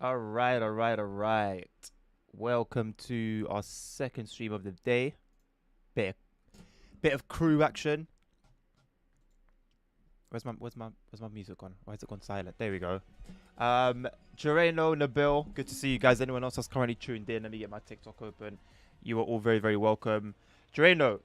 All right, all right, all right. Welcome to our second stream of the day. Bit of crew action. Where's my music gone? Why has it gone silent? There we go. Joreno, Nabil, good to see you guys. Anyone else that's currently tuned in? Let me get my TikTok open. You are all very, very welcome. Joreno,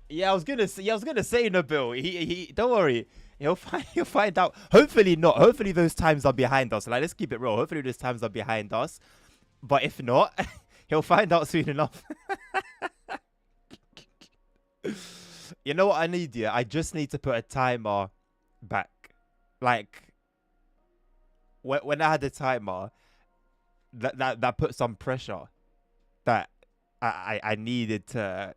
I was gonna say Nabil. He don't worry. He'll find out. Hopefully not. Hopefully those times are behind us. Like let's keep it real. Hopefully those times are behind us. But if not, he'll find out soon enough. You know what I need, yeah? I just need to put a timer back. Like when I had a timer, that put some pressure that I needed to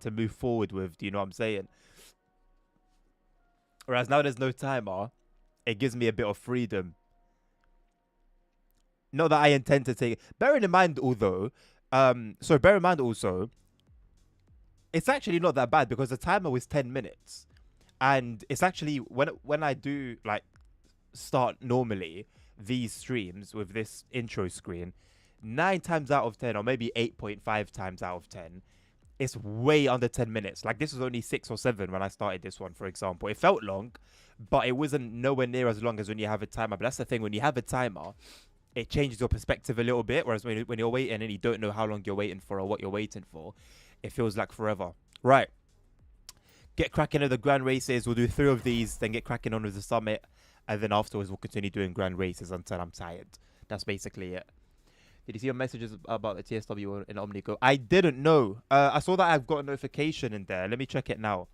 move forward with. Do you know what I'm saying? Whereas now there's no timer, it gives me a bit of freedom. Not that I intend to take it. Bearing in mind, although, bear in mind also, it's actually not that bad because the timer was 10 minutes, and it's actually when I do like start normally these streams with this intro screen, 9 times out of 10, or maybe 8.5 times out of 10, it's way under 10 minutes. Like this was only 6 or 7 when I started this one, for example. It felt long, but it wasn't nowhere near as long as when you have a timer. But that's the thing, when you have a timer, it changes your perspective a little bit. Whereas when you're waiting and you don't know how long you're waiting for or what you're waiting for, it feels like forever. Right. Get cracking at the grand races. We'll do 3 of these, then get cracking on with the summit. And then afterwards, we'll continue doing grand races until I'm tired. That's basically it. Did you see your messages about the TSW in Omnigo? I didn't know. I saw that I've got a notification in there. Let me check it now.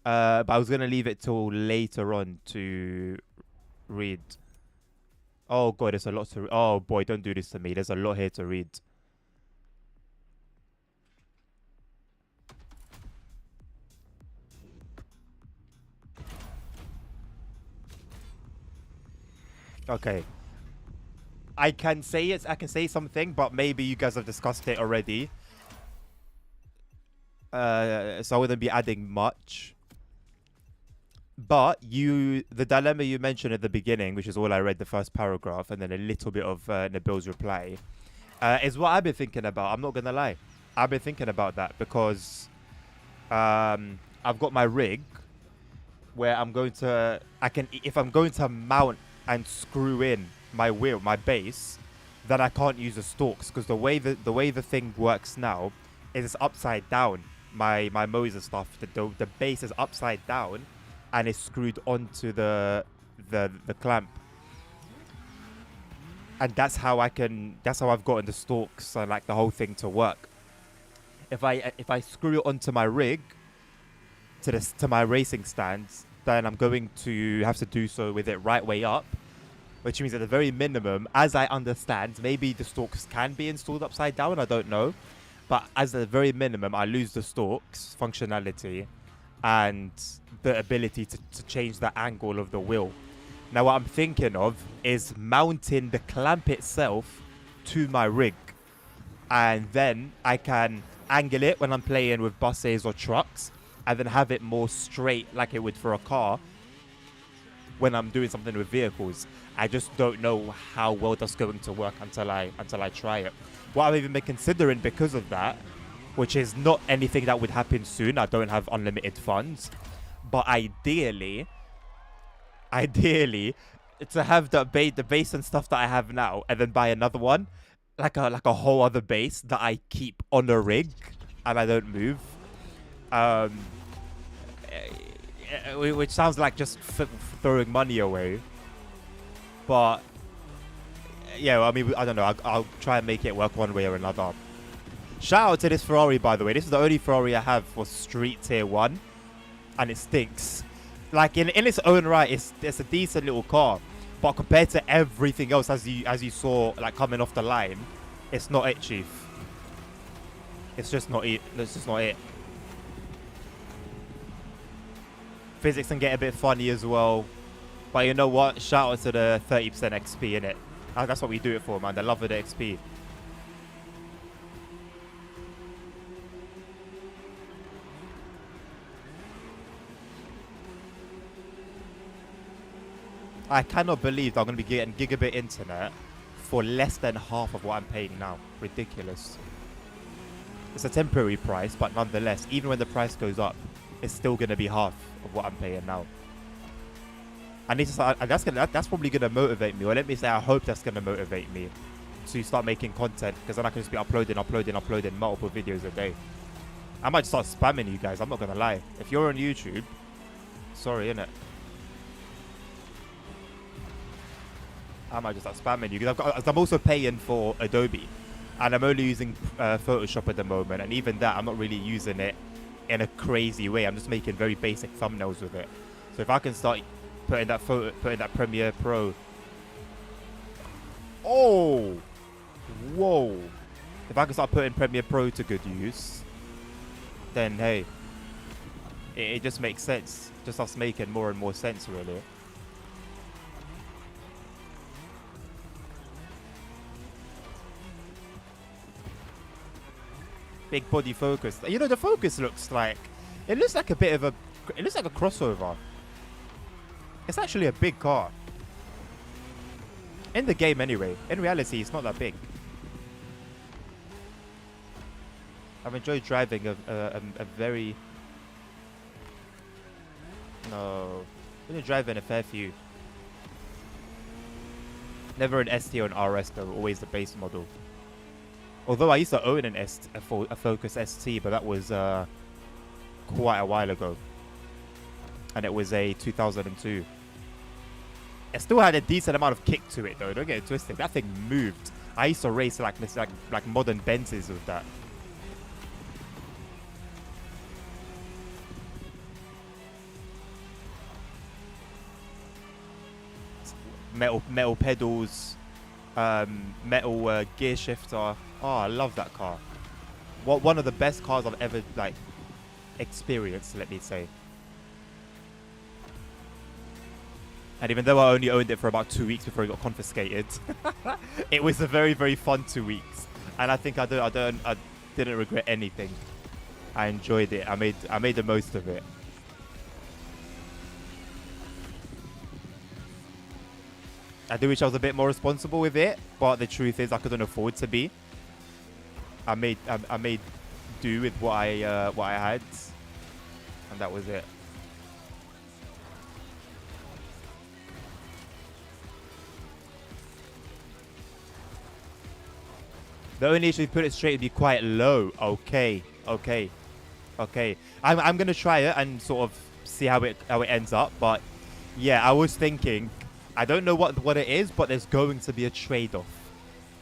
But I was going to leave it till later on to read. Oh, God, there's a lot to read. Oh, boy, don't do this to me. There's a lot here to read. Okay. I can say it. I can say something, but maybe you guys have discussed it already. So I wouldn't be adding much. But the dilemma you mentioned at the beginning, which is all I read, the first paragraph, and then a little bit of Nabil's reply, is what I've been thinking about. I'm not gonna lie, I've been thinking about that because I've got my rig where if I'm going to mount and screw in my wheel, my base, then I can't use the stalks because the way the thing works now is it's upside down. My Moser stuff, the base is upside down, and it's screwed onto the clamp, and that's how I've gotten the stalks and like the whole thing to work. If I screw it onto my rig to my racing stands, then I'm going to have to do so with it right way up, which means at the very minimum, as I understand, maybe the stalks can be installed upside down, I don't know. But as the very minimum, I lose the stalks functionality and the ability to change the angle of the wheel. Now, what I'm thinking of is mounting the clamp itself to my rig. And then I can angle it when I'm playing with buses or trucks, and then have it more straight like it would for a car when I'm doing something with vehicles. I just don't know how well that's going to work until I try it. What I've even been considering because of that, which is not anything that would happen soon. I don't have unlimited funds, but ideally, to have the base and stuff that I have now, and then buy another one, like a whole other base that I keep on a rig and I don't move. Which sounds like just throwing money away, but yeah, I mean, I don't know. I'll try and make it work one way or another. Shout out to this Ferrari, by the way. This is the only Ferrari I have for Street Tier 1, and it stinks. Like, in its own right, it's a decent little car, but compared to everything else, as you saw, like, coming off the line, it's not it, Chief. It's just not it. It's just not it. Physics can get a bit funny as well, but you know what? Shout out to the 30% XP in it. That's what we do it for, man. The love of the XP. I cannot believe that I'm going to be getting gigabit internet for less than half of what I'm paying now. Ridiculous. It's a temporary price, but nonetheless, even when the price goes up, it's still going to be half of what I'm paying now. I need to start, and that's probably going to motivate me, or let me say I hope that's going to motivate me to start making content, because then I can just be uploading multiple videos a day. I might start spamming you guys, I'm not going to lie. If you're on YouTube, sorry, innit? I might just start spamming you, because I'm also paying for Adobe, and I'm only using Photoshop at the moment, and even that, I'm not really using it in a crazy way. I'm just making very basic thumbnails with it. So if I can start putting that Premiere Pro. Oh, whoa! If I can start putting Premiere Pro to good use, then hey, it just makes sense. Just starts making more and more sense, really. Big body focus. You know, the focus looks like, it looks like a crossover. It's actually a big car. In the game anyway. In reality, it's not that big. I've enjoyed driving a very... No. I've been driving a fair few. Never an ST or an RS though, always the base model. Although I used to own a Focus ST, but that was quite a while ago. And it was a 2002. It still had a decent amount of kick to it though, don't get it twisted. That thing moved. I used to race like modern Benzes with that. Metal pedals, metal gear shifter. Oh, I love that car. One of the best cars I've ever experienced, let me say. And even though I only owned it for about 2 weeks before it got confiscated, it was a very, very fun 2 weeks. And I think I didn't regret anything. I enjoyed it. I made the most of it. I do wish I was a bit more responsible with it, but the truth is I couldn't afford to be. I made do with what I had, and that was it. The only issue, put it straight, would be quite low. Okay. I'm gonna try it and sort of see how it ends up. But yeah, I was thinking, I don't know what it is, but there's going to be a trade-off.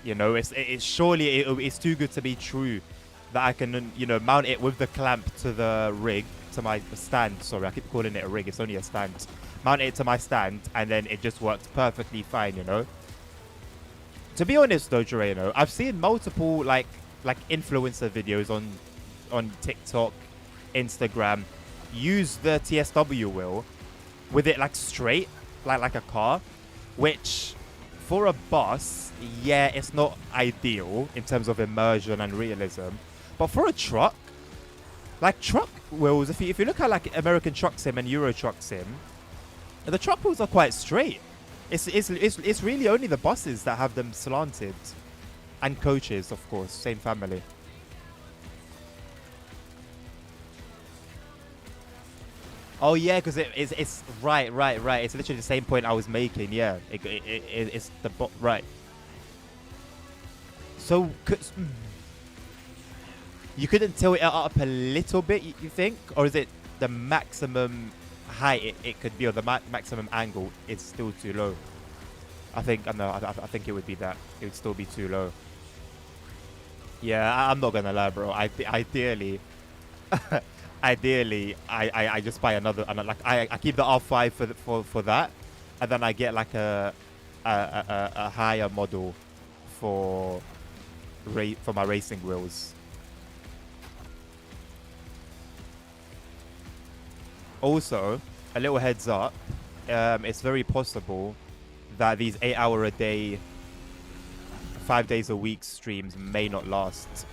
You know, it's surely it's too good to be true that I can, you know, mount it with the clamp to the rig, to my stand. Sorry, I keep calling it a rig. It's only a stand. Mount it to my stand, and then it just works perfectly fine. You know. To be honest though, Joreno, I've seen multiple like influencer videos on TikTok, Instagram, use the TSW wheel with it like straight, like a car, which for a bus, yeah, it's not ideal in terms of immersion and realism. But for a truck, like truck wheels, if you look at like American Truck Sim and Euro Truck Sim, the truck wheels are quite straight. It's really only the buses that have them slanted, and coaches, of course, same family. Oh yeah, because it's right. It's literally the same point I was making. Yeah, it's the right. So you couldn't tilt it up a little bit, you think, or is it the maximum height it could be, or the maximum angle is still too low? I think it would be that. It would still be too low. Yeah, I'm not gonna lie, bro. Ideally, I just buy another like I keep the R5 for that, and then I get like a higher model for my racing wheels. Also, a little heads up, it's very possible that these 8-hour-a-day, 5 days a week streams may not last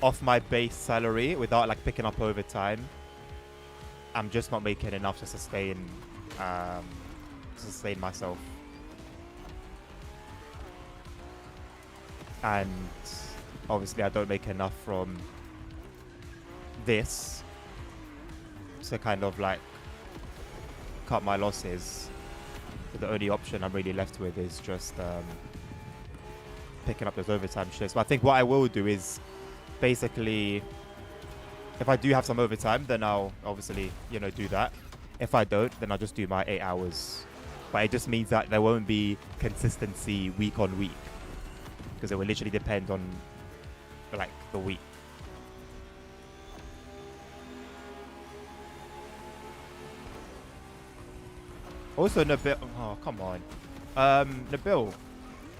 off my base salary without like picking up overtime. I'm just not making enough to um, sustain myself. And obviously I don't make enough from this to kind of like cut my losses. So the only option I'm really left with is just picking up those overtime shifts. But I think what I will do is basically, if I do have some overtime, then I'll obviously, you know, do that. If I don't, then I'll just do my 8 hours. But it just means that there won't be consistency week on week, because it will literally depend on like the week. Also, Nabil, oh come on, Nabil,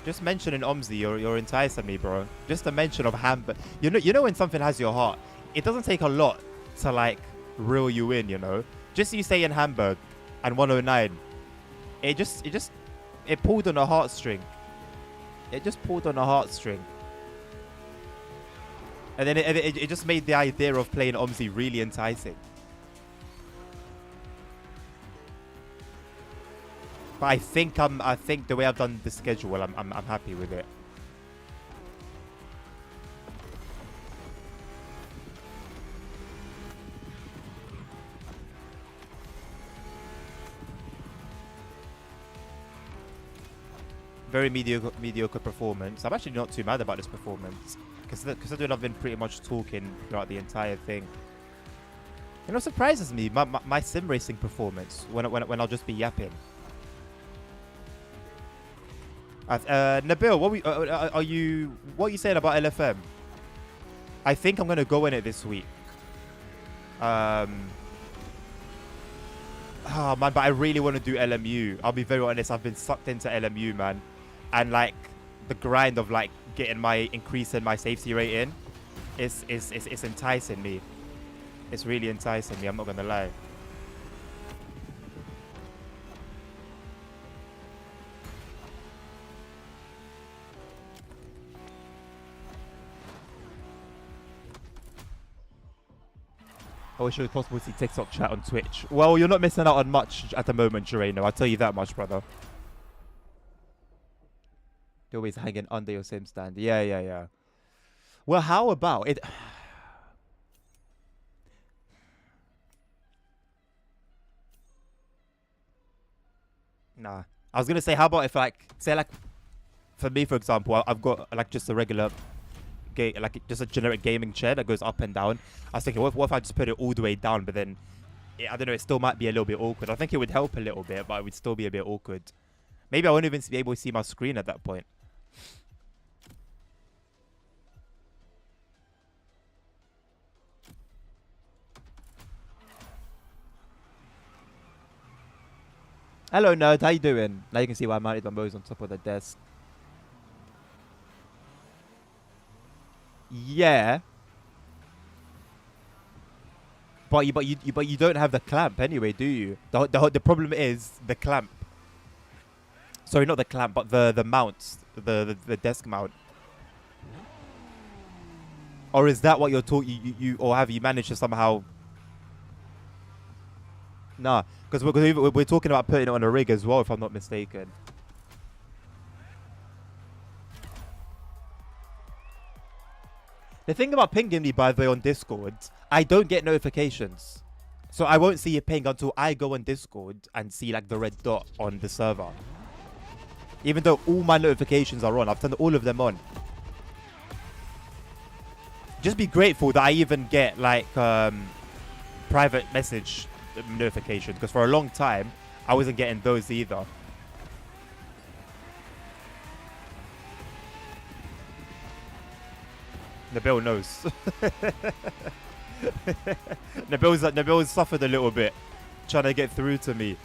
just mentioning Omzi, you're enticing me, bro. Just a mention of Hamburg. You know when something has your heart, it doesn't take a lot to like reel you in. You know, just you saying Hamburg and 109, it pulled on a heartstring. It just pulled on a heartstring. And then it just made the idea of playing Omzi really enticing. But I think the way I've done the schedule, I'm happy with it. Very mediocre performance. I'm actually not too mad about this performance, considering I've been pretty much talking throughout the entire thing. You know, it surprises me my sim racing performance when I'll just be yapping. Nabil, what are you saying about LFM? I think I'm gonna go in it this week. Oh man, but I really want to do LMU. I'll be very honest, I've been sucked into LMU, man. And like the grind of like increasing my safety rating is enticing me. It's really enticing me, I'm not gonna lie. I wish it was possible to see TikTok chat on Twitch. Well, you're not missing out on much at the moment, Jureno. I'll tell you that much, brother. You're always hanging under your sim stand. Yeah. Well, how about it? Nah. I was going to say, how about if for me, for example, I've got like just a regular like just a generic gaming chair that goes up and down. I was thinking, what if I just put it all the way down, but then I don't know, it still might be a little bit awkward. I think it would help a little bit, but it would still be a bit awkward. Maybe I won't even be able to see my screen at that point. Hello, nerd. How you doing? Now you can see why I mounted my Mo's on top of the desk. Yeah. But you don't have the clamp anyway, do you? The problem is the clamp. Sorry, not the clamp, but the mounts, the desk mount. Or is that what you're talking? Or have you managed to somehow? Nah, because we're talking about putting it on a rig as well, if I'm not mistaken. The thing about pinging me, by the way, on Discord, I don't get notifications. So I won't see a ping until I go on Discord and see like the red dot on the server. Even though all my notifications are on. I've turned all of them on. Just be grateful that I even get like private message notifications. Because for a long time, I wasn't getting those either. Nabil knows. Nabil's suffered a little bit trying to get through to me.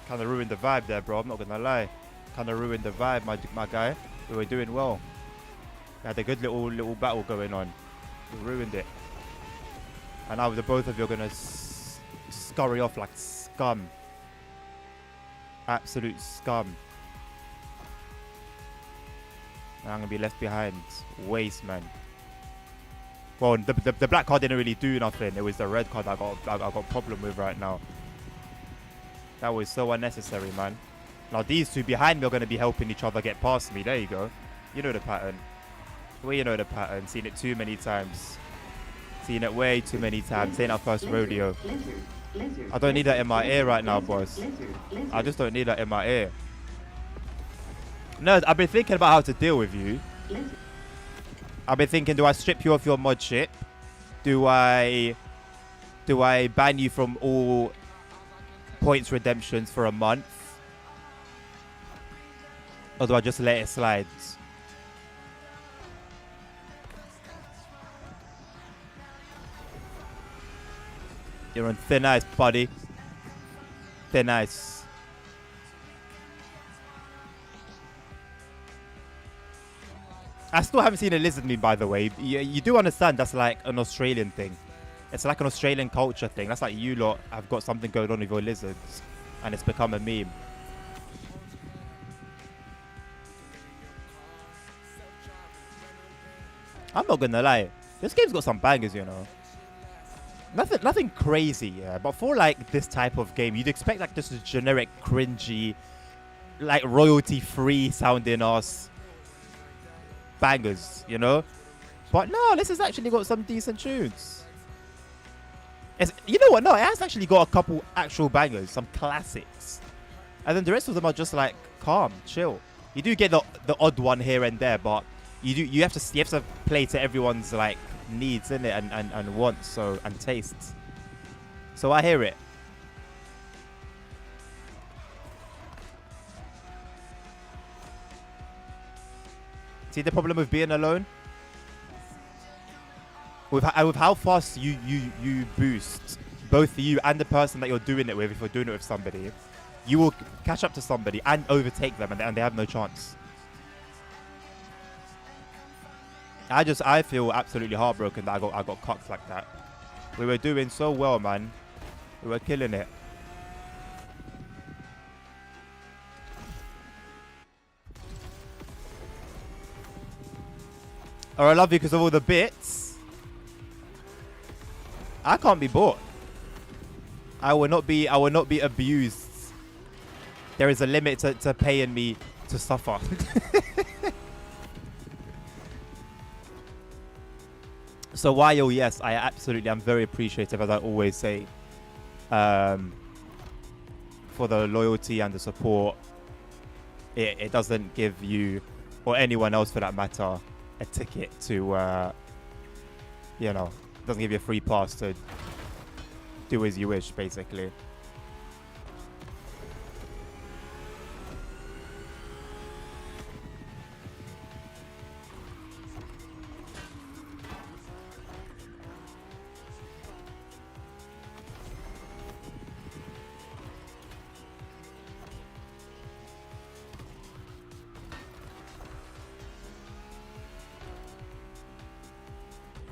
Kind of ruined the vibe there, bro. I'm not gonna lie. Kind of ruined the vibe, my guy. We were doing well. We had a good little battle going on. We ruined it. And now the both of you are gonna scurry off like scum. Absolute scum. And I'm gonna be left behind. Waste, man. Well, the black card didn't really do nothing. It was the red card I got a problem with right now. That was so unnecessary, man. Now these two behind me are gonna be helping each other get past me. There you go. You know the pattern. Well, you know the pattern. Seen it too many times. Seen it way too many times. Ain't our first rodeo. I don't need that in my ear right now, boss. I just don't need that in my ear. No, I've been thinking about how to deal with you. I've been thinking, do I strip you off your mod ship? Do I ban you from all points redemptions for a month? Or do I just let it slide? You're on thin ice, buddy. Thin ice. I still haven't seen a lizard meme, by the way. You do understand that's like an Australian thing. It's like an Australian culture thing. That's like you lot have got something going on with your lizards. And it's become a meme. I'm not gonna lie. This game's got some bangers, you know. Nothing crazy, yeah. But for like this type of game, you'd expect like just a generic, cringy, like royalty-free sounding ass bangers, you know. But no, this has actually got some decent tunes. You know what? No, it has actually got a couple actual bangers, some classics, and then the rest of them are just like calm, chill. You do get the odd one here and there, but you have to play to everyone's like needs in it and wants and tastes. So I hear it. See the problem with being alone? With how fast you boost, both you and the person that you're doing it with, if you're doing it with somebody, you will catch up to somebody and overtake them, and they have no chance. I feel absolutely heartbroken that I got cocked like that. We were doing so well, man. We were killing it. Or I love you because of all the bits. I can't be bought. I will not be abused. There is a limit to paying me to suffer. So while yes, I absolutely am very appreciative, as I always say, for the loyalty and the support. It doesn't give you, or anyone else for that matter, a ticket to, you know, it doesn't give you a free pass to do as you wish, basically.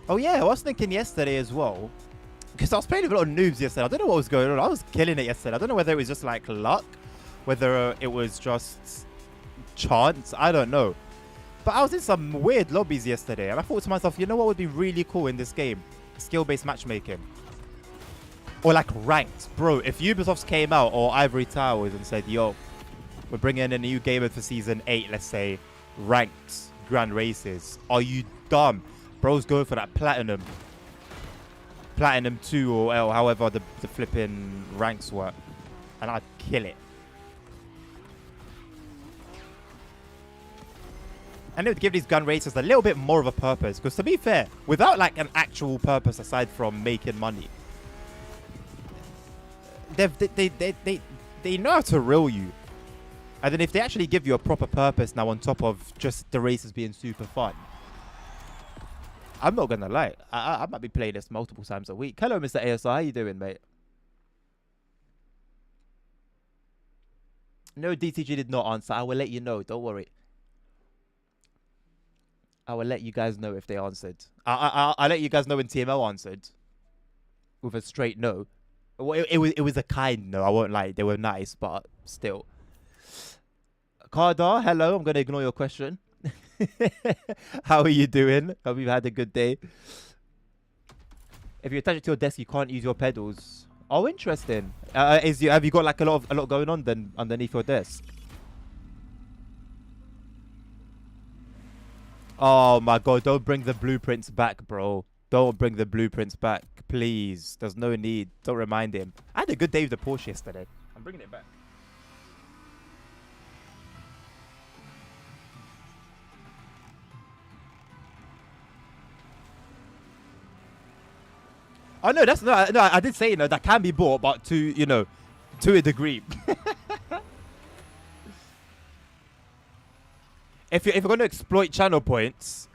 Oh yeah, I was thinking yesterday as well, because I was playing with a lot of noobs yesterday. I don't know what was going on. I was killing it yesterday. I don't know whether it was just like luck, whether it was just chance. I don't know. But I was in some weird lobbies yesterday, and I thought to myself, you know what would be really cool in this game? Skill-based matchmaking. Or like ranked. Bro, if Ubisoft came out, or Ivory Towers, and said, yo, we're bringing in a new gamer for Season 8, let's say, ranked grand races. Are you dumb? Bro's going for that Platinum 2 or however the flipping ranks work. And I'd kill it. And it would give these gun races a little bit more of a purpose. Because to be fair, without like an actual purpose aside from making money, they know how to reel you. And then if they actually give you a proper purpose now on top of just the races being super fun, I'm not going to lie. I might be playing this multiple times a week. Hello, Mr. ASR. How you doing, mate? No, DTG did not answer. I will let you know. Don't worry. I will let you guys know if they answered. I'll let you guys know when TML answered with a straight no. Well, it was a kind no. I won't lie. They were nice, but still. Kardar, hello. I'm gonna ignore your question. How are you doing? Hope you've had a good day. If you attach it to your desk, you can't use your pedals. Oh, interesting. Have you got like a lot going on then underneath your desk? Oh my god! Don't bring the blueprints back, bro. Don't bring the blueprints back, please. There's no need. Don't remind him. I had a good day with the Porsche yesterday. I'm bringing it back. Oh no, that's no. I did say that can be bought, but to a degree. if you're going to exploit channel points,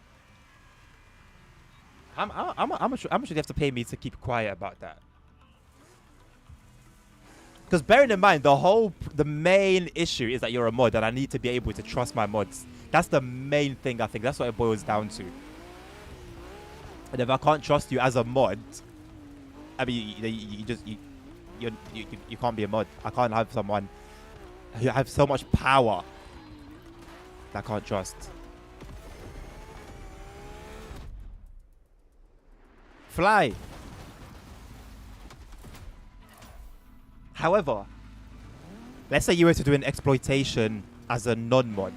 how much do you have to pay me to keep quiet about that? Because bearing in mind, the main issue is that you're a mod, and I need to be able to trust my mods. That's the main thing. I think that's what it boils down to. And if I can't trust you as a mod, I mean, you can't be a mod. I can't have someone who have so much power that I can't trust. Fly. However, let's say you were to do an exploitation as a non-mod.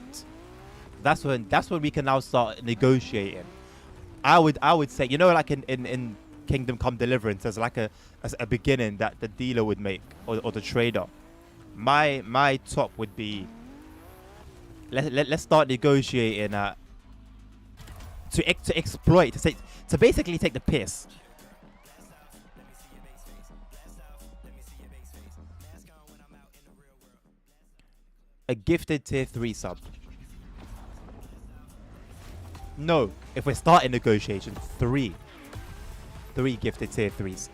That's when we can now start negotiating. I would say, like in Kingdom Come Deliverance, there's like a beginning that the dealer would make or the trader. My top would be, let's start negotiating to exploit, to basically take the piss. A gifted tier 3 sub. No, if we're starting negotiations, 3 gifted tier 3s.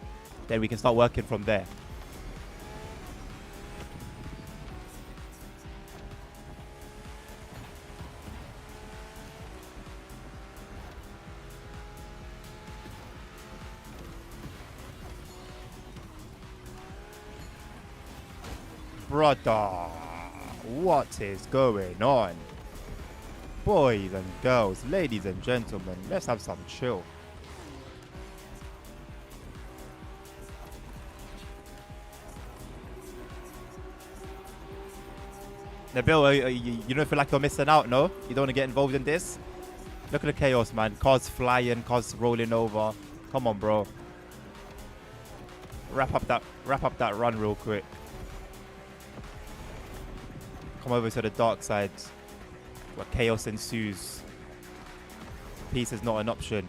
Then we can start working from there. Brother, what is going on? Boys and girls, ladies and gentlemen, let's have some chill. Nabil, you don't feel like you're missing out, no? You don't want to get involved in this? Look at the chaos, man. Cars flying, cars rolling over. Come on, bro. Wrap up that run real quick. Come over to the dark side, where chaos ensues. Peace is not an option.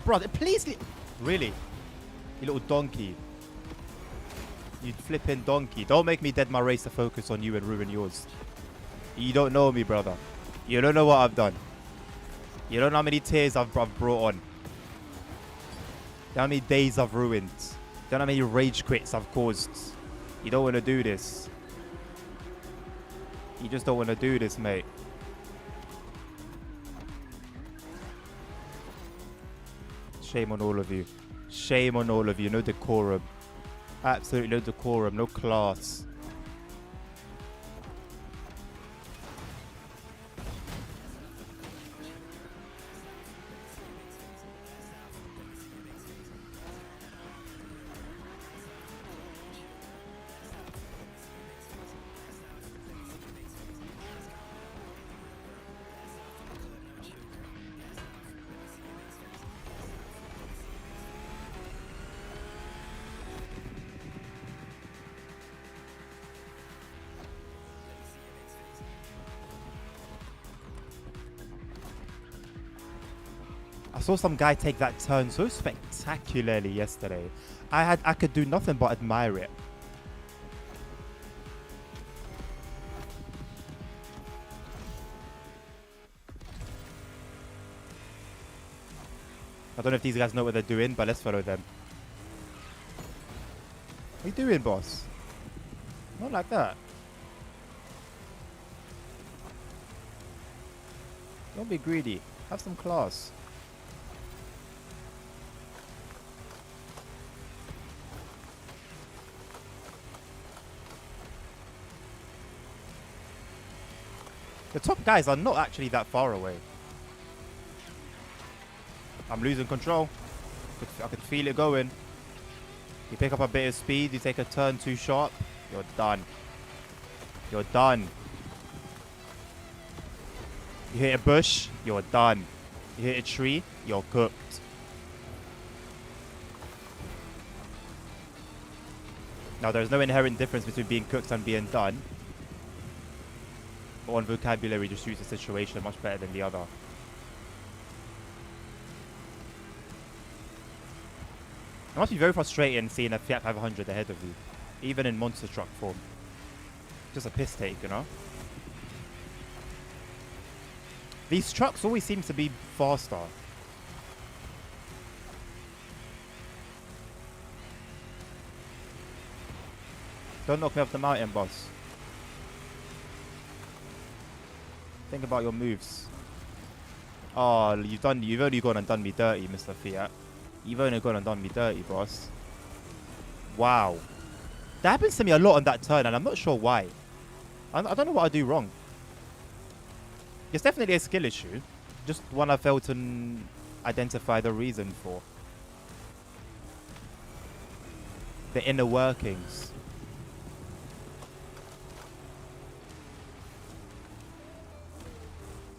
Brother, please. Really? You little donkey. You flipping donkey. Don't make me dead my race to focus on you and ruin yours. You don't know me, brother. You don't know what I've done. You don't know how many tears I've brought on. You don't know how many days I've ruined. You don't know how many rage quits I've caused. You don't want to do this. You just don't want to do this, mate. Shame on all of you. Shame on all of you. No decorum. Absolutely no decorum. No class. I saw some guy take that turn so spectacularly yesterday. I could do nothing but admire it. I don't know if these guys know what they're doing, but let's follow them. What are you doing, boss? Not like that. Don't be greedy. Have some class. The top guys are not actually that far away. I'm losing control. I can feel it going. You pick up a bit of speed, you take a turn too sharp, you're done. You're done. You hit a bush, you're done. You hit a tree, you're cooked. Now, there's no inherent difference between being cooked and being done. But one vocabulary just suits the situation much better than the other. It must be very frustrating seeing a Fiat 500 ahead of you, even in monster truck form. Just a piss take, you know? These trucks always seem to be faster. Don't knock me off the mountain, boss. Think about your moves. Oh, you've only gone and done me dirty, Mr. Fiat. You've only gone and done me dirty, boss. Wow. That happens to me a lot on that turn, and I'm not sure why. I don't know what I do wrong. It's definitely a skill issue. Just one I failed to identify the reason for. The inner workings.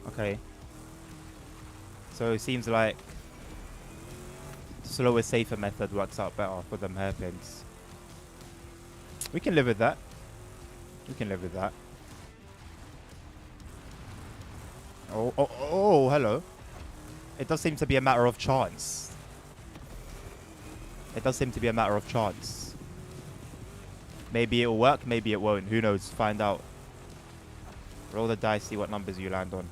Okay. So it seems like slower, safer method works out better for them hairpins. We can live with that. We can live with that. Oh, hello. It does seem to be a matter of chance. It does seem to be a matter of chance. Maybe it'll work, maybe it won't. Who knows? Find out. Roll the dice, see what numbers you land on.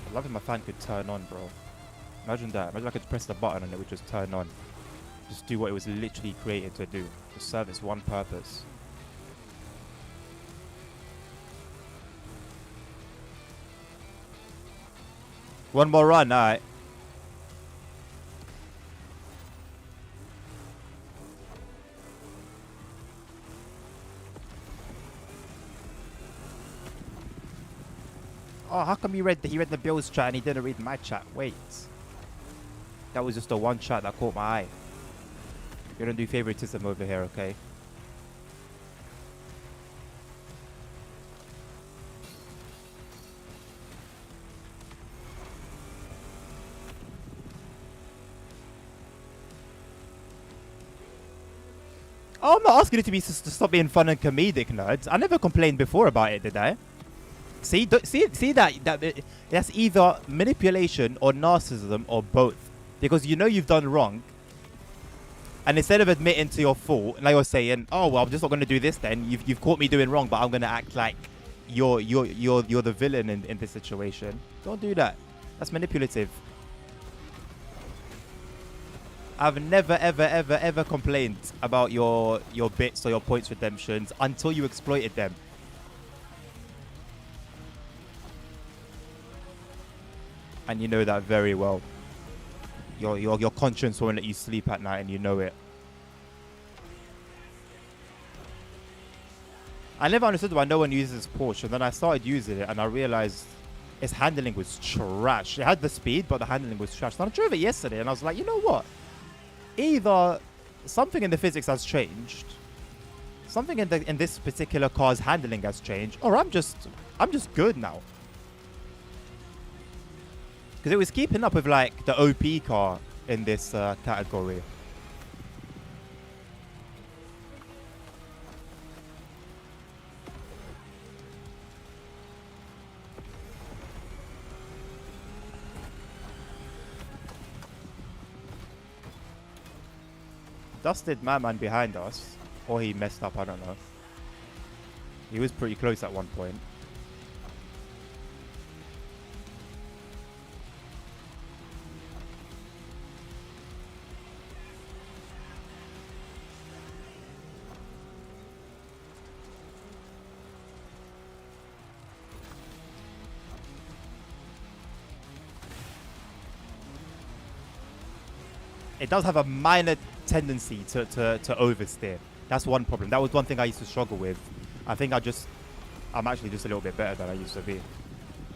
I'd love if my fan could turn on, bro. Imagine that. Imagine I could press the button and it would just turn on. Just do what it was literally created to do. Just serve its one purpose. One more run, alright. Oh, how come he read the Bills chat and he didn't read my chat? Wait. That was just the one chat that caught my eye. You don't do favoritism over here, okay? Oh, I'm not asking you to stop being fun and comedic, nerds. I never complained before about it, did I? See that's either manipulation or narcissism or both. Because you know you've done wrong. And instead of admitting to your fault, now you're saying, "Oh well, I'm just not going to do this." Then you've caught me doing wrong, but I'm going to act like you're the villain in this situation. Don't do that. That's manipulative. I've never ever complained about your bits or your points redemptions until you exploited them. And you know that very well. Your conscience won't let you sleep at night, and you know it. I never understood why no one uses Porsche, and then I started using it, and I realized its handling was trash. It had the speed, but the handling was trash. And I drove it yesterday, and I was like, you know what? Either something in the physics has changed, something in this particular car's handling has changed, or I'm just good now. Because it was keeping up with like the OP car in this category. dusted my man behind us. Or he messed up, I don't know. He was pretty close at one point. It does have a minor tendency to oversteer. That's one problem. That was one thing I used to struggle with. I think I'm actually just a little bit better than I used to be.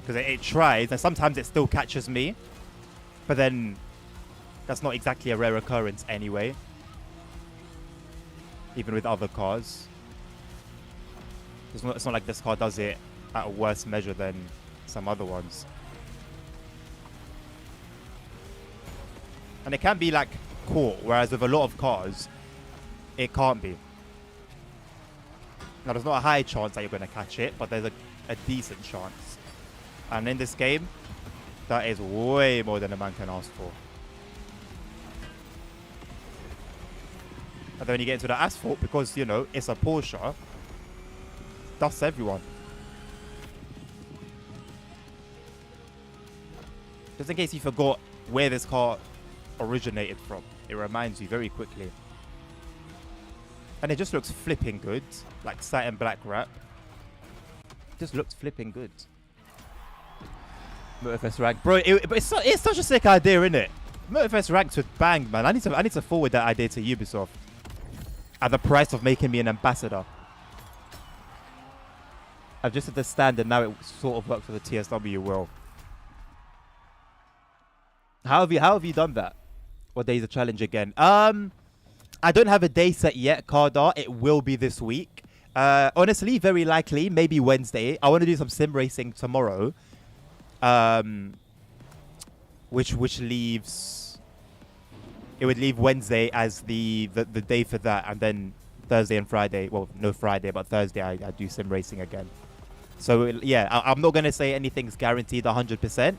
Because it tries, and sometimes it still catches me. But then, that's not exactly a rare occurrence anyway. Even with other cars. It's not like this car does it at a worse measure than some other ones. And it can be like caught, whereas with a lot of cars, it can't be. Now, there's not a high chance that you're going to catch it, but there's a decent chance. And in this game, that is way more than a man can ask for. And then when you get into the asphalt, because, you know, it's a Porsche, dusts everyone. Just in case you forgot where this car originated from, it reminds you very quickly. And it just looks flipping good, like satin black wrap. Just looks flipping good. Motorfest rank, bro. It's such a sick idea, isn't it? Motorfest ranks would bang, man. I need to forward that idea to Ubisoft at the price of making me an ambassador. I've just at the standard now. It sort of works for the TSW well. How have you done that? What day is the challenge again? I don't have a day set yet, Cardar. It will be this week. Honestly, very likely, maybe Wednesday. I want to do some sim racing tomorrow. Which leaves... It would leave Wednesday as the day for that. And then Thursday and Friday... Well, no Friday, but Thursday I do sim racing again. So, yeah, I'm not going to say anything's guaranteed 100%.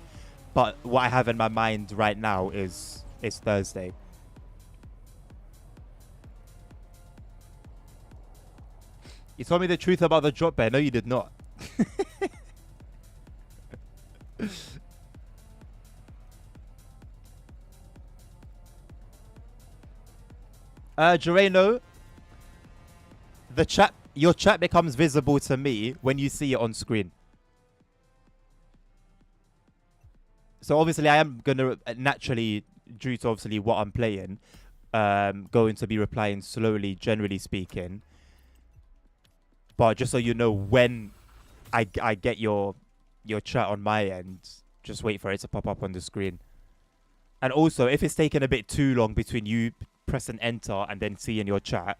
But what I have in my mind right now is Thursday. You told me the truth about the drop bear. No, you did not. Gereno, your chat becomes visible to me when you see it on screen. So obviously I am going to naturally, due to obviously what I'm playing, going to be replying slowly, generally speaking. But just so you know, when I get your chat on my end, just wait for it to pop up on the screen. And also, if it's taken a bit too long between you pressing enter and then seeing your chat,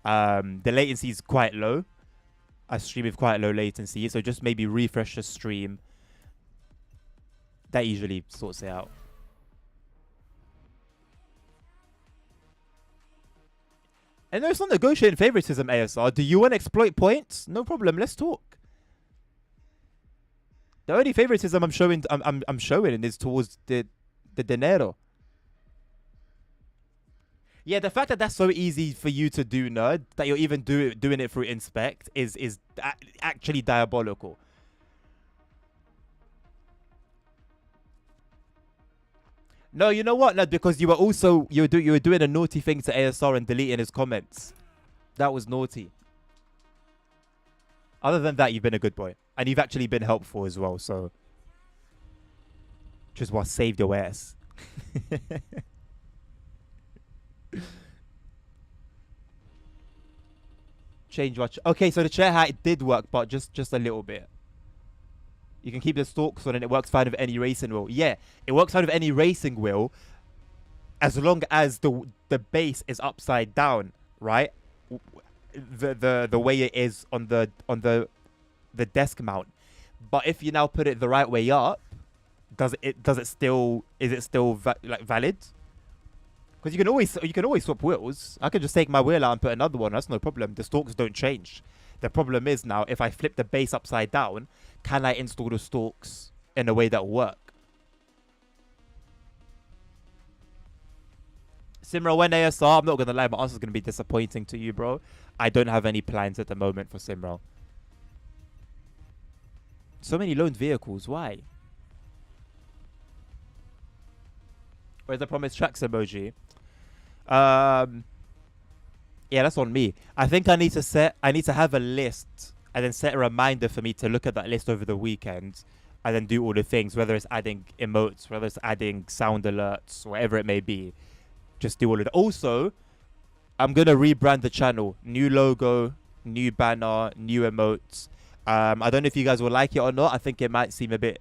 the latency is quite low. I stream with quite low latency, so just maybe refresh the stream. That usually sorts it out. And no, it's not negotiating favoritism, ASR. Do you want to exploit points? No problem. Let's talk. The only favoritism I'm showing is towards the dinero. Yeah, the fact that that's so easy for you to do, nerd, that you're even doing it through inspect is actually diabolical. No, you know what? No, because you were doing a naughty thing to ASR and deleting his comments. That was naughty. Other than that, you've been a good boy. And you've actually been helpful as well, so... Just what saved your ass. Change watch. Okay, so the chair height did work, but just a little bit. You can keep the stalks on and it works fine with any racing wheel. Yeah, it works fine with any racing wheel as long as the base is upside down, right? The way it is on the desk mount. But if you now put it the right way up, is it still valid? Because you can always swap wheels. I could just take my wheel out and put another one. That's no problem. The stalks don't change. The problem is now, if I flip the base upside down, can I install the stalks in a way that will work? Simra, when ASR, I'm not gonna lie, my answer's gonna be disappointing to you, bro. I don't have any plans at the moment for Simra. So many loaned vehicles, why? Where's the promised tracks emoji? Yeah, that's on me. I think I need to have a list and then set a reminder for me to look at that list over the weekend and then do all the things, whether it's adding emotes, whether it's adding sound alerts, whatever it may be. Just do all of it. Also, I'm going to rebrand the channel. New logo, new banner, new emotes. I don't know if you guys will like it or not. I think it might seem a bit,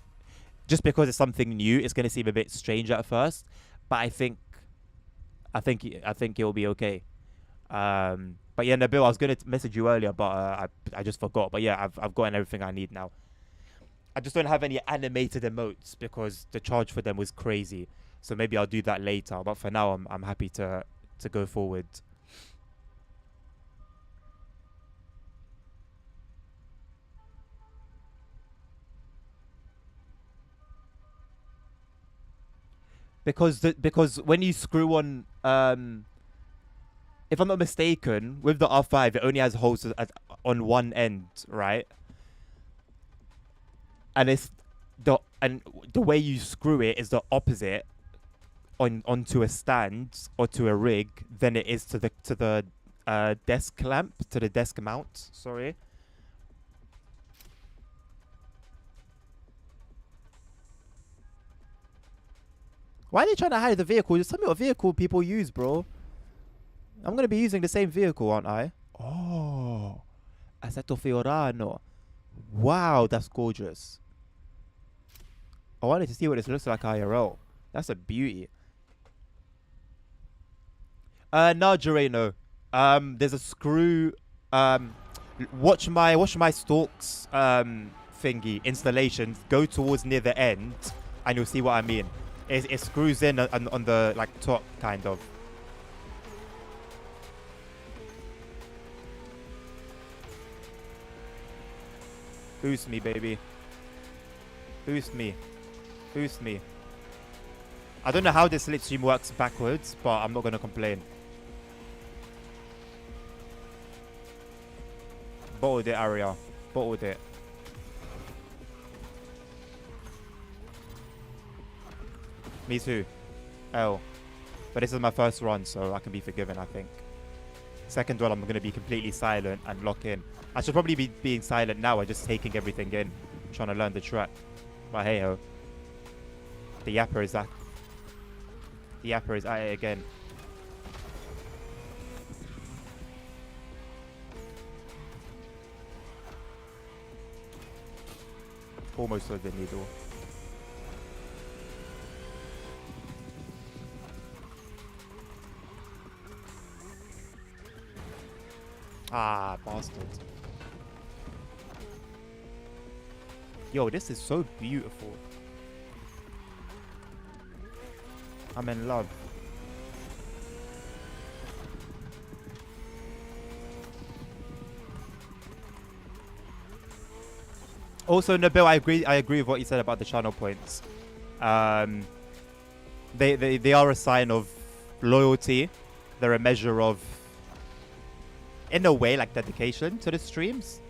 just because it's something new, it's going to seem a bit strange at first. But I think it'll be okay. But yeah, Nabil, I was gonna message you earlier, but I just forgot. But yeah, I've gotten everything I need now. I just don't have any animated emotes because the charge for them was crazy. So maybe I'll do that later. But for now, I'm happy to go forward. Because when you screw on if I'm not mistaken, with the R5, it only has holes on one end, right? And the way you screw it is the opposite onto a stand or to a rig than it is to the desk clamp, to the desk mount. Sorry. Why are they trying to hide the vehicle? Just tell me what vehicle people use, bro. I'm going to be using the same vehicle, aren't I? Oh. Assetto Fiorano. Wow, that's gorgeous. I wanted to see what this looks like IRL. That's a beauty. No, Joreno. There's a screw. Watch my stalks thingy installations. Go towards near the end, and you'll see what I mean. It screws in on the like top, kind of. Boost me, baby. Boost me. Boost me. I don't know how this slipstream works backwards, but I'm not going to complain. Bottled it, Aria. Bottled it. Me too. L. But this is my first run, so I can be forgiven, I think. Second one, I'm going to be completely silent and lock in. I should probably be being silent now and just taking everything in. Trying to learn the track. But hey ho. The yapper is at it again. Almost with the needle. Ah, bastard. Yo, this is so beautiful. I'm in love. Also, Nabil, I agree with what you said about the channel points. They are a sign of loyalty. They're a measure of, in a way, like dedication to the streams.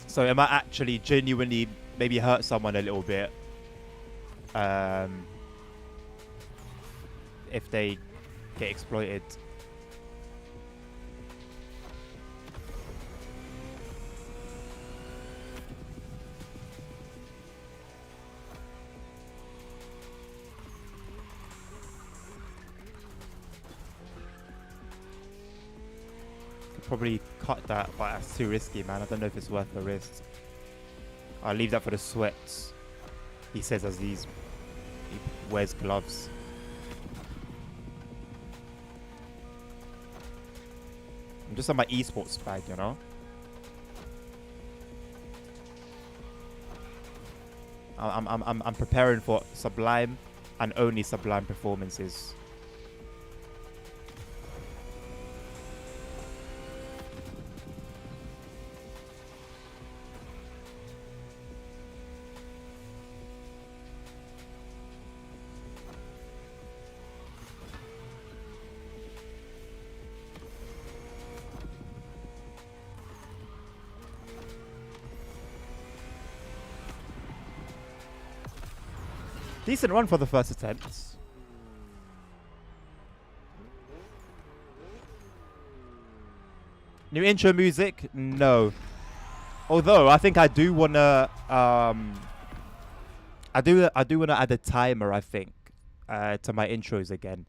So it might actually genuinely maybe hurt someone a little bit if they get exploited. Probably cut that, but that's too risky, man. I don't know if it's worth the risk. I'll leave that for the sweats. He says as he wears gloves. I'm just on my esports bag, you know. I'm preparing for sublime and only sublime performances. Decent run for the first attempt. New intro music? No. Although I think I do wanna I do wanna add a timer, I think, to my intros again.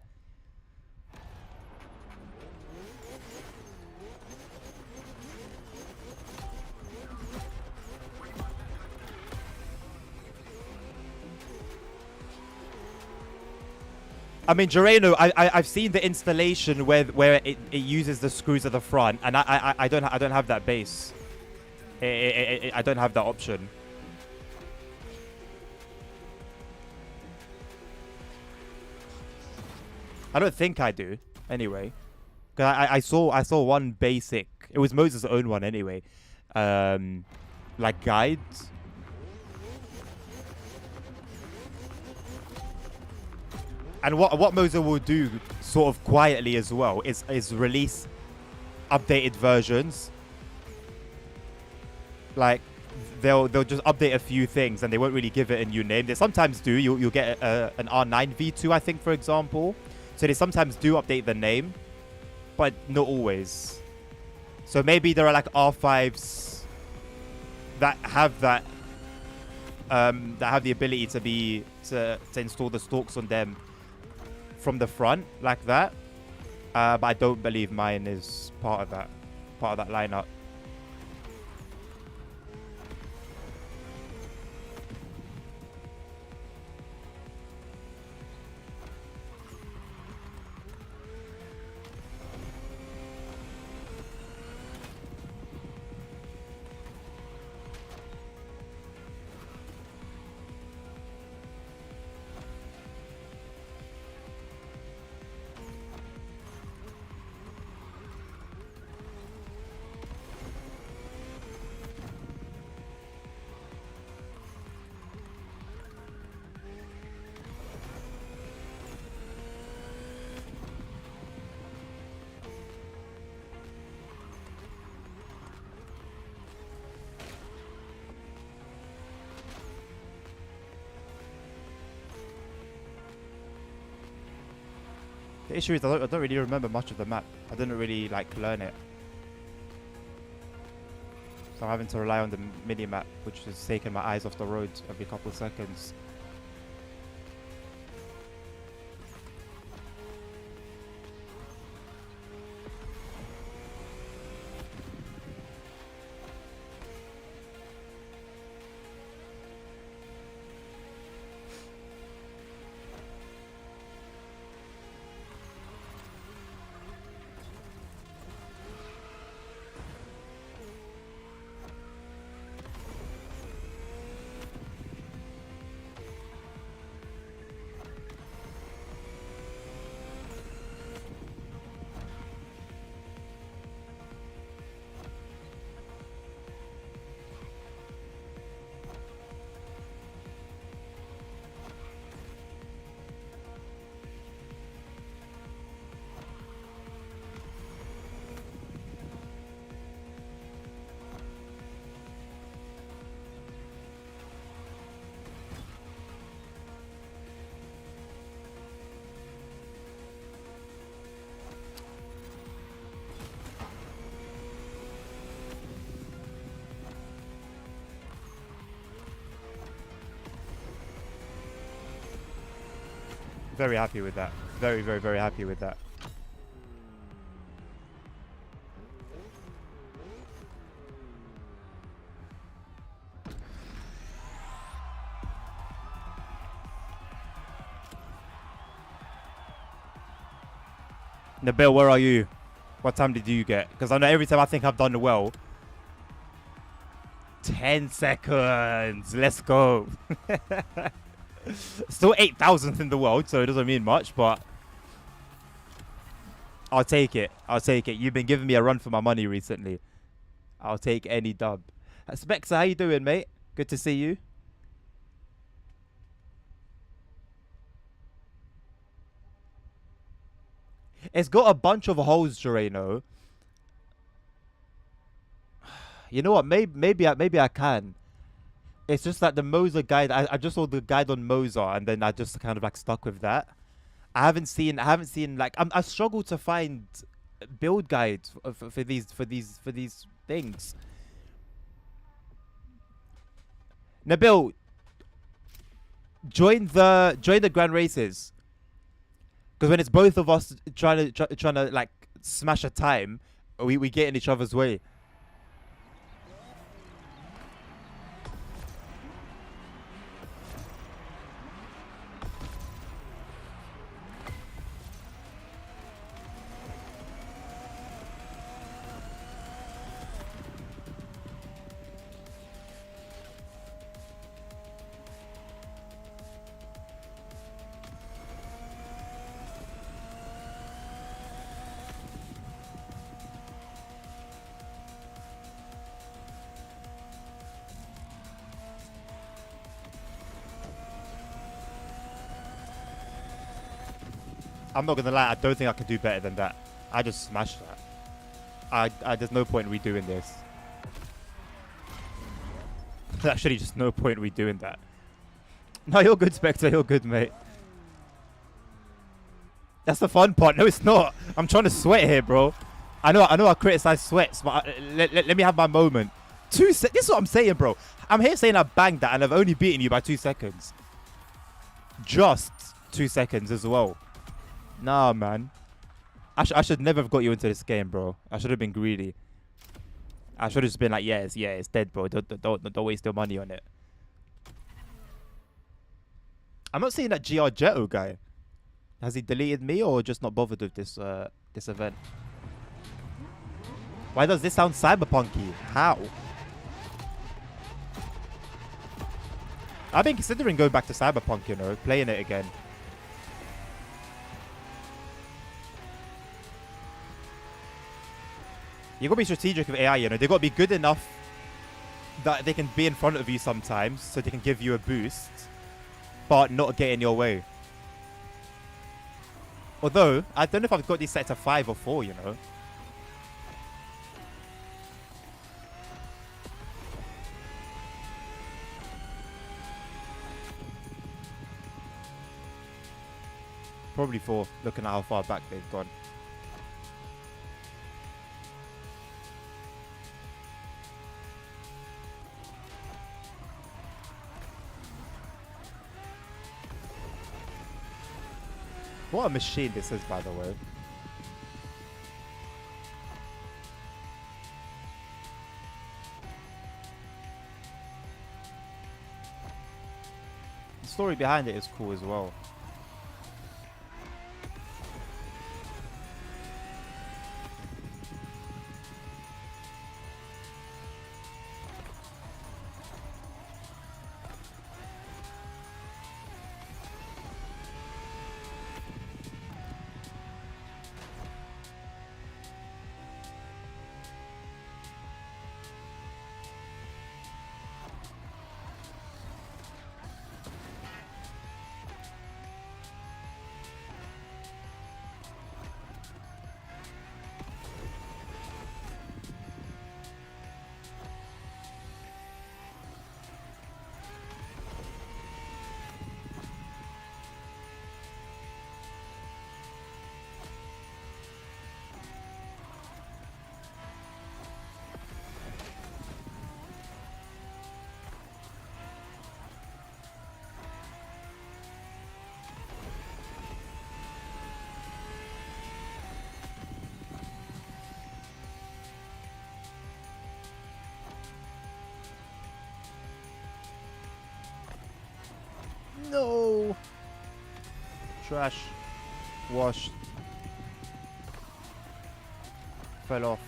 I mean, Gereno, I've seen the installation where it uses the screws at the front, and I don't have that base. I don't have that option. I don't think I do. Anyway, because I saw one basic. It was Moses' own one anyway. Like guides. And what Moza will do, sort of quietly as well, is release updated versions. Like they'll just update a few things and they won't really give it a new name. They sometimes do. You'll get an R9 V2, I think, for example. So they sometimes do update the name, but not always. So maybe there are like R5s that have that have the ability to install the stalks on them from the front like that, but I don't believe mine is part of that lineup. The issue is I don't really remember much of the map. I didn't really like learn it. So I'm having to rely on the mini-map, which is taking my eyes off the road every couple of seconds. Very happy with that. Very, very, very happy with that. Nabil, where are you? What time did you get? Because I know every time I think I've done well. 10 seconds. Let's go. Still 8,000th in the world, so it doesn't mean much, but I'll take it. I'll take it. You've been giving me a run for my money recently. I'll take any dub. Spexer, how you doing, mate? Good to see you. It's got a bunch of holes, Gereno. You know what? Maybe I can. It's just that the Moser guide. I just saw the guide on Moser, and then I just kind of like stuck with that. I haven't seen like I struggle to find build guides for these things. Nabil, join the grand races, because when it's both of us trying to like smash a time, we get in each other's way. I'm not gonna lie, I don't think I can do better than that. I just smashed that. There's no point in redoing this. There's actually just no point in redoing that. No, you're good, Spectre. You're good, mate. That's the fun part. No, it's not. I'm trying to sweat here, bro. I know I criticize sweats, but let me have my moment. This is what I'm saying, bro. I'm here saying I banged that, and I've only beaten you by 2 seconds. Just 2 seconds as well. Nah, man. I should never have got you into this game, bro. I should have been greedy. I should have just been like, yeah, it's dead, bro. Don't waste your money on it. I'm not seeing that GR Jetto guy. Has he deleted me or just not bothered with this event? Why does this sound cyberpunky? How? I've been considering going back to cyberpunk, you know, playing it again. You gotta be strategic with AI, you know. They gotta be good enough that they can be in front of you sometimes, so they can give you a boost, but not get in your way. Although, I don't know if I've got these set to 5 or 4, you know. Probably 4, looking at how far back they've gone. What a machine this is, by the way. The story behind it is cool as well. No. Trash. Washed. Fell off.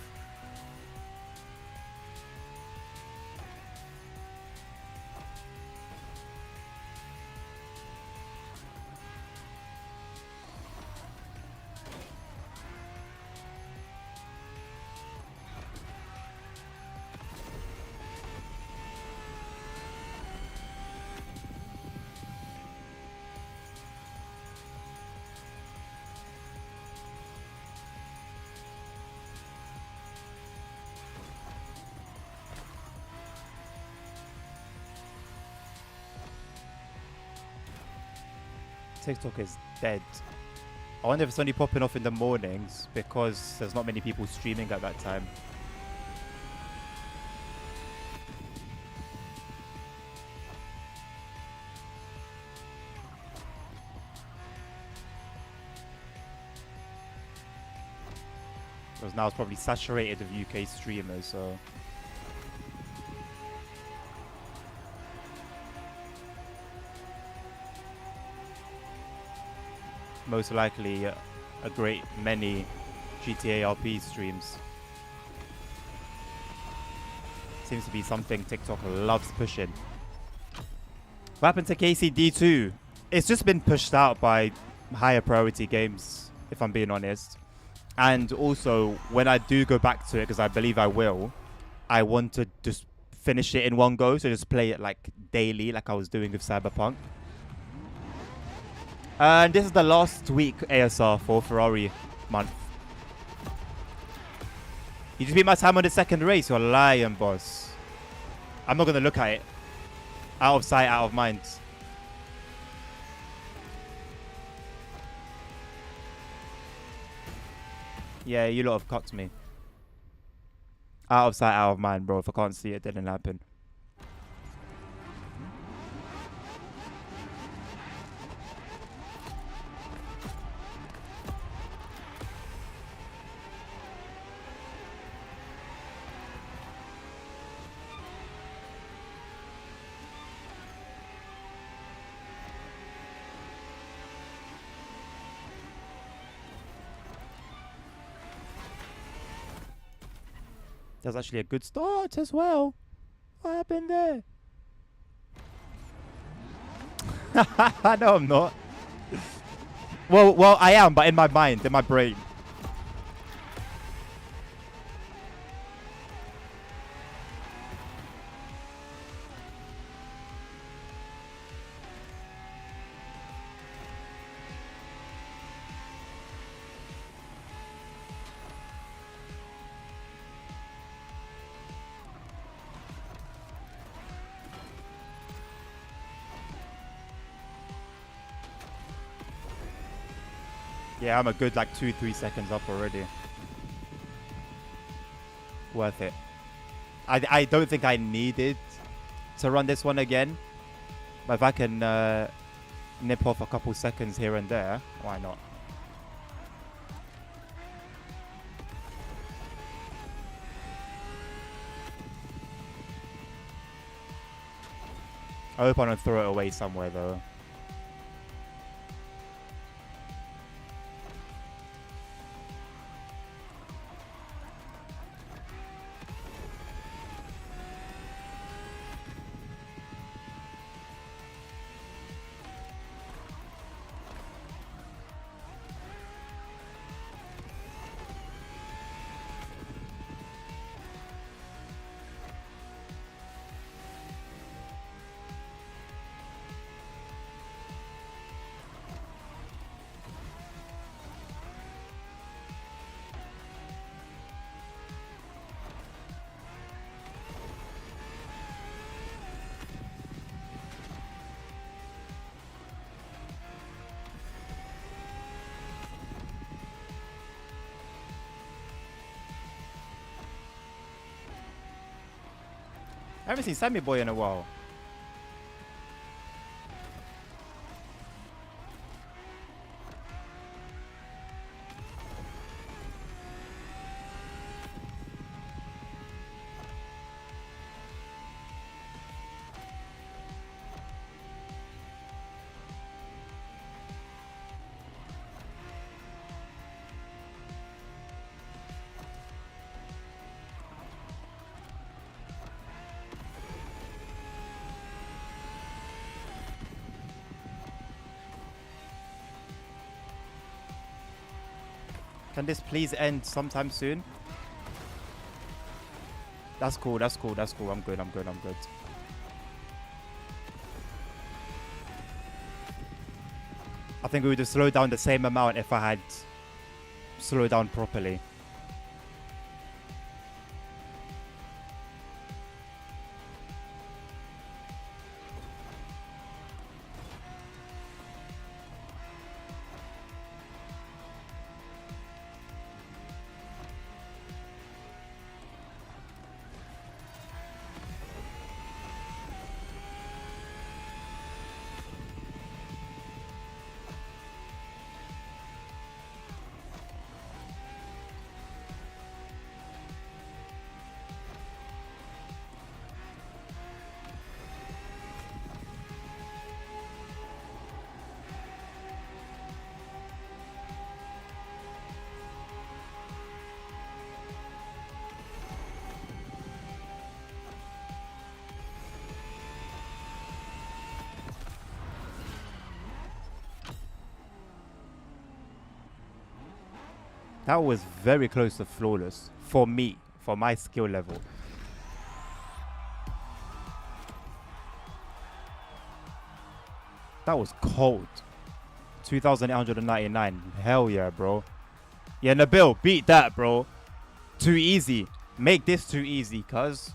TikTok is dead. I wonder if it's only popping off in the mornings because there's not many people streaming at that time. Because now it's probably saturated with UK streamers, so... most likely a great many GTA RP streams. Seems to be something TikTok loves pushing. What happened to KCD2? It's just been pushed out by higher priority games, if I'm being honest. And also, when I do go back to it, because I believe I will, I want to just finish it in one go, so just play it like daily, like I was doing with Cyberpunk. And this is the last week ASR for Ferrari month. You just beat my time on the second race. You're lying, boss. I'm not going to look at it. Out of sight, out of mind. Yeah, you lot have cocked me. Out of sight, out of mind, bro. If I can't see it, it didn't happen. That was actually a good start as well. What happened there? No, I'm not. Well, I am, but in my mind, in my brain. Yeah, I'm a good like 2-3 seconds up already. Worth it. I don't think I needed to run this one again. But if I can nip off a couple seconds here and there, why not? I hope I don't throw it away somewhere though. I haven't seen Sammy Boy in a while. Can this please end sometime soon? That's cool, that's cool, that's cool. I'm good, I'm good, I'm good. I think we would have slowed down the same amount if I had slowed down properly. That was very close to flawless for me, for my skill level. That was cold. 2,899. Hell yeah, bro. Yeah, Nabil, beat that, bro. Too easy. Make this too easy, cuz.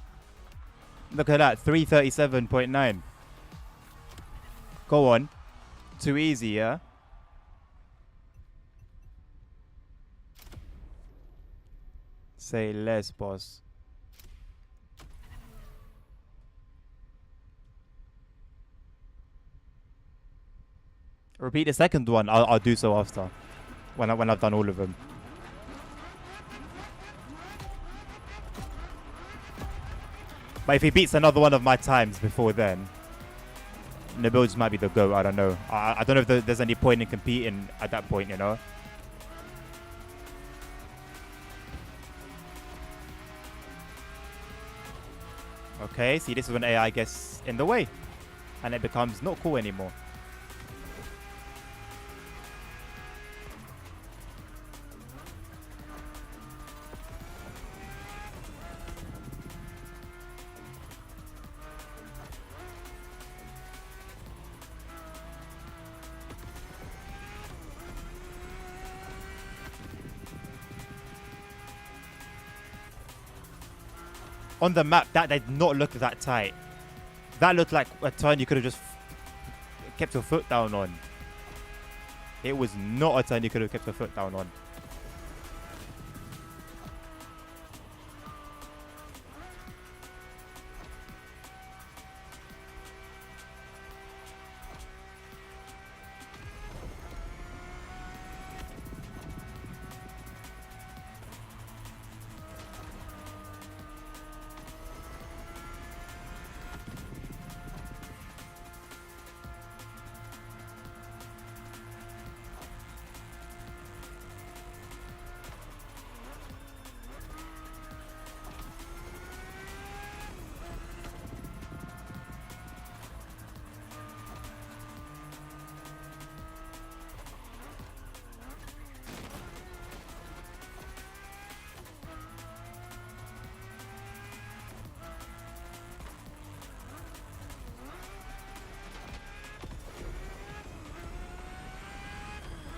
Look at that. 337.9. Go on. Too easy, yeah? Say less, boss. Repeat the second one. I'll do so after. When I've done all of them. But if he beats another one of my times before then, Nabil just might be the GOAT. I don't know. I don't know if there's any point in competing at that point, you know? Okay, see, this is when AI gets in the way. And it becomes not cool anymore. On the map, that did not look that tight. That looked like a turn you could have just kept your foot down on. It was not a turn you could have kept your foot down on.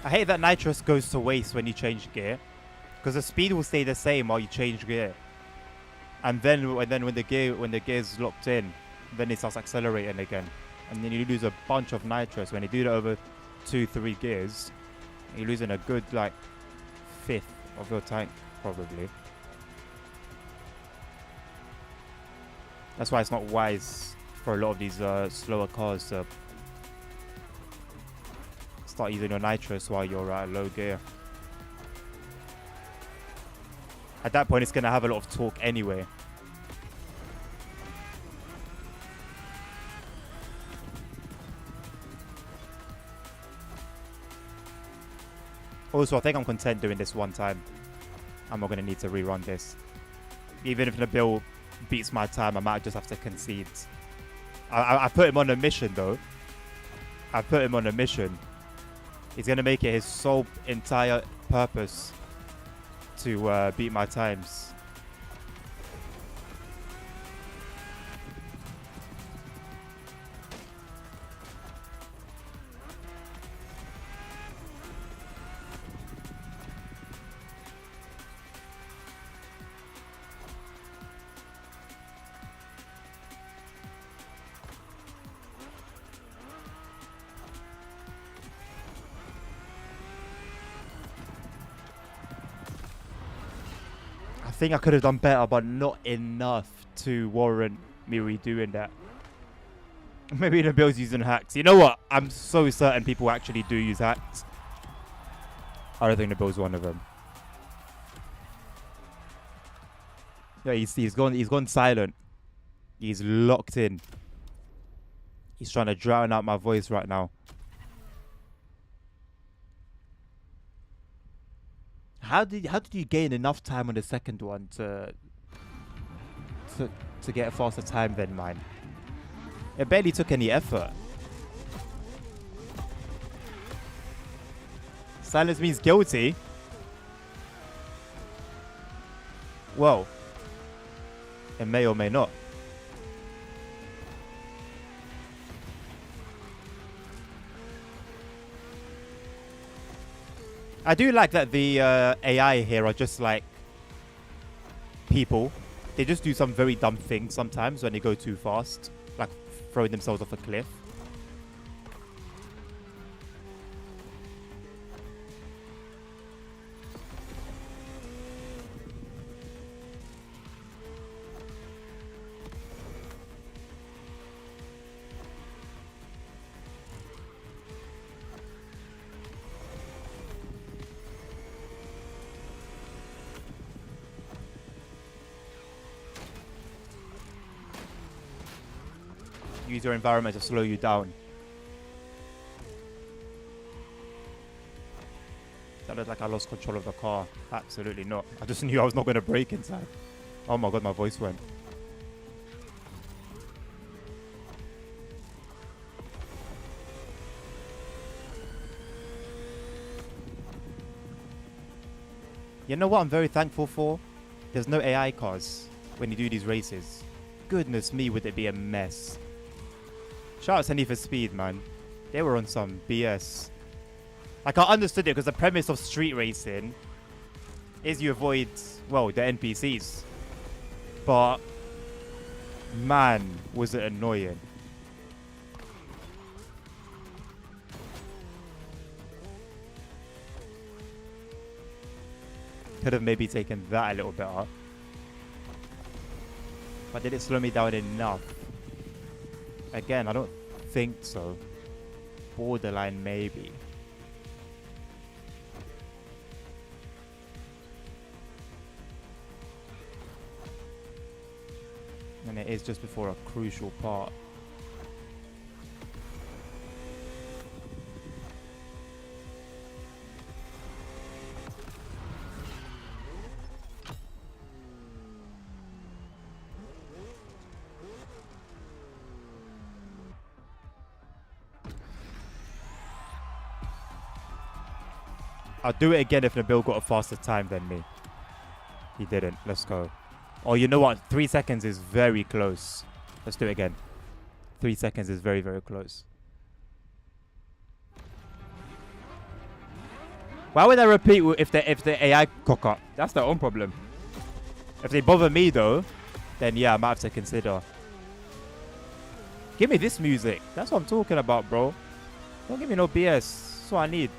I hate that nitrous goes to waste when you change gear, because the speed will stay the same while you change gear, and then when the gear's locked in, then it starts accelerating again, and then you lose a bunch of nitrous. When you do that over 2-3 gears, you're losing a good like fifth of your tank probably. That's why it's not wise for a lot of these slower cars to start using your nitrous while you're at low gear. At that point, it's going to have a lot of torque anyway. Also, I think I'm content doing this one time. I'm not going to need to rerun this. Even if Nabil beats my time, I might just have to concede. I put him on a mission, though. I put him on a mission. He's going to make it his sole entire purpose to beat my times. I think I could have done better, but not enough to warrant me redoing that. Maybe Nabil's using hacks. You know what? I'm so certain people actually do use hacks. I don't think Nabil's one of them. Yeah, he's gone silent. He's locked in. He's trying to drown out my voice right now. How did you gain enough time on the second one to get a faster time than mine? It barely took any effort. Silence means guilty. Well, it may or may not. I do like that the AI here are just like people. They just do some very dumb things sometimes when they go too fast, like throwing themselves off a cliff. Use your environment to slow you down. Sounded like I lost control of the car. Absolutely not. I just knew I was not going to brake inside. Oh my god, my voice went. You know what I'm very thankful for? There's no AI cars when you do these races. Goodness me, would it be a mess. Shout out to Need for Speed, man. They were on some BS. Like, I understood it because the premise of street racing is you avoid, well, the NPCs. But, man, was it annoying. Could have maybe taken that a little better. But did it slow me down enough? Again, I don't think so. Borderline, maybe. And it is just before a crucial part. I'll do it again if Nabil got a faster time than me. He didn't. Let's go. Oh, you know what? 3 seconds is very close. Let's do it again. 3 seconds is very, very close. Why would I repeat if the AI cock up? That's their own problem. If they bother me though, then yeah, I might have to consider. Give me this music. That's what I'm talking about, bro. Don't give me no BS. That's what I need.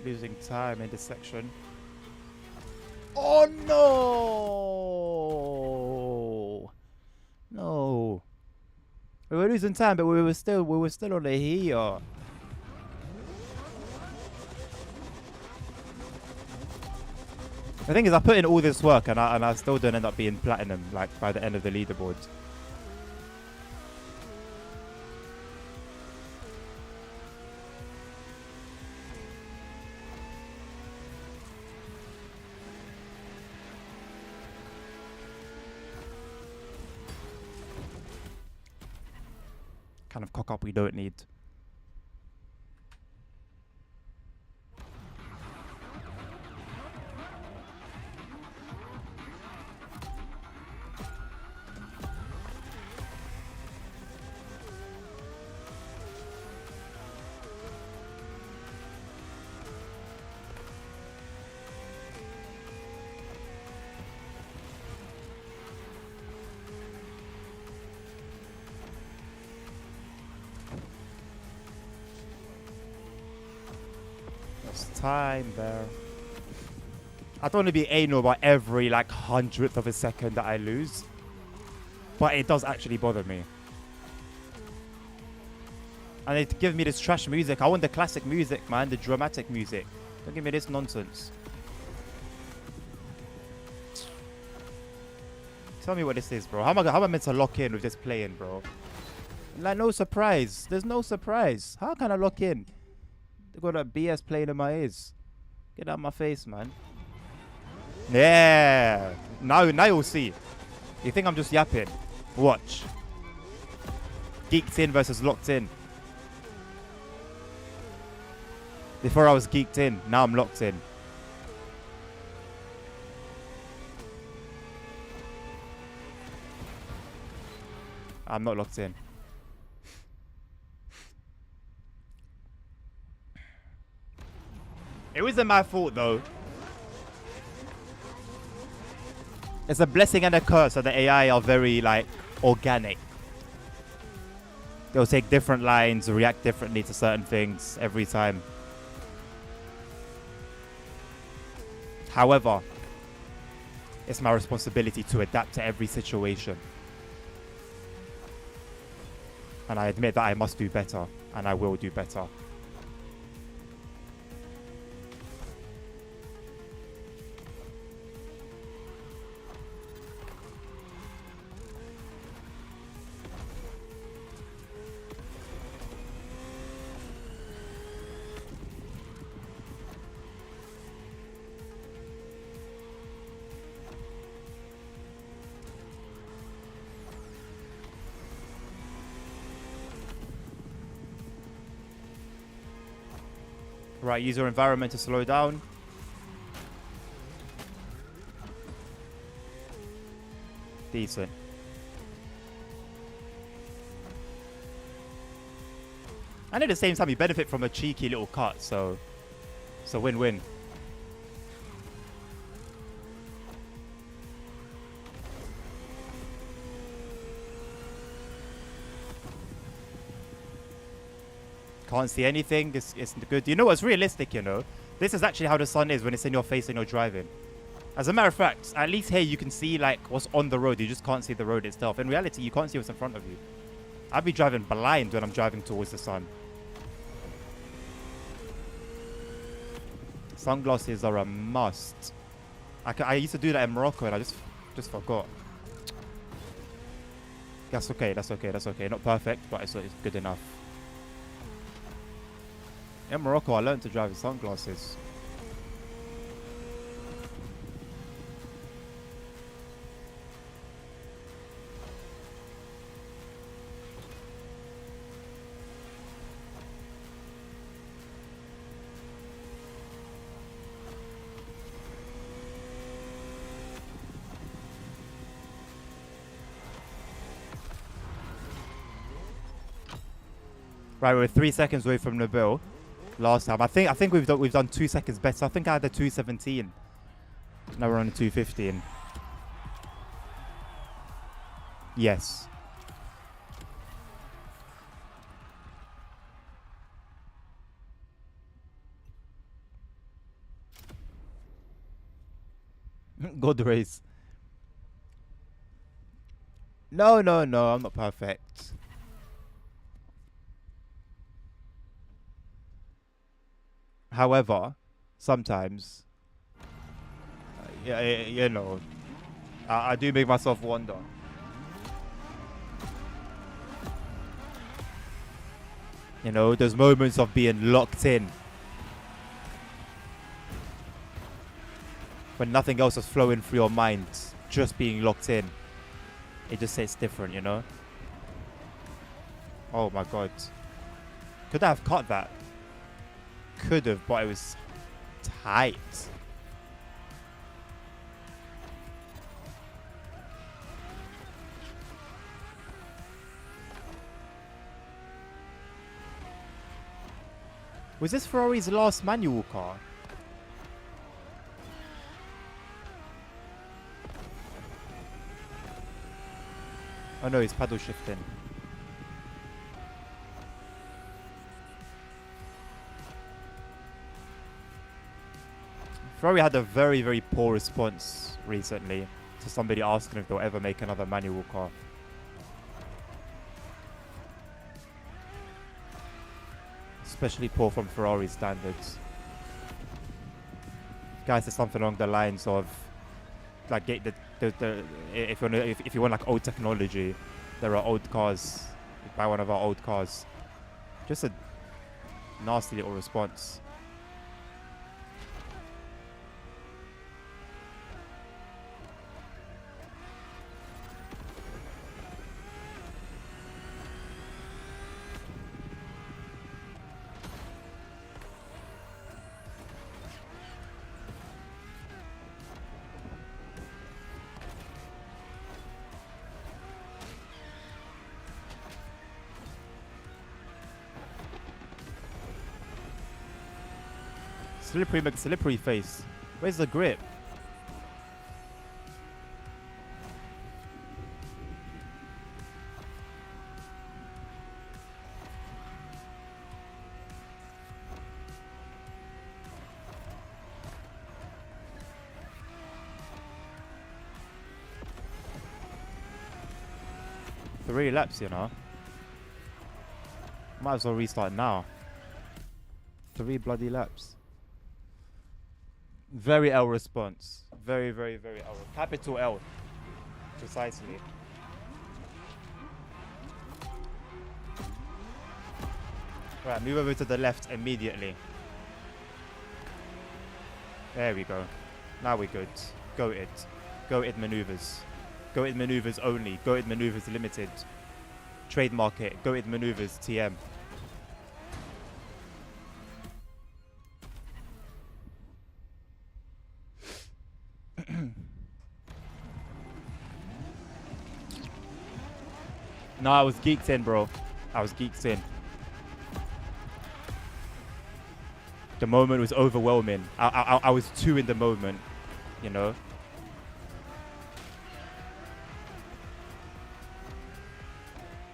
Losing time in this section. Oh no! No. We were losing time, but we were still on the here. The thing is, I put in all this work and I still don't end up being platinum like by the end of the leaderboard. Kind of cock up we don't need. Time there. I don't want to be anal about every like 100th of a second that I lose, but it does actually bother me. And they give me this trash music. I want the classic music, man, the dramatic music. Don't give me this nonsense. Tell me what this is, bro. How am I meant to lock in with this playing, bro? Like, no surprise. There's no surprise. How can I lock in? They got that BS playing in my ears. Get out of my face, man. Yeah. Now you'll see. You think I'm just yapping? Watch. Geeked in versus locked in. Before I was geeked in, now I'm locked in. I'm not locked in. It wasn't my fault though. It's a blessing and a curse that the AI are very like organic. They'll take different lines, react differently to certain things every time. However, it's my responsibility to adapt to every situation. And I admit that I must do better, and I will do better. Right, use your environment to slow down. Decent. And at the same time, you benefit from a cheeky little cut, so it's a win-win. Can't see anything. It's good. You know what's realistic, you know? This is actually how the sun is when it's in your face and you're driving. As a matter of fact, at least here you can see like what's on the road. You just can't see the road itself. In reality, you can't see what's in front of you. I'd be driving blind when I'm driving towards the sun. Sunglasses are a must. I used to do that in Morocco and I just forgot. That's okay. That's okay. That's okay. Not perfect, but it's good enough. In Morocco, I learned to drive with sunglasses. Right, we're 3 seconds away from the bill. Last time, I think we've done 2 seconds better. I think I had a 2:17. Now we're on a 2:15. Yes. Good race. No, I'm not perfect. However, sometimes, you know, I do make myself wonder. You know, there's moments of being locked in. When nothing else is flowing through your mind, just being locked in. It just hits different, you know? Oh my god. Could I have cut that? Could have, but it was tight. Was this Ferrari's last manual car? Oh no, he's paddle shifting. Ferrari had a very, very poor response recently to somebody asking if they'll ever make another manual car. Especially poor from Ferrari standards. Guy said something along the lines of, like, If you want like old technology, there are old cars. You buy one of our old cars. Just a nasty little response. Slippery face. Where's the grip? Three laps, you know. Might as well restart now. 3 bloody laps. Very L response. Very L. Capital L. Precisely. Right, move over to the left immediately. There we go. Now we're good. Go it. Go it maneuvers. Go it maneuvers only. Go it maneuvers limited. Trademark it. Go it maneuvers TM. No, I was geeked in, bro. I was geeked in. The moment was overwhelming. I was too in the moment, you know.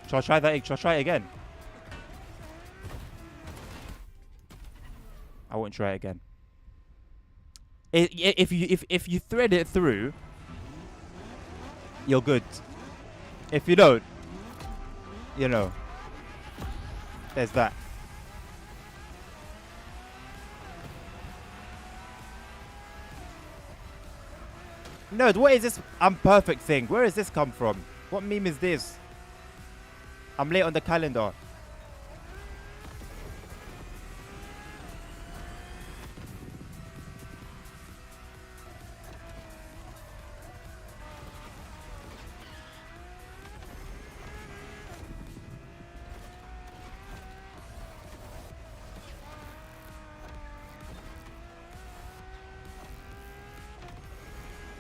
Shall I try that? Shall I try it again? I won't try it again. If you thread it through, you're good. If you don't, you know, there's that. Nerd, what is this I'm perfect thing? Where does this come from? What meme is this? I'm late on the calendar.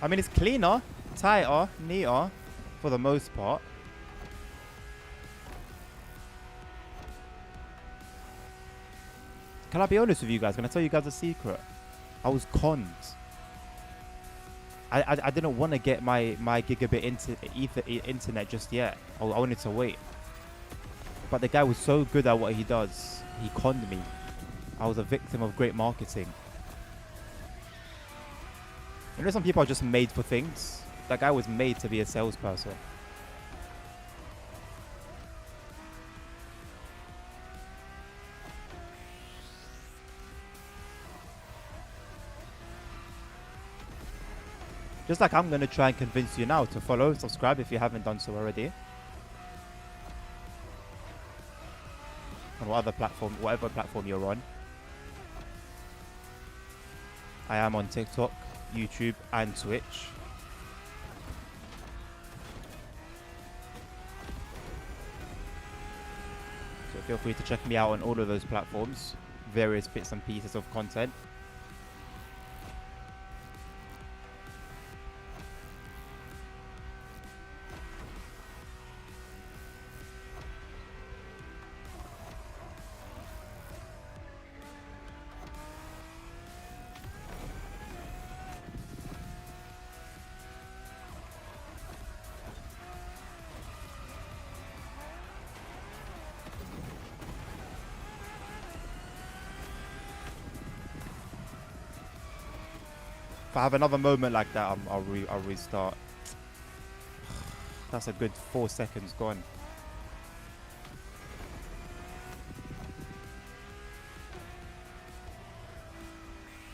I mean, it's cleaner, tighter, neater, for the most part. Can I be honest with you guys? Can I tell you guys a secret? I was conned. I didn't want to get my gigabit internet just yet. I wanted to wait. But the guy was so good at what he does. He conned me. I was a victim of great marketing. You know, some people are just made for things. That guy was made to be a salesperson. Just like I'm going to try and convince you now to follow and subscribe if you haven't done so already. On whatever platform you're on. I am on TikTok, YouTube and Twitch. So feel free to check me out on all of those platforms. Various bits and pieces of content. If I have another moment like that, I'll restart. That's a good 4 seconds gone.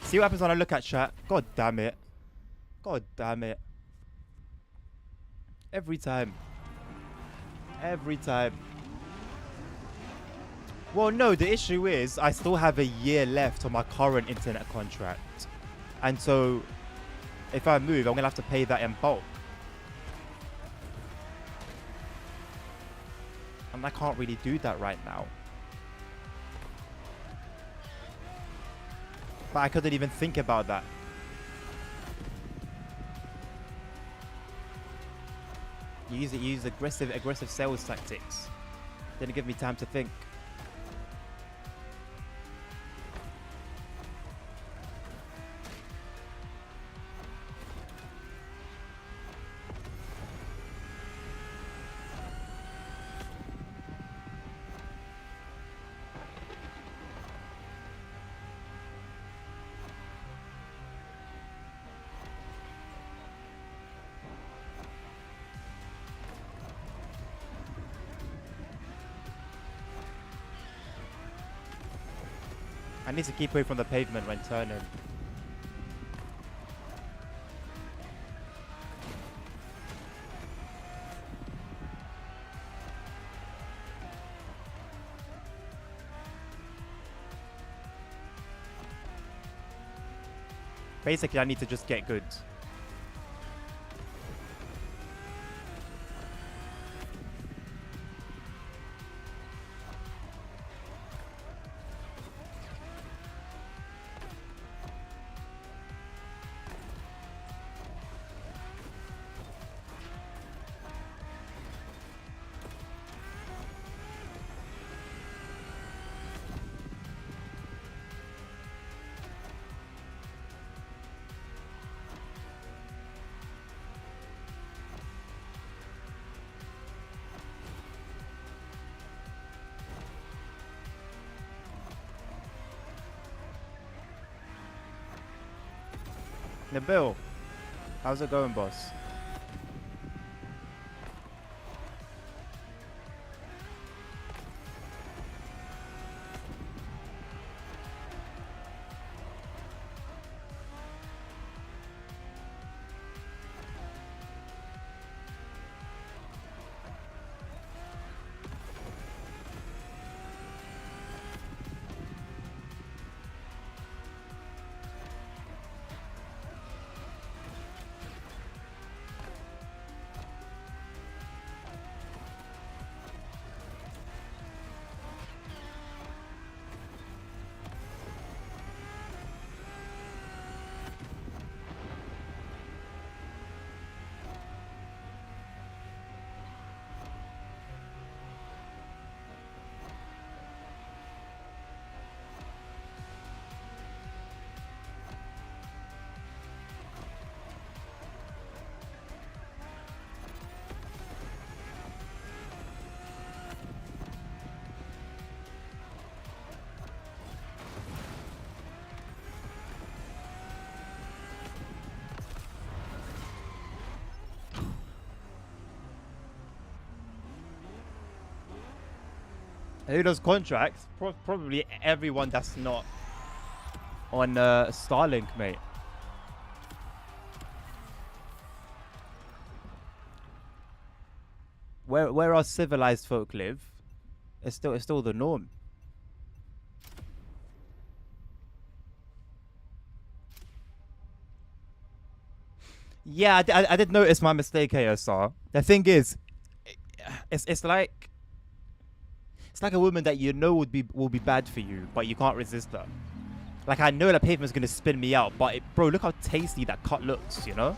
See what happens when I look at chat? God damn it. God damn it. Every time. Every time. Well, no, the issue is I still have a year left on my current internet contract. And so if I move, I'm going to have to pay that in bulk. And I can't really do that right now. But I couldn't even think about that. You use aggressive sales tactics. Didn't give me time to think. I need to keep away from the pavement when turning. Basically, I need to just get good. Nabil, how's it going, boss? Who does contracts? Probably everyone that's not on Starlink, mate. Where our civilized folk live, it's still the norm. Yeah, I did notice my mistake, ASR. The thing is, it's like a woman that you know will be bad for you, but you can't resist her. Like, I know that pavement's gonna spin me out, but bro, look how tasty that cut looks, you know?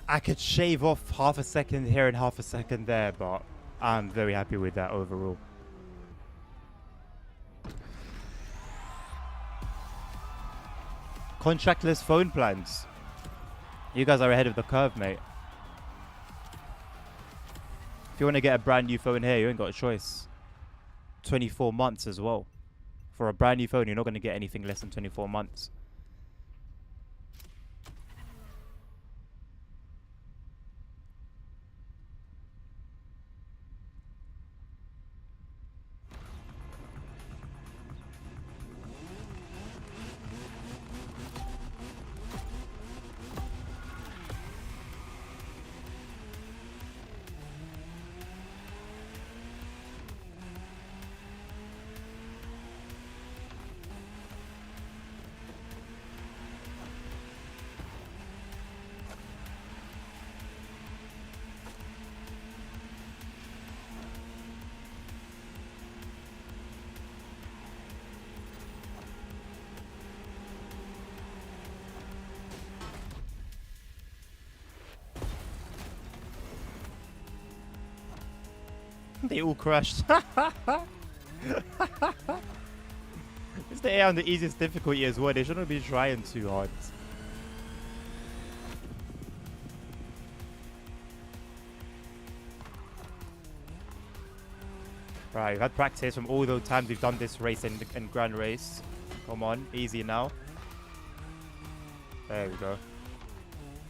I could shave off half a second here and half a second there, but I'm very happy with that overall. Contractless phone plans. You guys are ahead of the curve, mate. If you want to get a brand new phone here, you ain't got a choice. 24 months as well. For a brand new phone, you're not going to get anything less than 24 months. They all crashed. It's the air on the easiest difficulty as well. They shouldn't be trying too hard. Right, we've had practice from all the times we've done this race in Grand Race. Come on, easy now. There we go.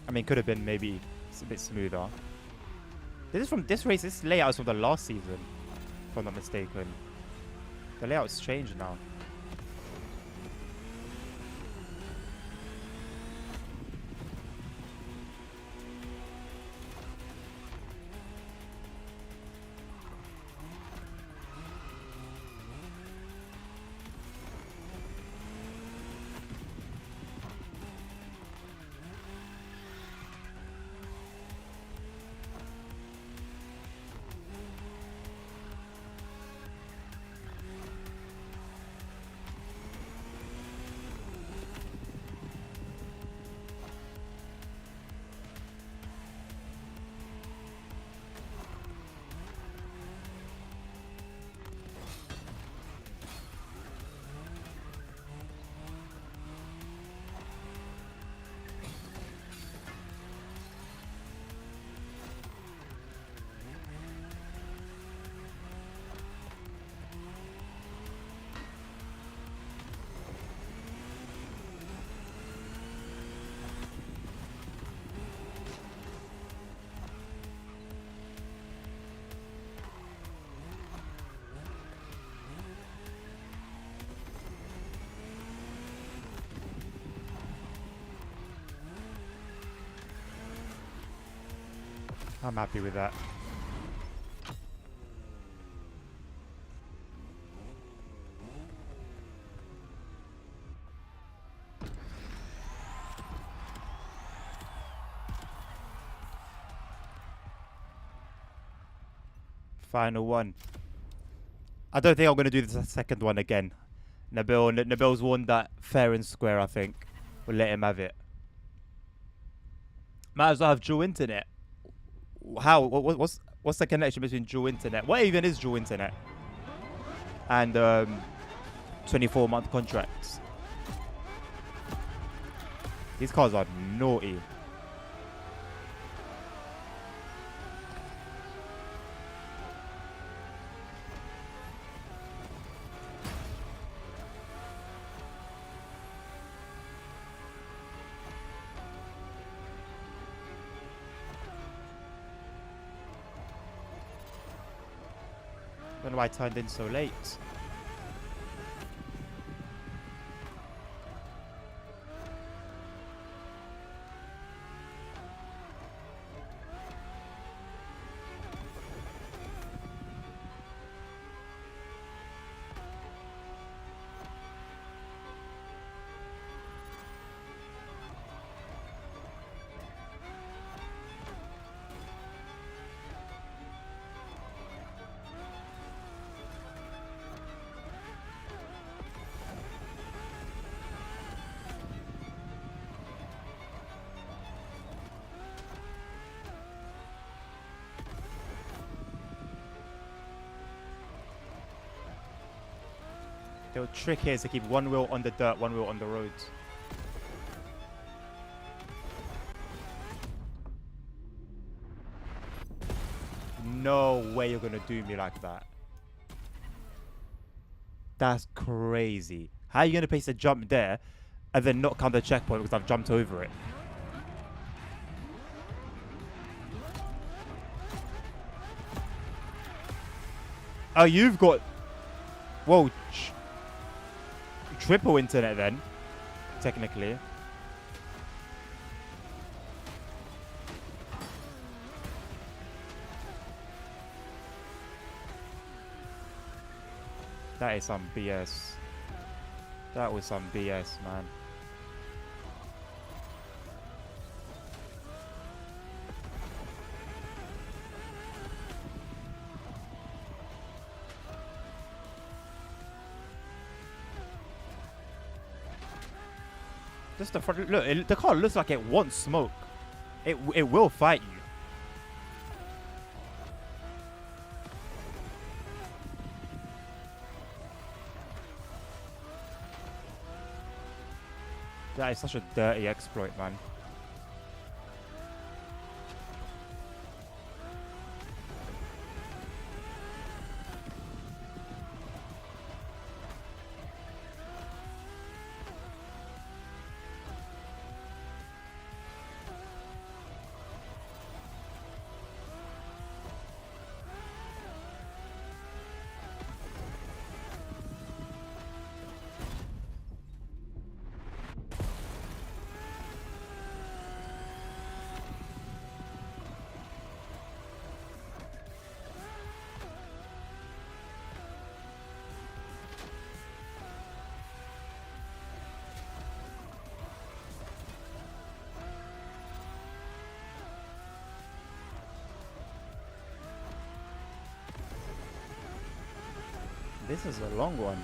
I mean, could have been maybe a bit smoother. This is from this race. This layout is from the last season, if I'm not mistaken. The layout's changed now. I'm happy with that. Final one. I don't think I'm going to do the second one again. Nabil's won that fair and square, I think. We'll let him have it. Might as well have dual internet. How? What's the connection between dual internet? What even is dual internet? And 24-month contracts. These cars are naughty. I don't know why I turned in so late. The trick here is to keep one wheel on the dirt, one wheel on the roads. No way you're gonna do me like that. That's crazy. How are you gonna place a jump there and then not count the checkpoint because I've jumped over it? Oh, you've got... Whoa. Triple internet then, technically. That is some BS. That was some BS, man. Just the front. Look, the car looks like it wants smoke. It will fight you. That is such a dirty exploit, man. This is a long one.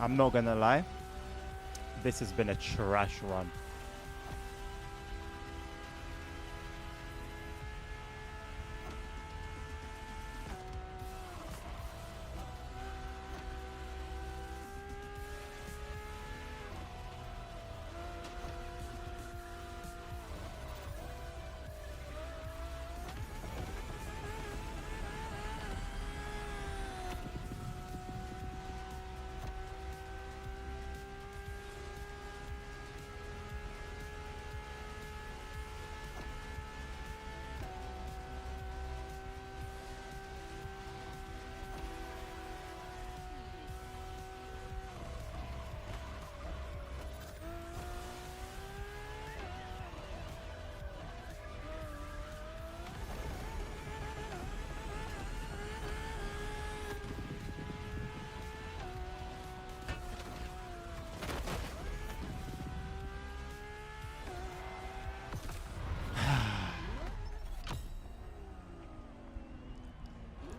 I'm not gonna lie. This has been a trash run.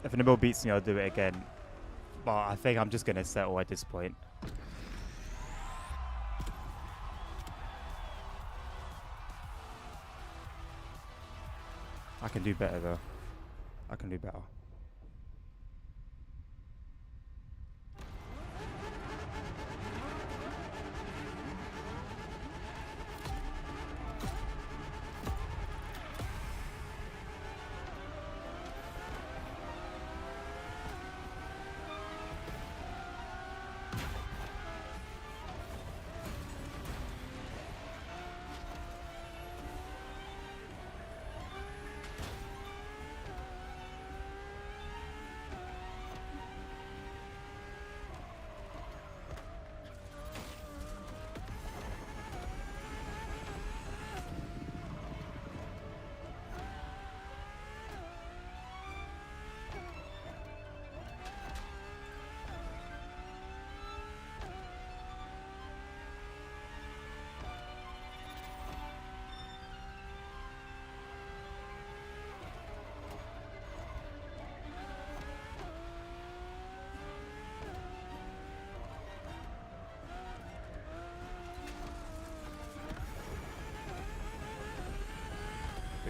If Nibble beats me, I'll do it again. But I think I'm just gonna settle at this point. I can do better though. I can do better.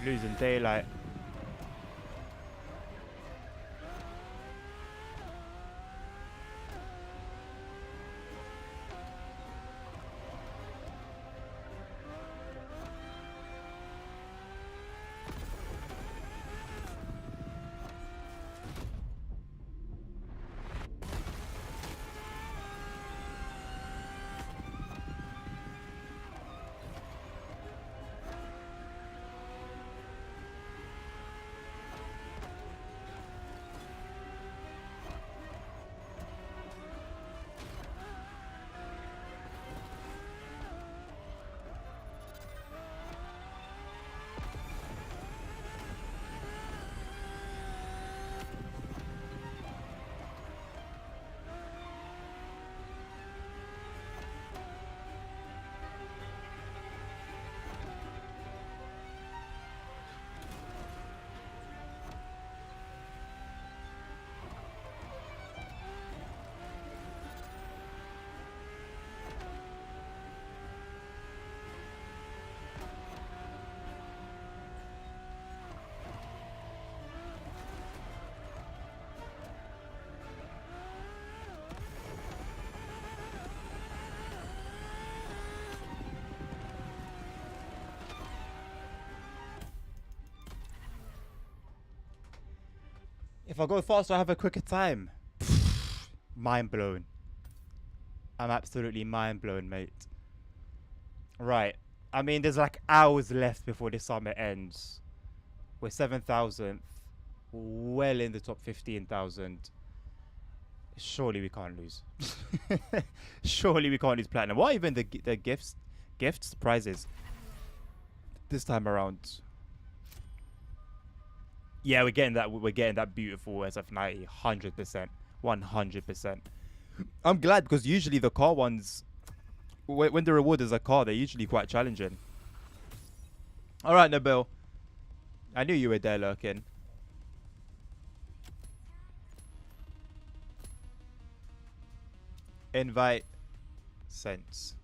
We're losing daylight. If I go faster, I have a quicker time. Mind blown. I'm absolutely mind blown, mate. Right. I mean, there's like hours left before this summit ends. We're 7,000th. Well in the top 15,000. Surely we can't lose. Surely we can't lose platinum. What even the gifts, prizes this time around? Yeah, we're getting that. We're getting that beautiful SF90, 100%, 100%. I'm glad because usually the car ones, when the reward is a car, they're usually quite challenging. All right, Nabil. I knew you were there lurking. Invite sent.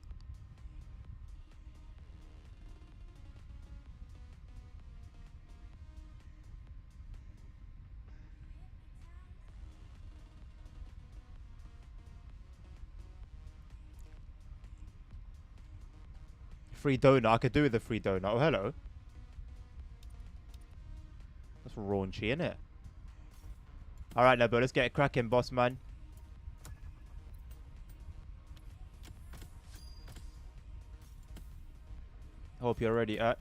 Free donut. I could do with a free donut. Oh, hello. That's raunchy, innit? Alright, Nabil, let's get it cracking, boss man. Hope you're ready, Erk.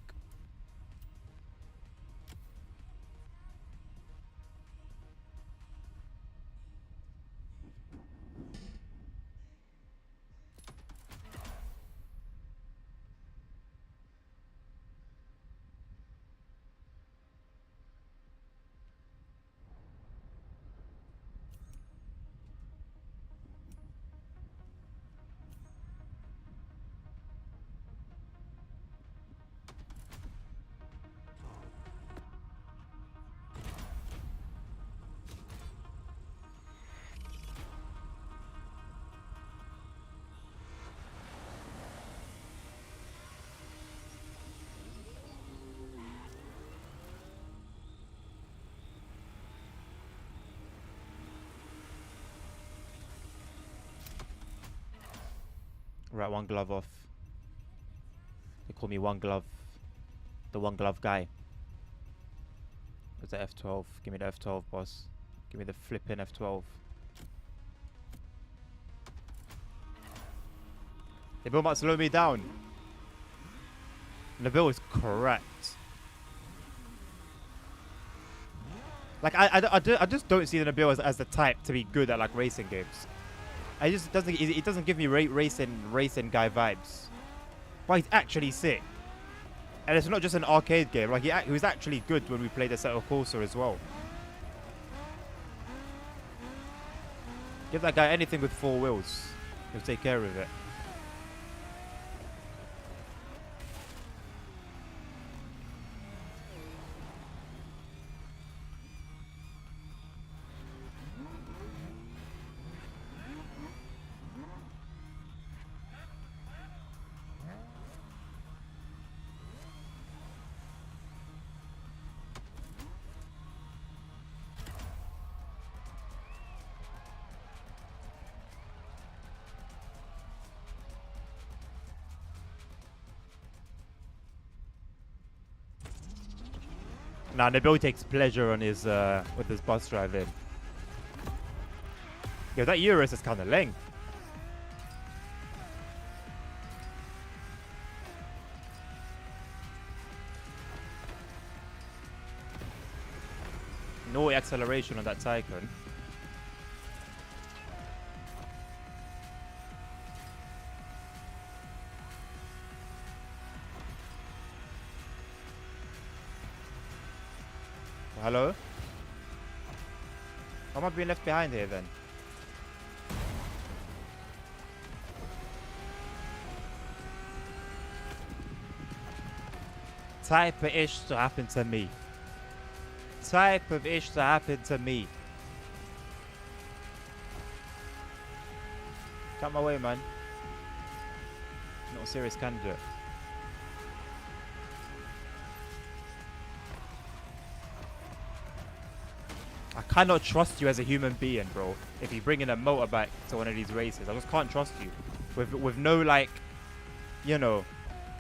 Right, one glove off. They call me one glove. The one glove guy. Where's the F12? Give me the F12, boss. Give me the flipping F12. They both might slow me down. Nabil is correct. Like I just don't see the Nabil as the type to be good at like racing games. I just it doesn't give me racing guy vibes. But he's actually sick. And it's not just an arcade game. Like he was actually good when we played Assetto Corsa as well. Give that guy anything with 4 wheels. He'll take care of it. Nah, Nabil takes pleasure on his with his bus driving. Yo, that Urus is kind of lame. No acceleration on that Tycoon. Hello? Why am I being left behind here then? Type of ish to happen to me. Type of ish to happen to me. Cut my way, man. Not a serious candidate. I cannot trust you as a human being, bro. If you bring in a motorbike to one of these races, I just can't trust you. With no, like, you know,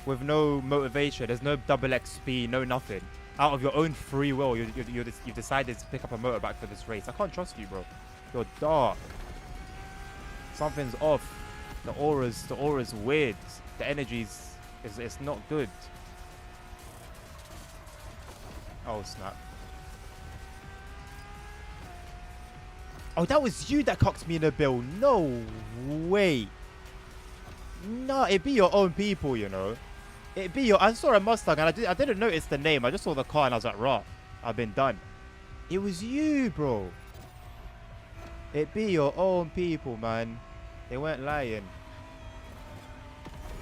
with no motivation. There's no double XP, no nothing. Out of your own free will, you've decided to pick up a motorbike for this race. I can't trust you, bro. You're dark. Something's off. The aura's weird. The energy's, it's not good. Oh, snap. Oh, that was you that cocked me in the bill. No way. No, it'd be your own people, you know. It'd be your... I saw a Mustang and I didn't notice the name. I just saw the car and I was like, rah, I've been done. It was you, bro. It'd be your own people, man. They weren't lying.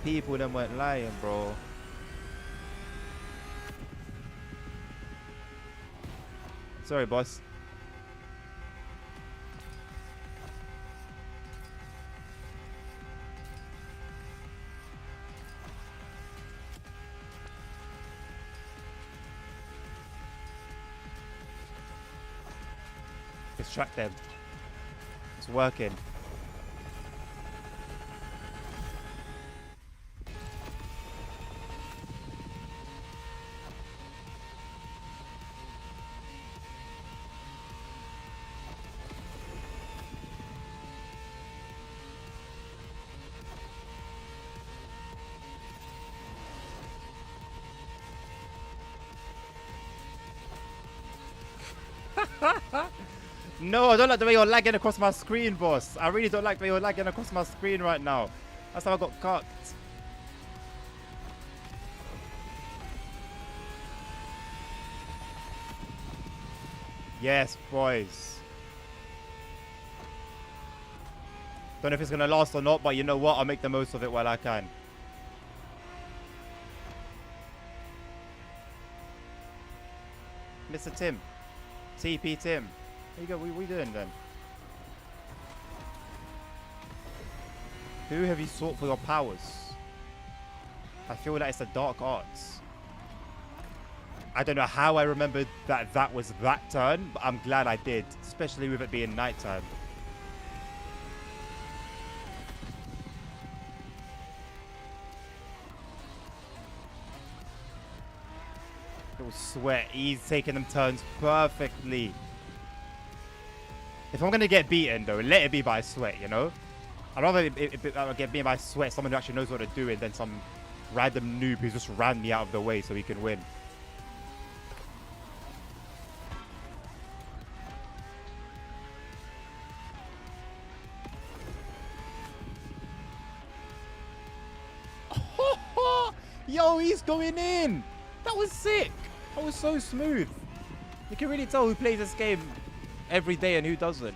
People them weren't lying, bro. Sorry, boss. Distract them. It's working. No, I don't like the way you're lagging across my screen, boss. I really don't like the way you're lagging across my screen right now. That's how I got cucked. Yes, boys. Don't know if it's going to last or not, but you know what? I'll make the most of it while I can. Mr. Tim. TP Tim. There you go. What are we doing then? Who have you sought for your powers? I feel like it's the dark arts. I don't know how I remembered that was that turn, but I'm glad I did, especially with it being nighttime. Little sweat. He's taking them turns perfectly. If I'm going to get beaten, though, let it be by sweat, you know? I'd rather get beaten by sweat, someone who actually knows what they're doing, than some random noob who just ran me out of the way so he can win. Yo, he's going in! That was sick! That was so smooth. You can really tell who plays this game every day and who doesn't.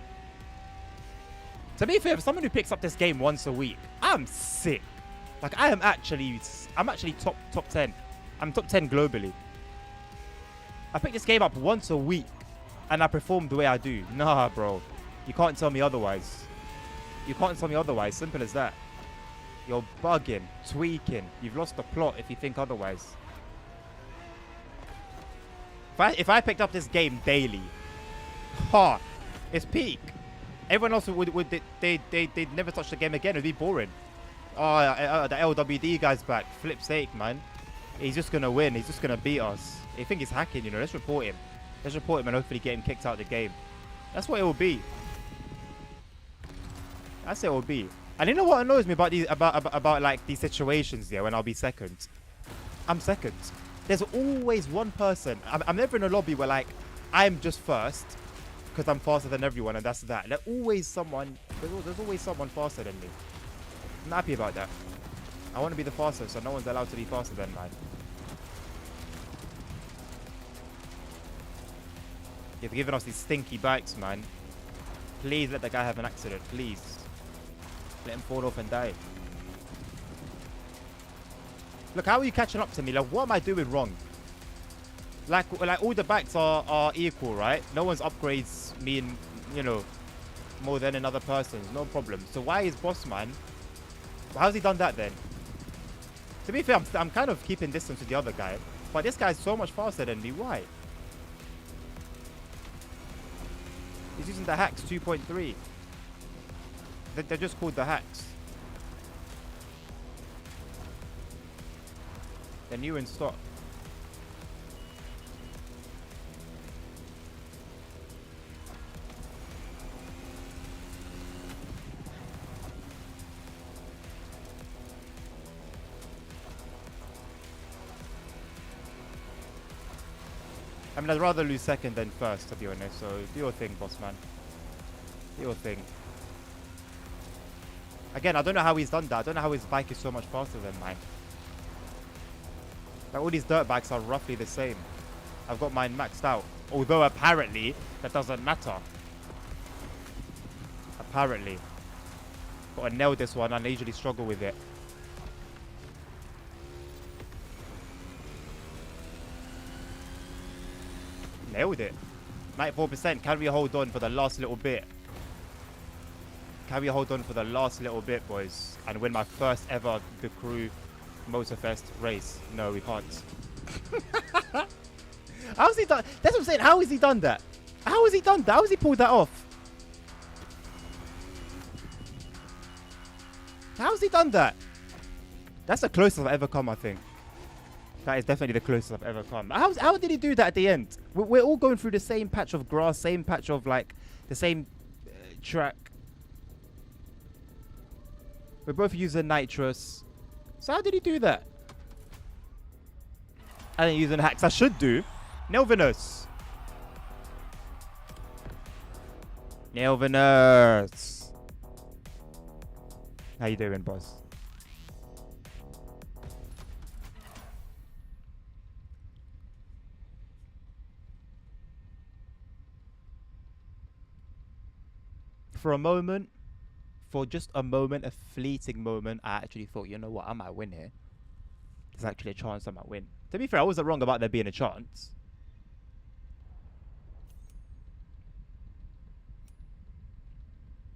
To be fair, for someone who picks up this game once a week, I'm sick. Like, I'm actually top 10. I'm top 10 globally. I pick this game up once a week and I perform the way I do. Nah, bro. You can't tell me otherwise. You can't tell me otherwise. Simple as that. You're bugging, tweaking. You've lost the plot if you think otherwise. If I picked up this game daily, it's peak. Everyone else they'd never touch the game again. It'd be boring. Oh, the LWD guy's back. Flip's sake, man. He's just gonna win. He's just gonna beat us. I think he's hacking, you know. Let's report him. Let's report him and hopefully get him kicked out of the game. That's what it will be. That's what it will be. And you know what annoys me about these about like these situations, yeah, when I'll be second. I'm second. There's always one person. I'm never in a lobby where like I'm just first because I'm faster than everyone, and that's that. There's always someone. There's always someone faster than me. I'm not happy about that. I want to be the fastest, so no one's allowed to be faster than mine. You're giving us these stinky bikes, man. Please let the guy have an accident, please. Let him fall off and die. Look, how are you catching up to me? Like, what am I doing wrong? Like all the bikes are equal, right? No one's upgrades mean, you know, more than another person's. No problem. So why is Boss Man? How's he done that then? To be fair, I'm kind of keeping distance with the other guy, but this guy's so much faster than me. Why? He's using the hacks 2.3. They're just called the hacks. They're new in stock. I mean, I'd rather lose second than first, to be honest. So do your thing, boss man. Do your thing. Again, I don't know how he's done that. I don't know how his bike is so much faster than mine. Like, all these dirt bikes are roughly the same. I've got mine maxed out. Although apparently that doesn't matter. Apparently. Gotta nail this one, and I usually struggle with it. Nailed it. 94%. Can we hold on for the last little bit? Can we hold on for the last little bit, boys? And win my first ever the Crew Motorfest race? No, we can't. How's he done? That's what I'm saying. How has he done that? How has he done that? How has he pulled that off? How's he done that? That's the closest I've ever come, I think. That is definitely the closest I've ever come. How did he do that at the end? We're all going through the same patch of grass, same patch of like the same track. We're both using nitrous. So how did he do that? I didn't use any hacks. I should do. Nelvinus. Nelvinus. How you doing, boss? For a moment, for just a moment, a fleeting moment, I actually thought, you know what, I might win here. There's actually a chance I might win. To be fair, I wasn't wrong about there being a chance.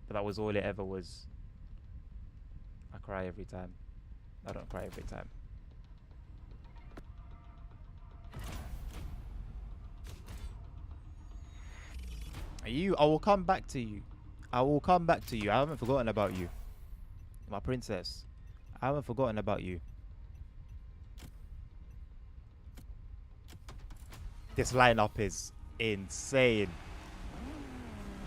But that was all it ever was. I cry every time. I don't cry every time. I will come back to you. I will come back to you. I haven't forgotten about you. My princess. I haven't forgotten about you. This lineup is insane.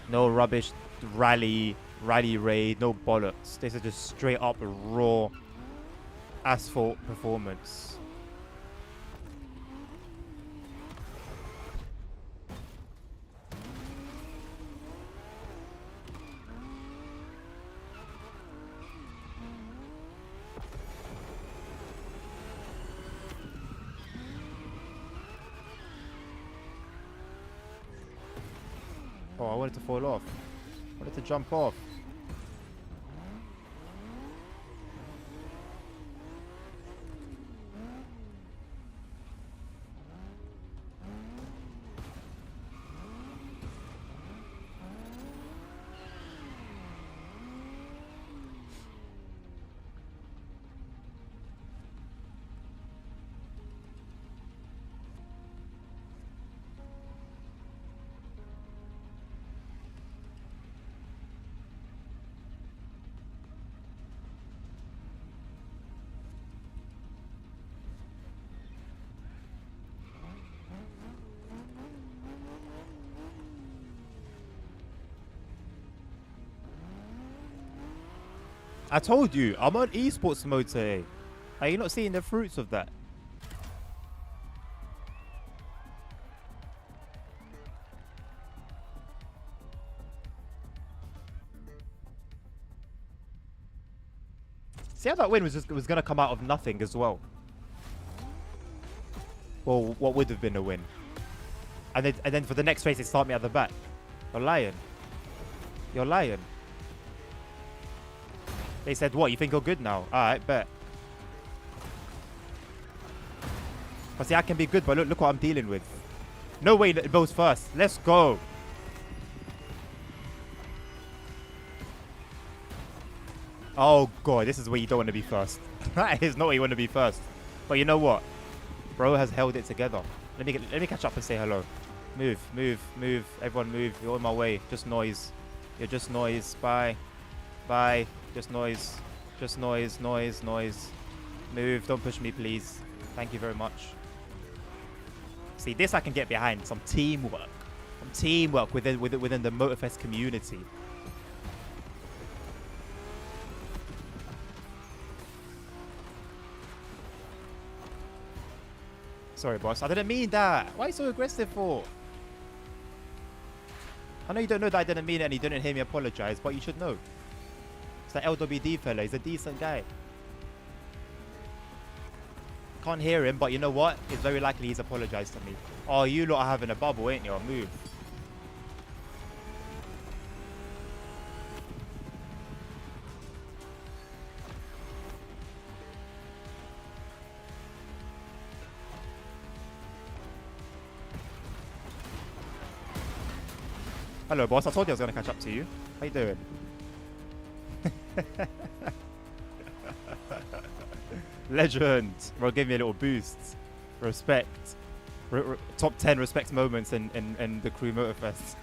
No rubbish rally raid, no bollocks. This is just straight up raw asphalt performance. Oh, I wanted to fall off. I wanted to jump off. I told you, I'm on esports mode today. Are you not seeing the fruits of that? See how that win was gonna come out of nothing as well. Well, what would have been a win? And then for the next race, they start me at the back. You're lying. You're lying. They said, what? You think you're good now? Alright, bet. But see, I can be good, but look what I'm dealing with. No way that it goes first. Let's go. Oh, God. This is where you don't want to be first. That is not where you want to be first. But you know what? Bro has held it together. Let me catch up and say hello. Move, move, move. Everyone move. You're in my way. Just noise. You're just noise. Bye. Bye. Just noise. Just noise, noise, noise. Move. Don't push me, please. Thank you very much. See, this I can get behind. Some teamwork. Some teamwork within the Motorfest community. Sorry, boss. I didn't mean that. Why are you so aggressive for? I know you don't know that I didn't mean it and you didn't hear me apologize, but you should know. It's that LWD fella. He's a decent guy. Can't hear him, but you know what? It's very likely he's apologized to me. Oh, you lot are having a bubble, ain't you? Move. Hello, boss. I told you I was going to catch up to you. How you doing? Legend. Bro, give me a little boost. Respect. Top 10 respect moments in the Crew Motorfest.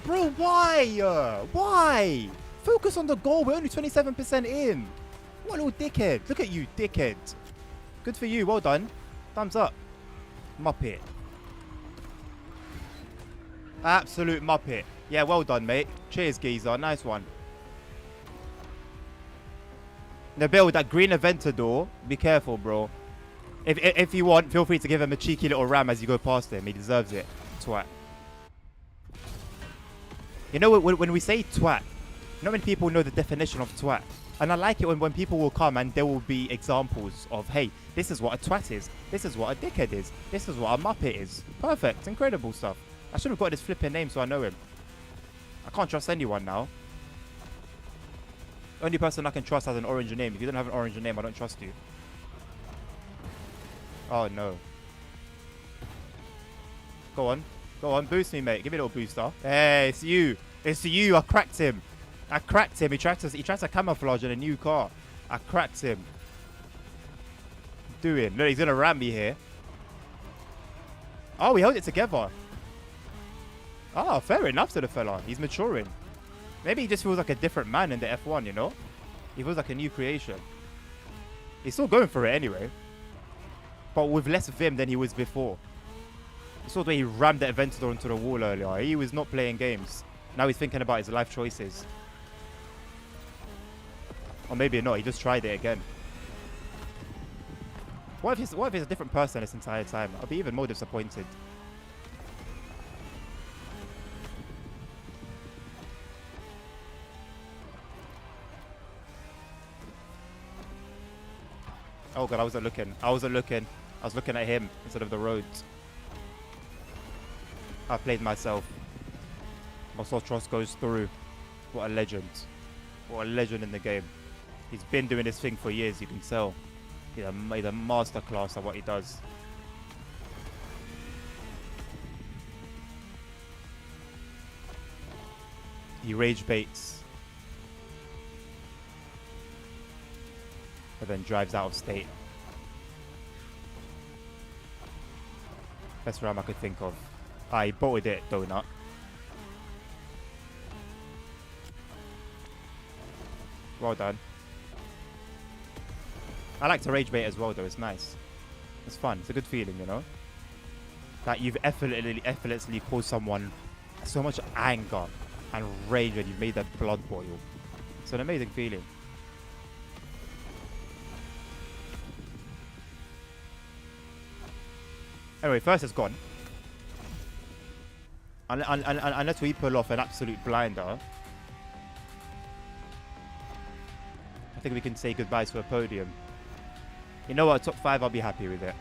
Bro, why? Why? Focus on the goal. We're only 27% in. What a little dickhead. Look at you, dickhead. Good for you. Well done. Thumbs up. Muppet. Absolute Muppet. Yeah, well done, mate. Cheers, geezer. Nice one. Nabil, that green Aventador, be careful, bro. If you want, feel free to give him a cheeky little ram as you go past him. He deserves it. Twat. You know, when we say twat, not many people know the definition of twat. And I like it when people will come and there will be examples of, hey, this is what a twat is. This is what a dickhead is. This is what a muppet is. Perfect. Incredible stuff. I should have got his flipping name so I know him. I can't trust anyone now. Only person I can trust has an orange name. If you don't have an orange name, I don't trust you. Oh, no. Go on. Go on. Boost me, mate. Give me a little booster. Hey, it's you. It's you. I cracked him. I cracked him. He tried to camouflage in a new car. I cracked him. Doing. Look, he's going to ram me here. Oh, we held it together. Oh, fair enough to the fella. He's maturing. Maybe he just feels like a different man in the F1, you know? He feels like a new creation. He's still going for it anyway. But with less vim than he was before. You saw the way he rammed the Aventador into the wall earlier. He was not playing games. Now he's thinking about his life choices. Or maybe not. He just tried it again. What if he's a different person this entire time? I'll be even more disappointed. Oh god, I wasn't looking. I wasn't looking. I was looking at him instead of the roads. I played myself. Mosotros goes through. What a legend. What a legend in the game. He's been doing this thing for years, you can tell. He's a masterclass at what he does. He rage baits. And then drives out of state. Best ram I could think of. Ah, he bolted it, donut. Well done. I like to rage bait as well, though. It's nice. It's fun. It's a good feeling, you know? That you've effortlessly caused someone so much anger and rage and you've made their blood boil. It's an amazing feeling. Anyway, first it's gone. Unless we pull off an absolute blinder, I think we can say goodbye to a podium. You know what? Top 5, I'll be happy with it.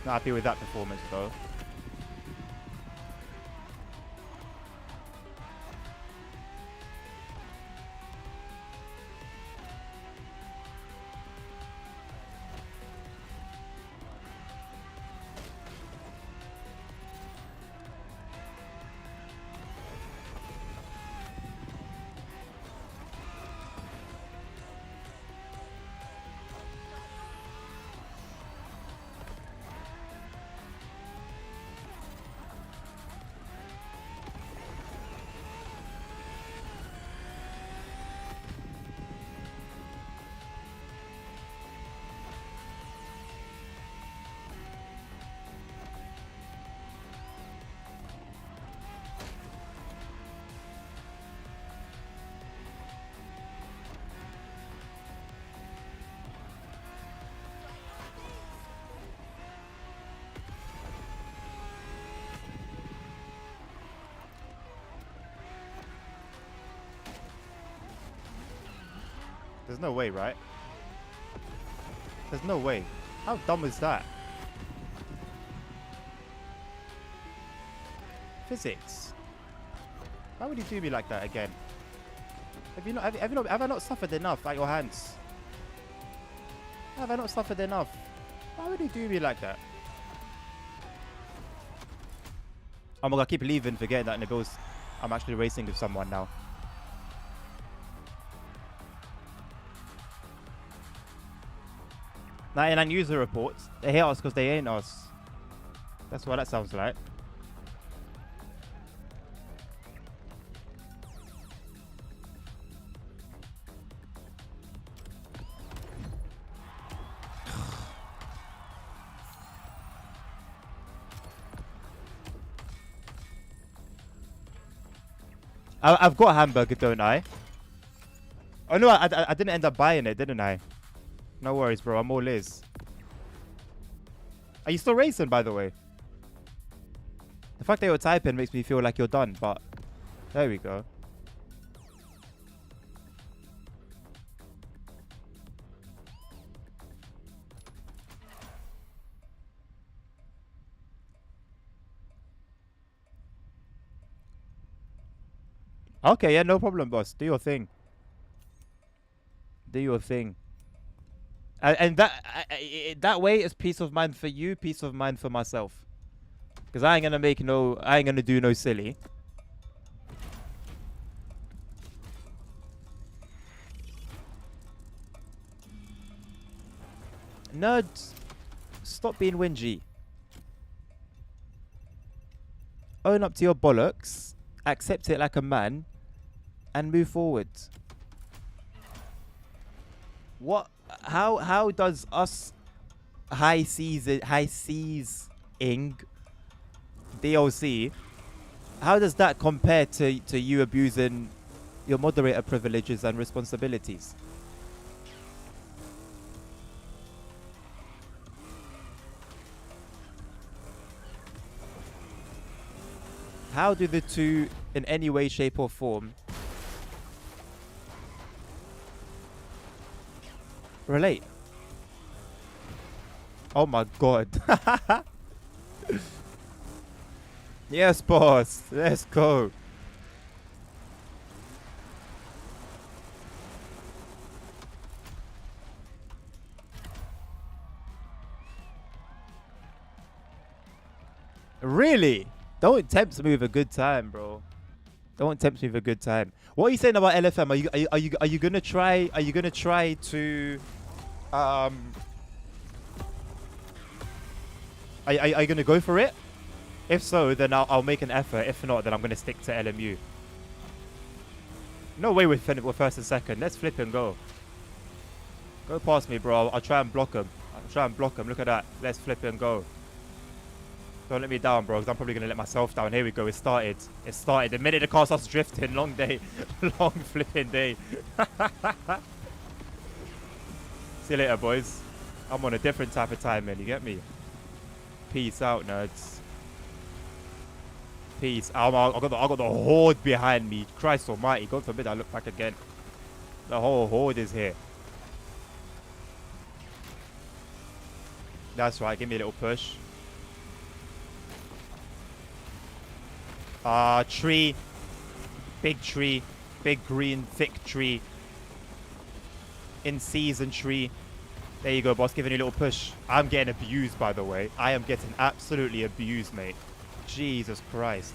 Not happy with that performance, though. There's no way, right? There's no way. How dumb is that? Physics. Why would you do me like that again? Have I not suffered enough at your hands? Have I not suffered enough? Why would you do me like that? Oh my god, I keep leaving, forgetting that Nabil's... I'm actually racing with someone now. '99 user reports. They hate us because they ain't us. That's what that sounds like. I've got a hamburger, don't I? Oh no, I didn't end up buying it, didn't I? No worries, bro. I'm all ears. Are you still racing, by the way? The fact that you're typing makes me feel like you're done, but there we go. Okay, yeah, no problem, boss. Do your thing. Do your thing. And that way is peace of mind for you, peace of mind for myself. Because I ain't gonna do no silly. Nerds, stop being whingy. Own up to your bollocks, accept it like a man, and move forward. What? How does us high seasing DLC? How does that compare to you abusing your moderator privileges and responsibilities? How do the two, in any way, shape, or form, relate? Oh my god. Yes, boss. Let's go. Really? Don't tempt me with a good time, bro. Don't tempt me with a good time. What are you saying about LFM? Are you gonna try? Are you gonna try to um? Are you gonna go for it? If so, then I'll make an effort. If not, then I'm gonna stick to LMU. No way we're first and second. Let's flip and go. Go past me, bro. I'll try and block him. I'll try and block him. Look at that. Let's flip and go. Don't let me down, bro, because I'm probably going to let myself down. Here we go. It started. It started. The minute the car starts drifting, long day. Long flipping day. See you later, boys. I'm on a different type of time, man. You get me? Peace out, nerds. Peace. I got the horde behind me. Christ almighty. God forbid I look back again. The whole horde is here. That's right. Give me a little push. Tree. Big tree. Big green, thick tree. In season tree. There you go, boss. Giving you a little push. I'm getting abused, by the way. I am getting absolutely abused, mate. Jesus Christ.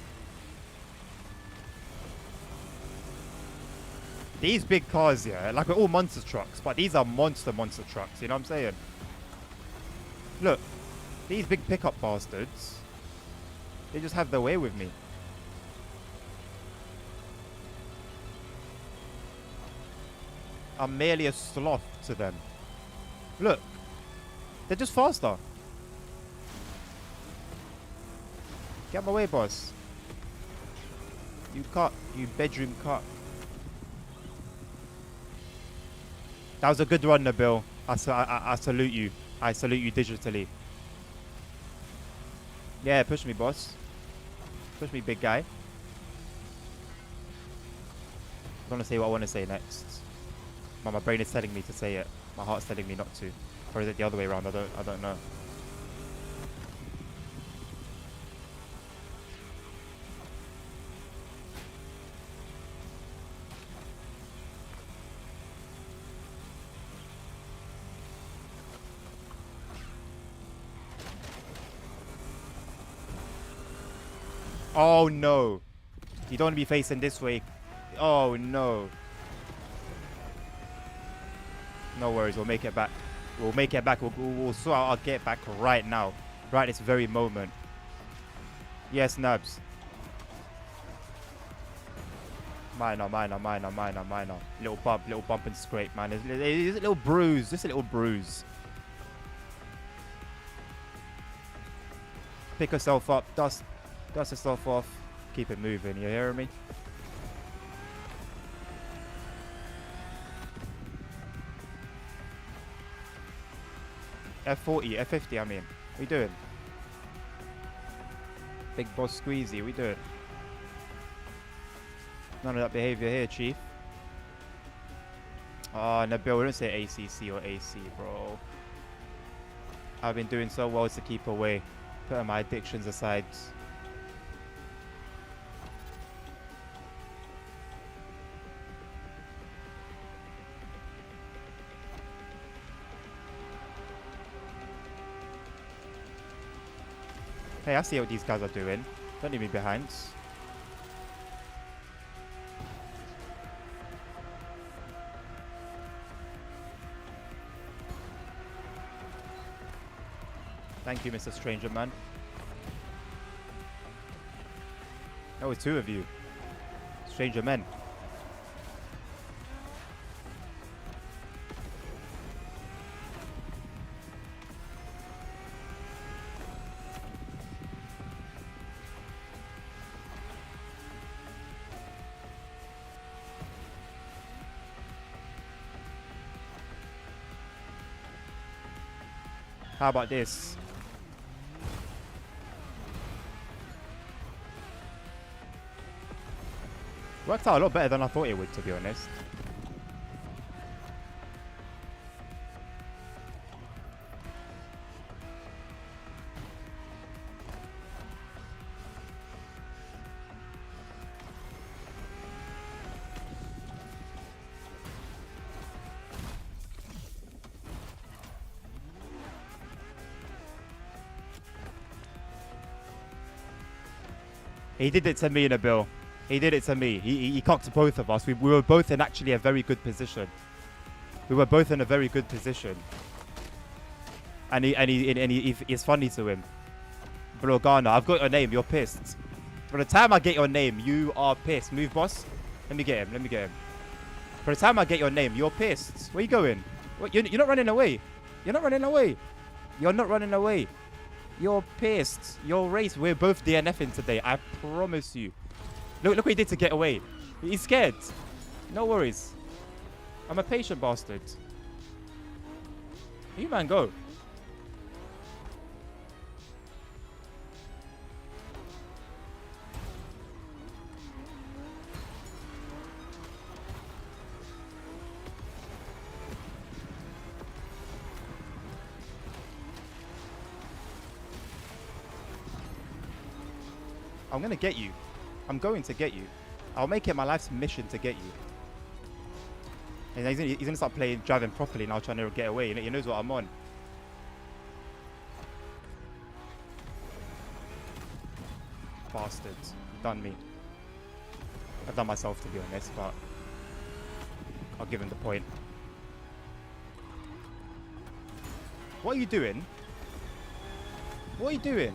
These big cars, yeah, like we're all monster trucks, but these are monster trucks, you know what I'm saying? Look, these big pickup bastards, they just have their way with me. I'm merely a sloth to them. Look, they're just faster. Get my way, boss. You cut, you bedroom cut. That was a good run, Nabil. I salute you. I salute you digitally. Yeah, push me, boss. Push me, big guy. I want to say what I want to say next. But my brain is telling me to say it. My heart's telling me not to. Or is it the other way around? I don't know. Oh no. You don't want to be facing this way. Oh no. No worries, we'll make it back. We'll make it back. We'll sort out our get back right now. Right this very moment. Yes, Nubs. Minor. Little bump and scrape, man. It's a little bruise. Just a little bruise. Pick yourself up. Dust yourself off. Keep it moving. You hearing me? F40, F50, I mean. What we doing? Big boss squeezy, we doing? None of that behavior here, chief. Oh, Nabil, don't say ACC or AC, bro. I've been doing so well to keep away. Putting my addictions aside. Hey, I see what these guys are doing. Don't leave me behind. Thank you, Mr. Stranger Man. Oh, it's two of you. Stranger Men. How about this? Worked out a lot better than I thought it would, to be honest. He did it to me, Nabil. He did it to me. He cocked both of us. We were both in actually a very good position. We were both in a very good position. And it's funny to him. Bro, Ghana, I've got your name. You're pissed. By the time I get your name, you are pissed. Move, boss. Let me get him. Let me get him. By the time I get your name, you're pissed. Where you going? What, you're not running away. You're not running away. You're not running away. You're pissed. You're race. We're both DNFing today. I promise you. Look what he did to get away. He's scared. No worries. I'm a patient bastard. You man, go. I'm gonna get you. I'm going to get you. I'll make it my life's mission to get you. And he's gonna start driving properly now, trying to get away. He knows what I'm on. Bastards. You've done me. I've done myself, to be honest, but I'll give him the point. What are you doing? What are you doing?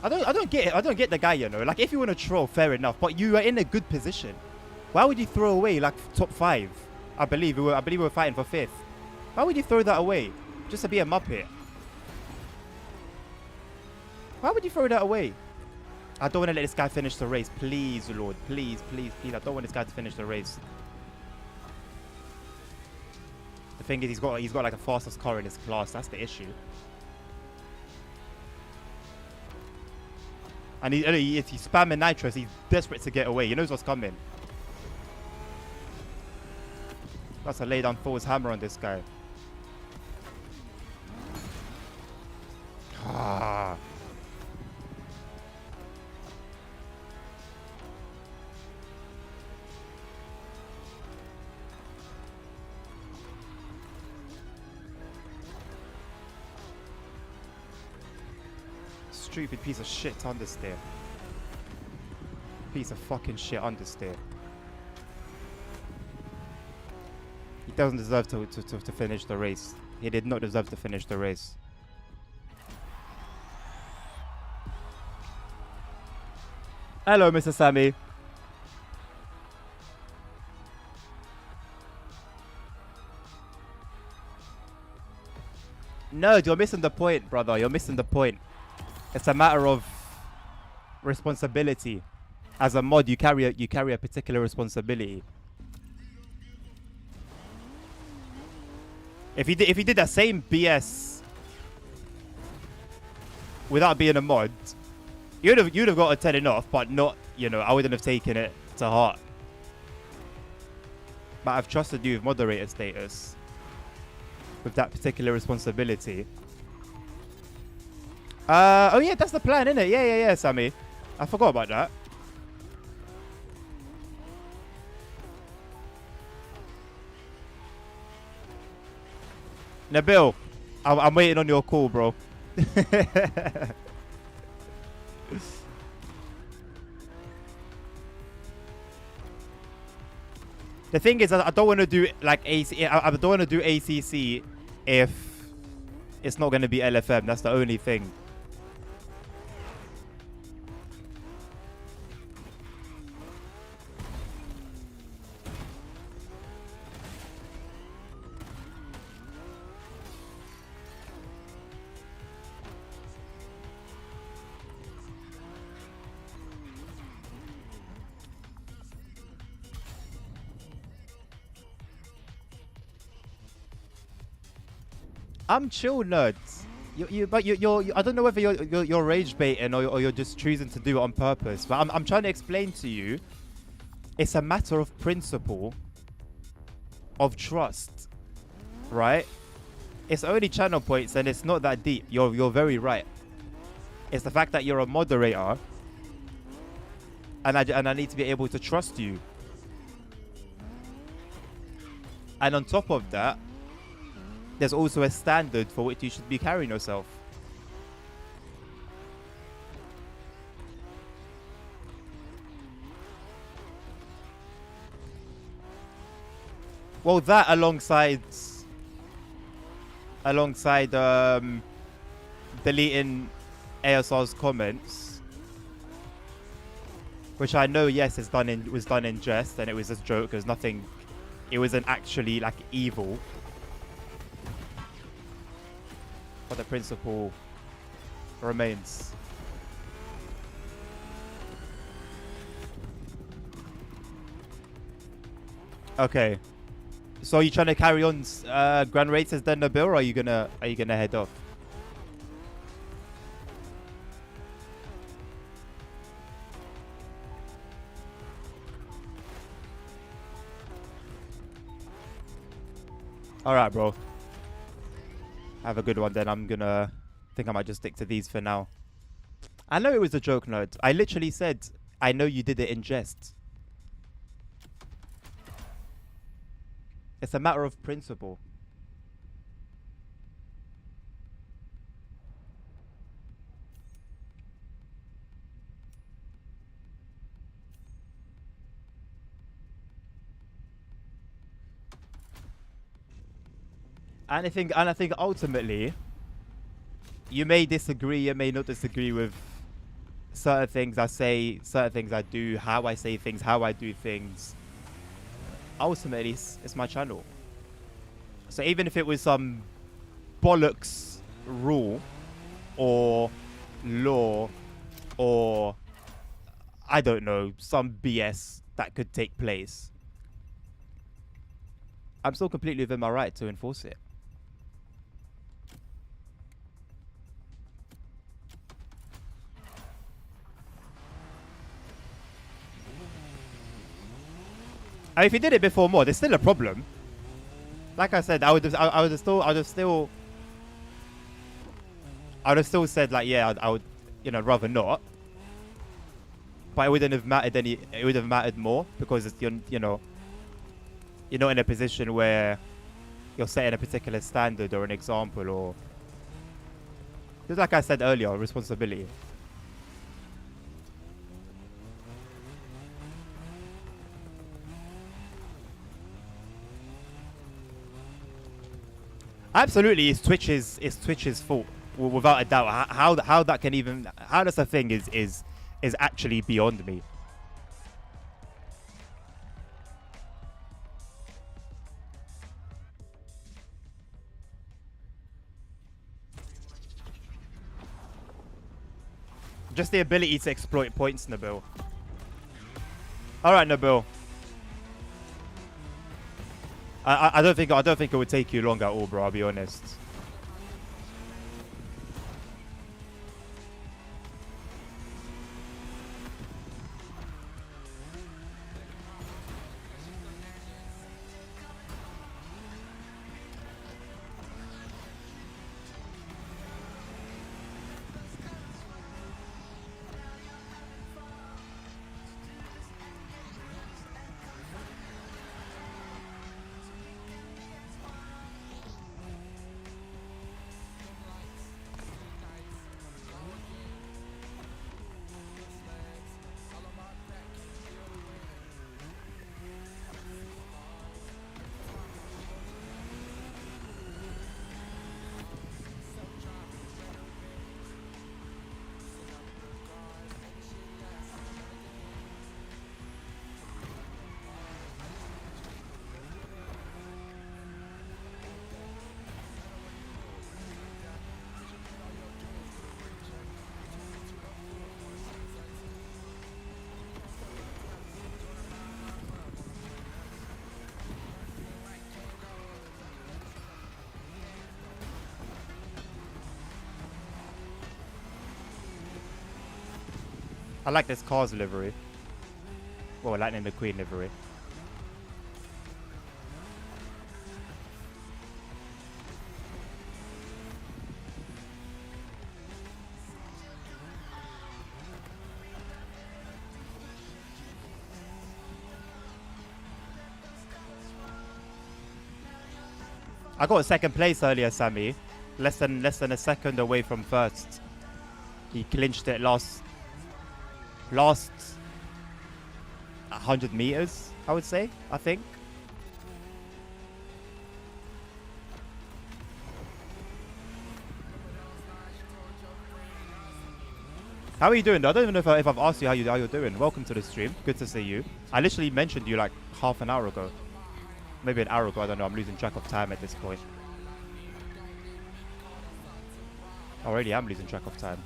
I don't get it. I don't get the guy, you know. Like, if you want to troll, fair enough. But you are in a good position. Why would you throw away like top 5? I believe we were fighting for 5th. Why would you throw that away just to be a muppet? Why would you throw that away? I don't want to let this guy finish the race, please, Lord. Please, please, please. I don't want this guy to finish the race. The thing is, he's got like the fastest car in his class. That's the issue. And he's spamming nitrous. He's desperate to get away. He knows what's coming. That's to lay down Thor's hammer on this guy. Ah. Stupid piece of shit understeer. Piece of fucking shit understeer. He doesn't deserve to finish the race. He did not deserve to finish the race. Hello, Mr. Sammy. No, you're missing the point, brother. You're missing the point. It's a matter of responsibility. As a mod, you carry a particular responsibility. If he did that same BS without being a mod, you'd have got a 10 off, but not, you know, I wouldn't have taken it to heart. But I've trusted you with moderator status with that particular responsibility. Oh yeah, that's the plan, isn't it? Yeah, Sammy. I forgot about that. Nabil, I'm waiting on your call, bro. The thing is, I don't want to do like AC. I don't want to do ACC if it's not going to be LFM. That's the only thing. I'm chill, nerds. But you're I don't know whether you're rage baiting or you're just choosing to do it on purpose. But I'm trying to explain to you. It's a matter of principle, of trust, right? It's only channel points and it's not that deep. You're very right. It's the fact that you're a moderator, and I need to be able to trust you. And on top of that, there's also a standard for which you should be carrying yourself. Well, that alongside deleting ASR's comments, which I know, yes, was done in jest and it was just joke. There's nothing. It wasn't actually like evil, but the principle remains. Okay. So are you trying to carry on grand races then, Nabil, or are you gonna head off? All right, bro. Have a good one then. Think I might just stick to these for now. I know it was a joke, nerd. I literally said, I know you did it in jest. It's a matter of principle. And I think ultimately, you may disagree, you may not disagree with certain things I say, certain things I do, how I say things, how I do things. Ultimately, it's my channel. So even if it was some bollocks rule or law or I don't know, some BS that could take place, I'm still completely within my right to enforce it. And if you did it before more, there's still a problem. Like I said, I would have still said like, yeah, I would, rather not. But it wouldn't have mattered it would have mattered more because it's, you're not in a position where you're setting a particular standard or an example, or just like I said earlier, responsibility. Absolutely, it's Twitch's fault, without a doubt. How that can even, how that's a thing is actually beyond me. Just the ability to exploit points, Nabil. All right, Nabil. I don't think it would take you long at all, bro. I'll be honest. I like this car's livery. Well, Lightning McQueen livery. I got a second place earlier, Sammy. Less than a second away from first. He clinched it last 100 meters, I would say, I think. How are you doing? I don't even know if I've asked you how you're doing. Welcome to the stream. Good to see you. I literally mentioned you like half an hour ago. Maybe an hour ago. I don't know. I'm losing track of time at this point. Already I'm losing track of time.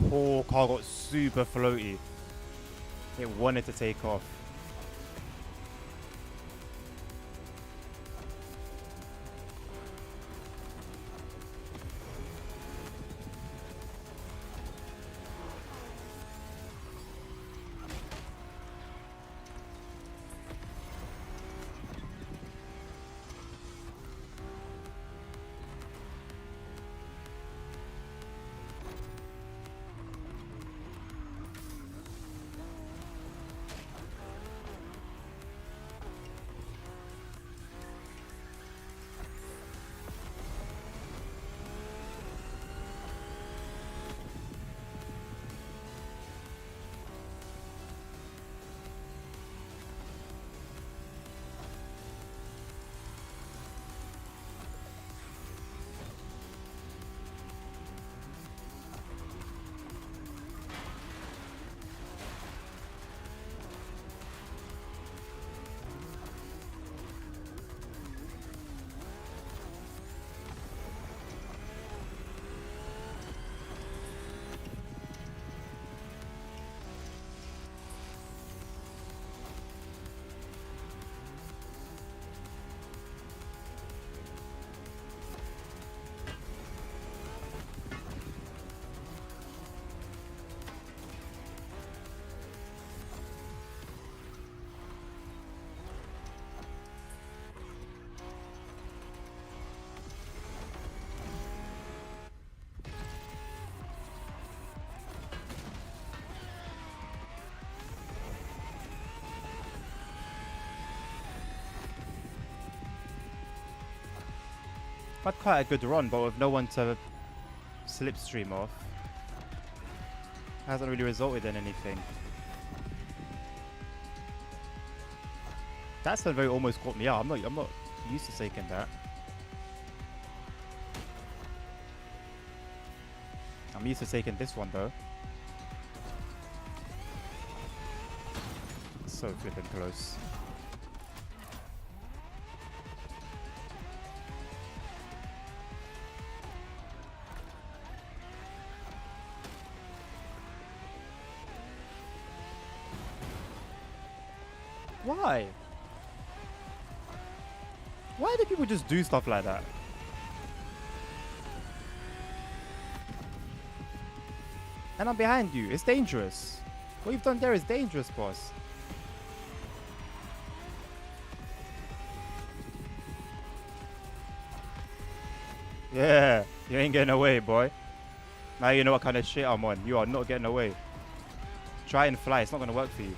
Poor car got super floaty. It wanted to take off. Had quite a good run, but with no one to slipstream off, hasn't really resulted in anything. That's a very almost caught me out. I'm not used to taking that. I'm used to taking this one though. So flipping close. Why? Why do people just do stuff like that? And I'm behind you. It's dangerous. What you've done there is dangerous, boss. Yeah, you ain't getting away, boy. Now you know what kind of shit I'm on. You are not getting away. Try and fly. It's not going to work for you.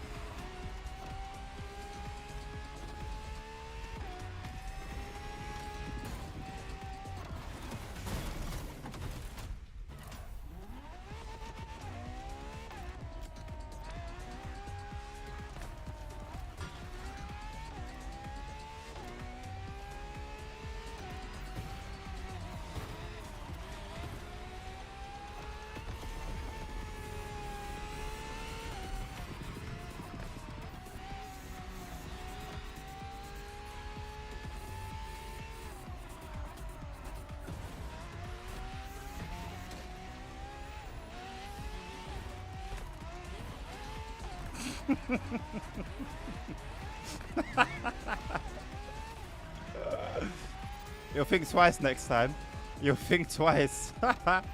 You'll think twice next time. You'll think twice. And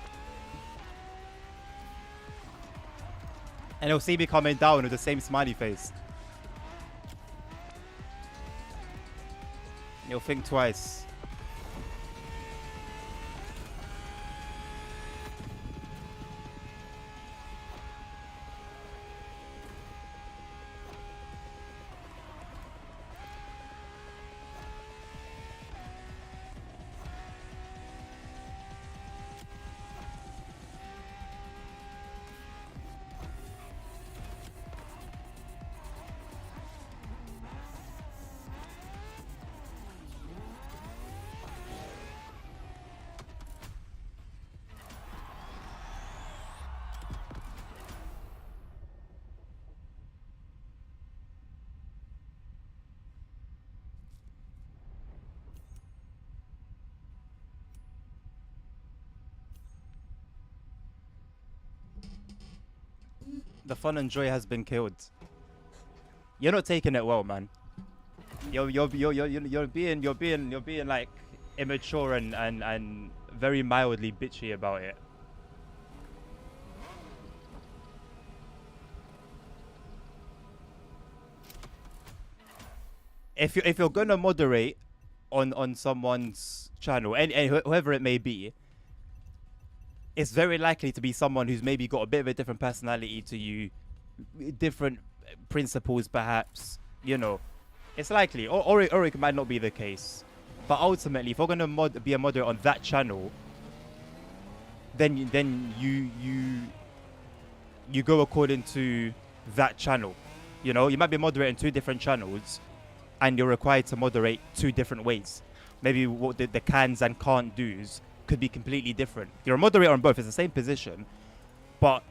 he'll see me coming down with the same smiley face. You'll think twice. The fun and joy has been killed. You're not taking it well, man. You're being like immature and very mildly bitchy about it. If you're gonna moderate on someone's channel, and whoever it may be, it's very likely to be someone who's maybe got a bit of a different personality to you, different principles perhaps, you know. It's likely, or it might not be the case. But ultimately, if we're going to be a moderator on that channel, then you go according to that channel. You know, you might be moderating 2 different channels, and you're required to moderate 2 different ways. Maybe what the cans and can't do's could be completely different. You're a moderator on both. It's the same position, but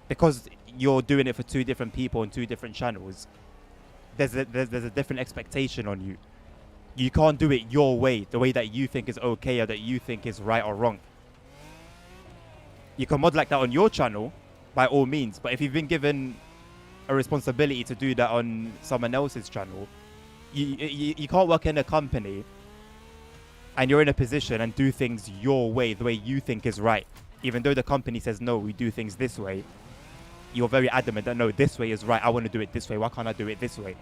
because you're doing it for 2 different people on 2 different channels, there's a different expectation on you. You can't do it your way, the way that you think is okay or that you think is right or wrong. You can mod like that on your channel, by all means, but if you've been given a responsibility to do that on someone else's channel, you can't work in a company and you're in a position and do things your way, the way you think is right. Even though the company says, no, we do things this way, you're very adamant that, no, this way is right. I want to do it this way. Why can't I do it this way?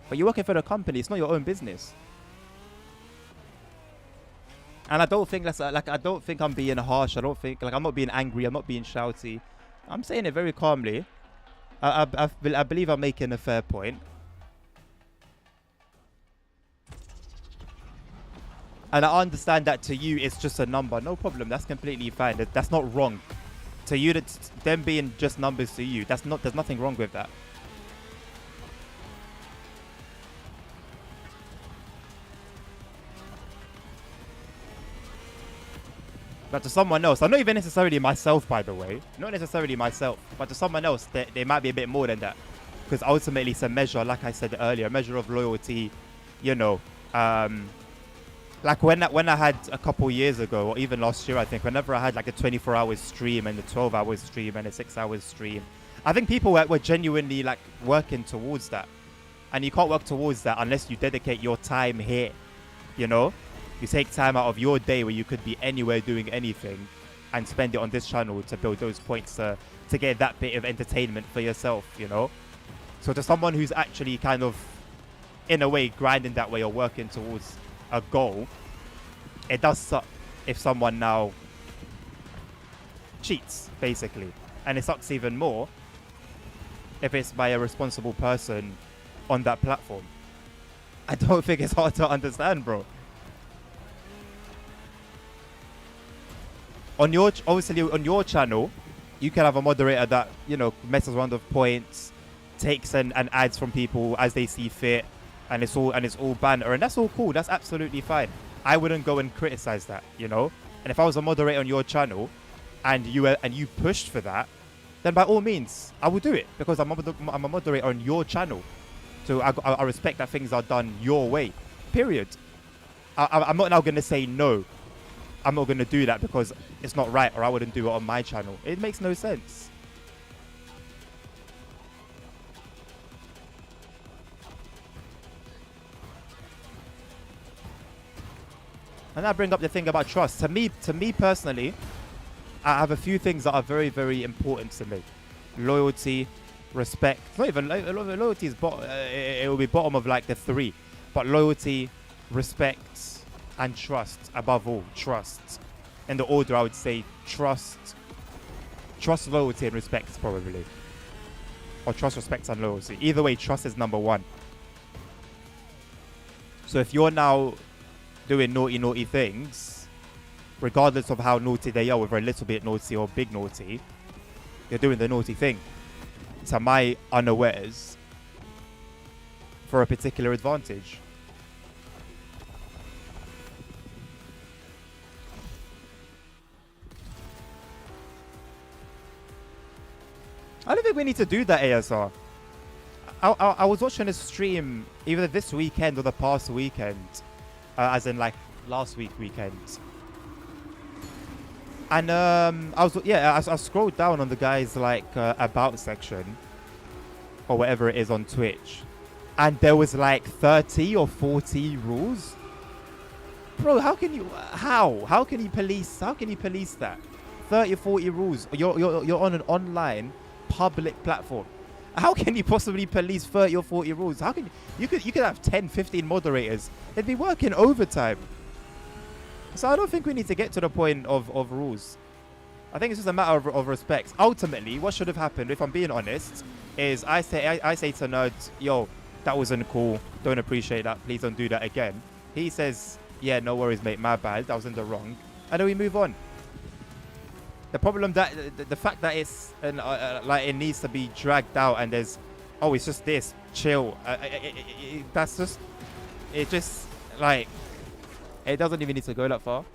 But you're working for the company. It's not your own business. And I don't think that's, I don't think I'm being harsh. I don't think, I'm not being angry. I'm not being shouty. I'm saying it very calmly. I believe I'm making a fair point. And I understand that to you, it's just a number. No problem. That's completely fine. That's not wrong. To you, that's them being just numbers to you. There's nothing wrong with that. But to someone else, I'm not even necessarily myself, by the way. Not necessarily myself. But to someone else, they might be a bit more than that. Because ultimately, it's a measure, like I said earlier, a measure of loyalty, you know. Like when I had a couple years ago, or even last year, I think, whenever I had like a 24-hour stream and a 12-hour stream and a 6-hour stream, I think people were genuinely like working towards that. And you can't work towards that unless you dedicate your time here, you know? You take time out of your day where you could be anywhere doing anything and spend it on this channel to build those points to get that bit of entertainment for yourself, you know? So to someone who's actually kind of, in a way, grinding that way or working towards a goal, it does suck if someone now cheats, basically. And it sucks even more if it's by a responsible person on that platform. I don't think it's hard to understand, bro. Obviously on your channel, you can have a moderator that, you know, messes around with points, takes and adds from people as they see fit, and it's all banter, and that's all cool. That's absolutely fine. I wouldn't go and criticize that, you know. And if I was a moderator on your channel, and you pushed for that, then by all means I will do it, because I'm a moderator on your channel. So I respect that things are done your way. Period. I'm not now going to say no. I'm not going to do that because it's not right, or I wouldn't do it on my channel. It makes no sense. And I bring up the thing about trust. To me personally, I have a few things that are very, very important to me. Loyalty, respect. It's not even loyalty is it will be bottom of like the three, but loyalty, respect, and trust. Above all, trust. In the order, I would say trust, loyalty, and respect probably, or trust, respect, and loyalty. Either way, trust is number one. So if you're now doing naughty things, regardless of how naughty they are, whether a little bit naughty or big naughty, you're doing the naughty thing, to my unawares, for a particular advantage. I don't think we need to do that, ASR. I was watching a stream either this weekend or the past weekend, as in like last weekend. And I scrolled down on the guy's like about section or whatever it is on Twitch, and there was like 30 or 40 rules. Bro, how can you police that? 30 or 40 rules. You're on an online public platform. How can you possibly police 30 or 40 rules? How can you could have 10, 15 moderators. They'd be working overtime. So I don't think we need to get to the point of rules. I think it's just a matter of respect. Ultimately, what should have happened, if I'm being honest, is I say to Nerds, yo, that wasn't cool. Don't appreciate that. Please don't do that again. He says, yeah, no worries, mate. My bad. That was in the wrong. And then we move on. The problem that the fact that it's like it needs to be dragged out, and there's, oh, it's just this, chill. That's just, it just like, it doesn't even need to go that far.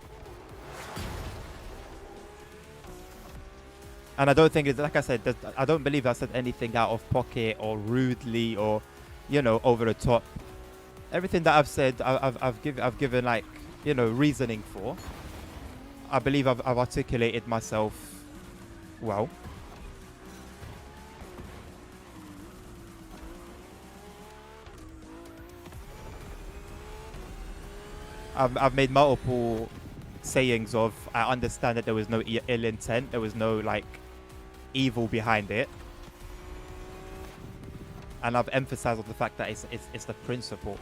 And I don't think it's, like I said, I don't believe I said anything out of pocket or rudely or, you know, over the top. Everything that I've said, I've given like, you know, reasoning for. I believe I've articulated myself well. I've made multiple sayings of, I understand that there was no ill intent, there was no like evil behind it, and I've emphasized on the fact that it's the principle.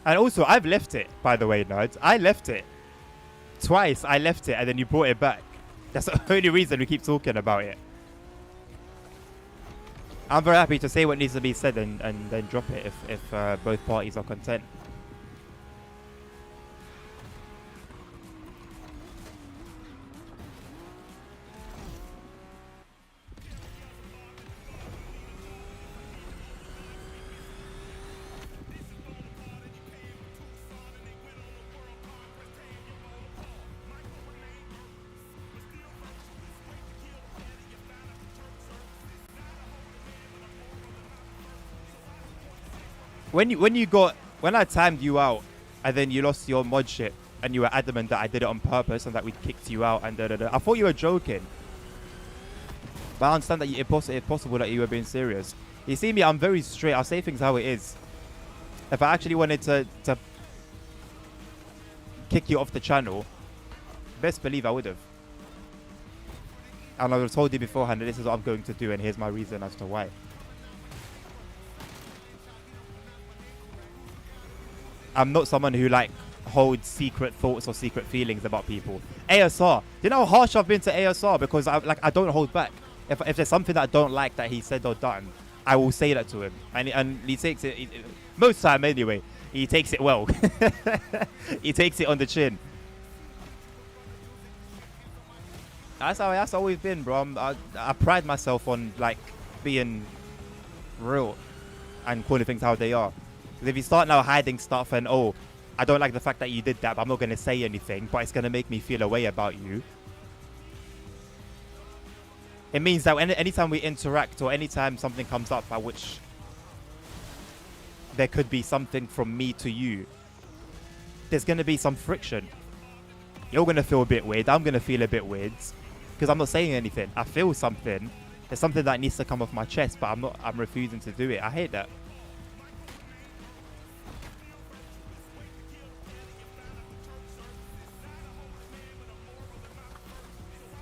And also, I've left it, by the way, nerds. I left it. Twice, I left it, and then you brought it back. That's the only reason we keep talking about it. I'm very happy to say what needs to be said and then drop it if both parties are content. When I timed you out and then you lost your mod ship and you were adamant that I did it on purpose and that we kicked you out and da. I thought you were joking. But I understand that it's possible that you were being serious. You see me, I'm very straight. I'll say things how it is. If I actually wanted to kick you off the channel, best believe I would have. And I would have told you beforehand that this is what I'm going to do and here's my reason as to why. I'm not someone who like holds secret thoughts or secret feelings about people. ASR. Do you know how harsh I've been to ASR? Because I don't hold back. If there's something that I don't like that he said or done, I will say that to him. And he takes it, most time anyway, he takes it well. He takes it on the chin. That's how that's always been, bro. I pride myself on like being real and calling things how they are. Because if you start now hiding stuff and I don't like the fact that you did that, but I'm not gonna say anything, but it's gonna make me feel a way about you. It means that anytime we interact or anytime something comes up by which there could be something from me to you, there's gonna be some friction. You're gonna feel a bit weird. I'm gonna feel a bit weird. Because I'm not saying anything. I feel something. There's something that needs to come off my chest, but I'm refusing to do it. I hate that.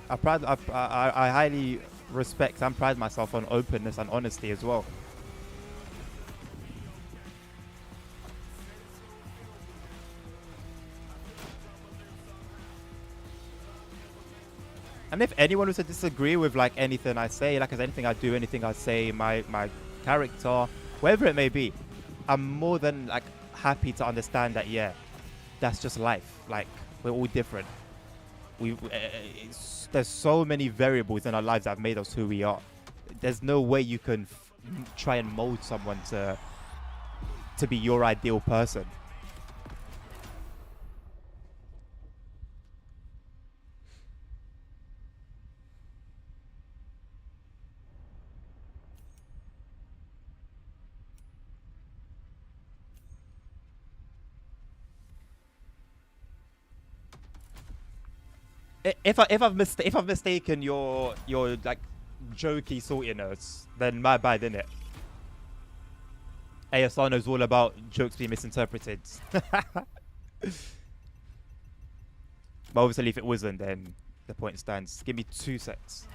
I highly respect and pride myself on openness and honesty as well. And if anyone was to disagree with like anything I say, like as anything I do, anything I say, my character, whatever it may be, I'm more than like happy to understand that, yeah, that's just life. Like we're all different. There's so many variables in our lives that have made us who we are. There's no way you can try and mold someone to be your ideal person. If I've mistaken your like jokey saltiness, then my bad, innit? ASR knows all about jokes being misinterpreted. But obviously if it wasn't, then the point stands. Give me 2 secs.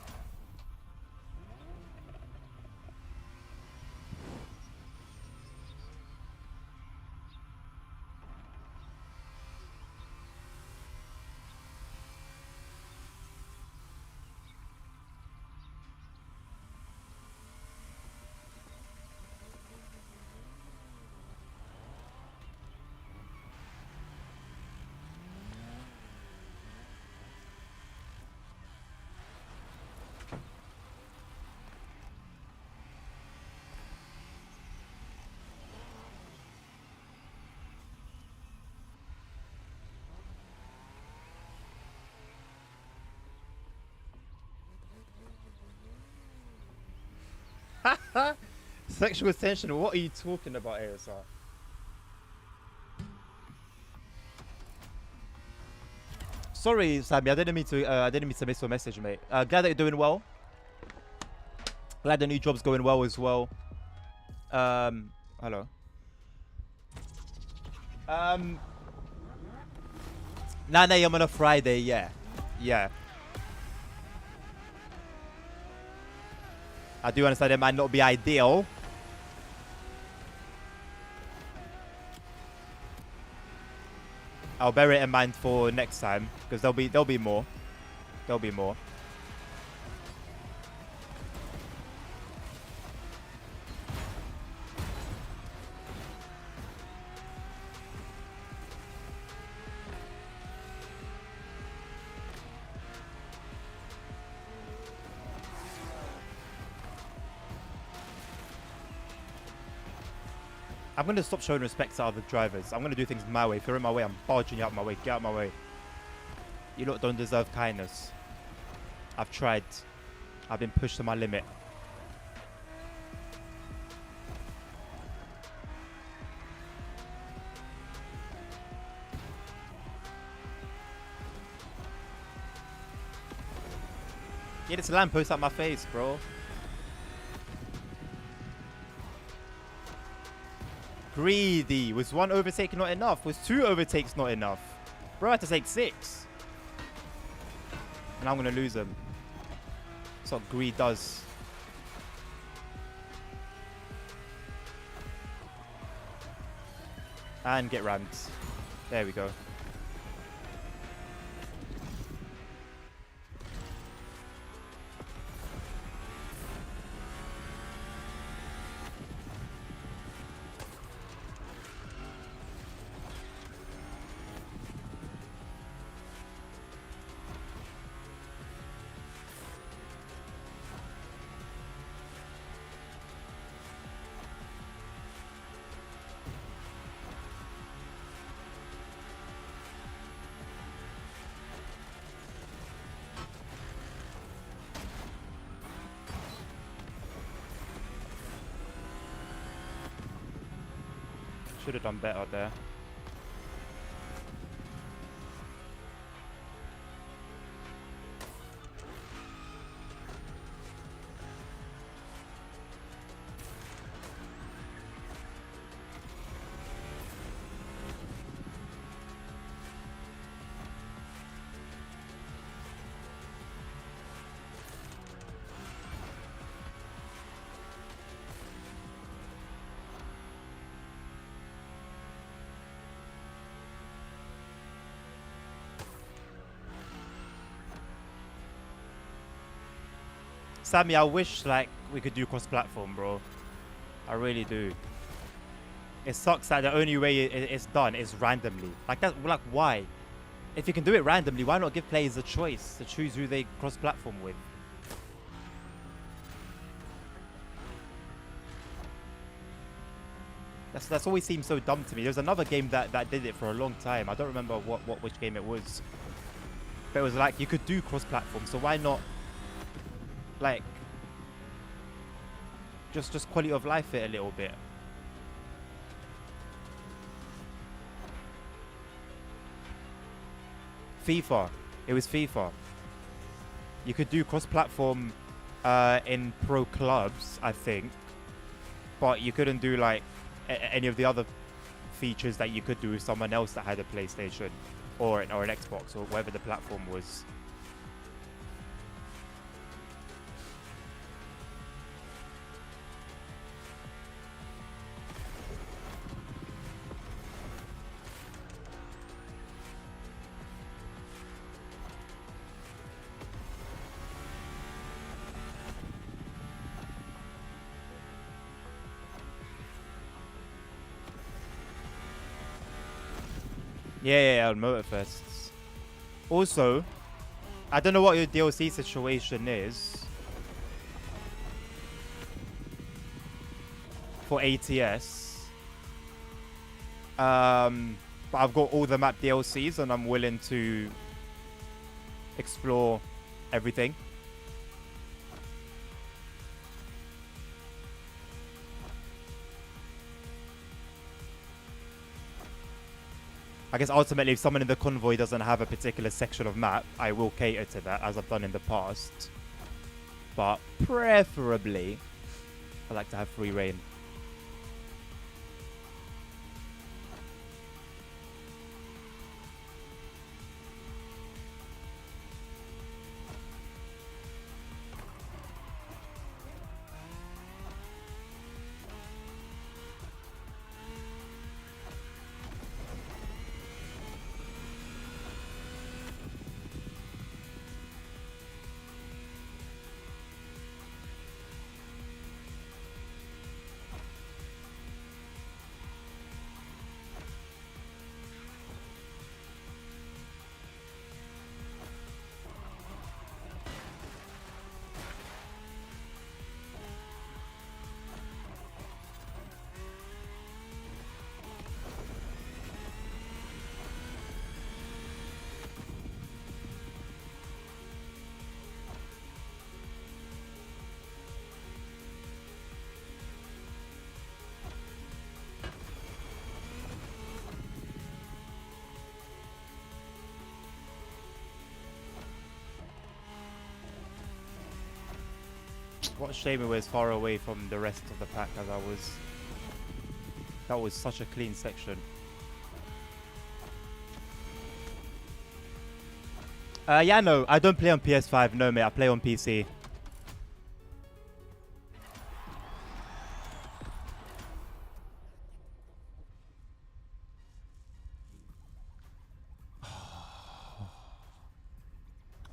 Sexual tension. What are you talking about, ASR? Sorry, Sammy. I didn't mean to miss your message, mate. Glad that you're doing well. Glad the new job's going well as well. Hello. 9 a.m. on a Friday. Yeah. I do understand it might not be ideal. I'll bear it in mind for next time because there'll be more. There'll be more. I'm going to stop showing respect to other drivers. I'm going to do things my way. If you're in my way, I'm barging you out my way. Get out of my way. You lot don't deserve kindness. I've tried. I've been pushed to my limit. Get this lamppost out my face, bro. Greedy. Was 1 overtake not enough? Was 2 overtakes not enough? Bro, I had to take 6. And I'm going to lose him. That's what greed does. And get rammed. There we go. Should have done better there. Sammy, I wish like we could do cross-platform, bro. I really do. It sucks that the only way it's done is randomly. Like that, like why? If you can do it randomly, why not give players a choice to choose who they cross-platform with? That's always seemed so dumb to me. There's another game that did it for a long time. I don't remember which game it was. But it was like you could do cross-platform, so why not? Like, just quality of life it a little bit. FIFA. It was FIFA. You could do cross-platform in pro clubs, I think, but you couldn't do like any of the other features that you could do with someone else that had a PlayStation or an Xbox or whatever the platform was. Yeah, on Motorfest. Also, I don't know what your DLC situation is for ATS. But I've got all the map DLCs and I'm willing to explore everything. I guess ultimately if someone in the convoy doesn't have a particular section of map, I will cater to that as I've done in the past. But preferably, I like to have free reign. What a shame it was far away from the rest of the pack, as that was such a clean section. Yeah, no, I don't play on PS5. No, mate, I play on PC.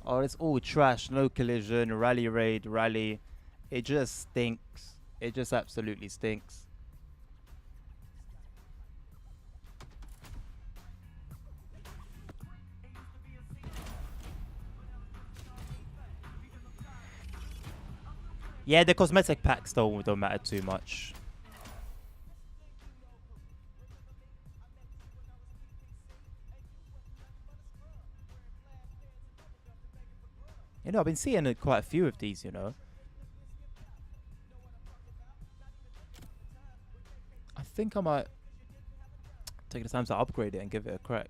Oh, it's all trash. No collision, rally raid, rally. It just stinks. It just absolutely stinks. Yeah, the cosmetic packs don't matter too much. You know, I've been seeing quite a few of these, you know. I think I might take the time to upgrade it and give it a crack.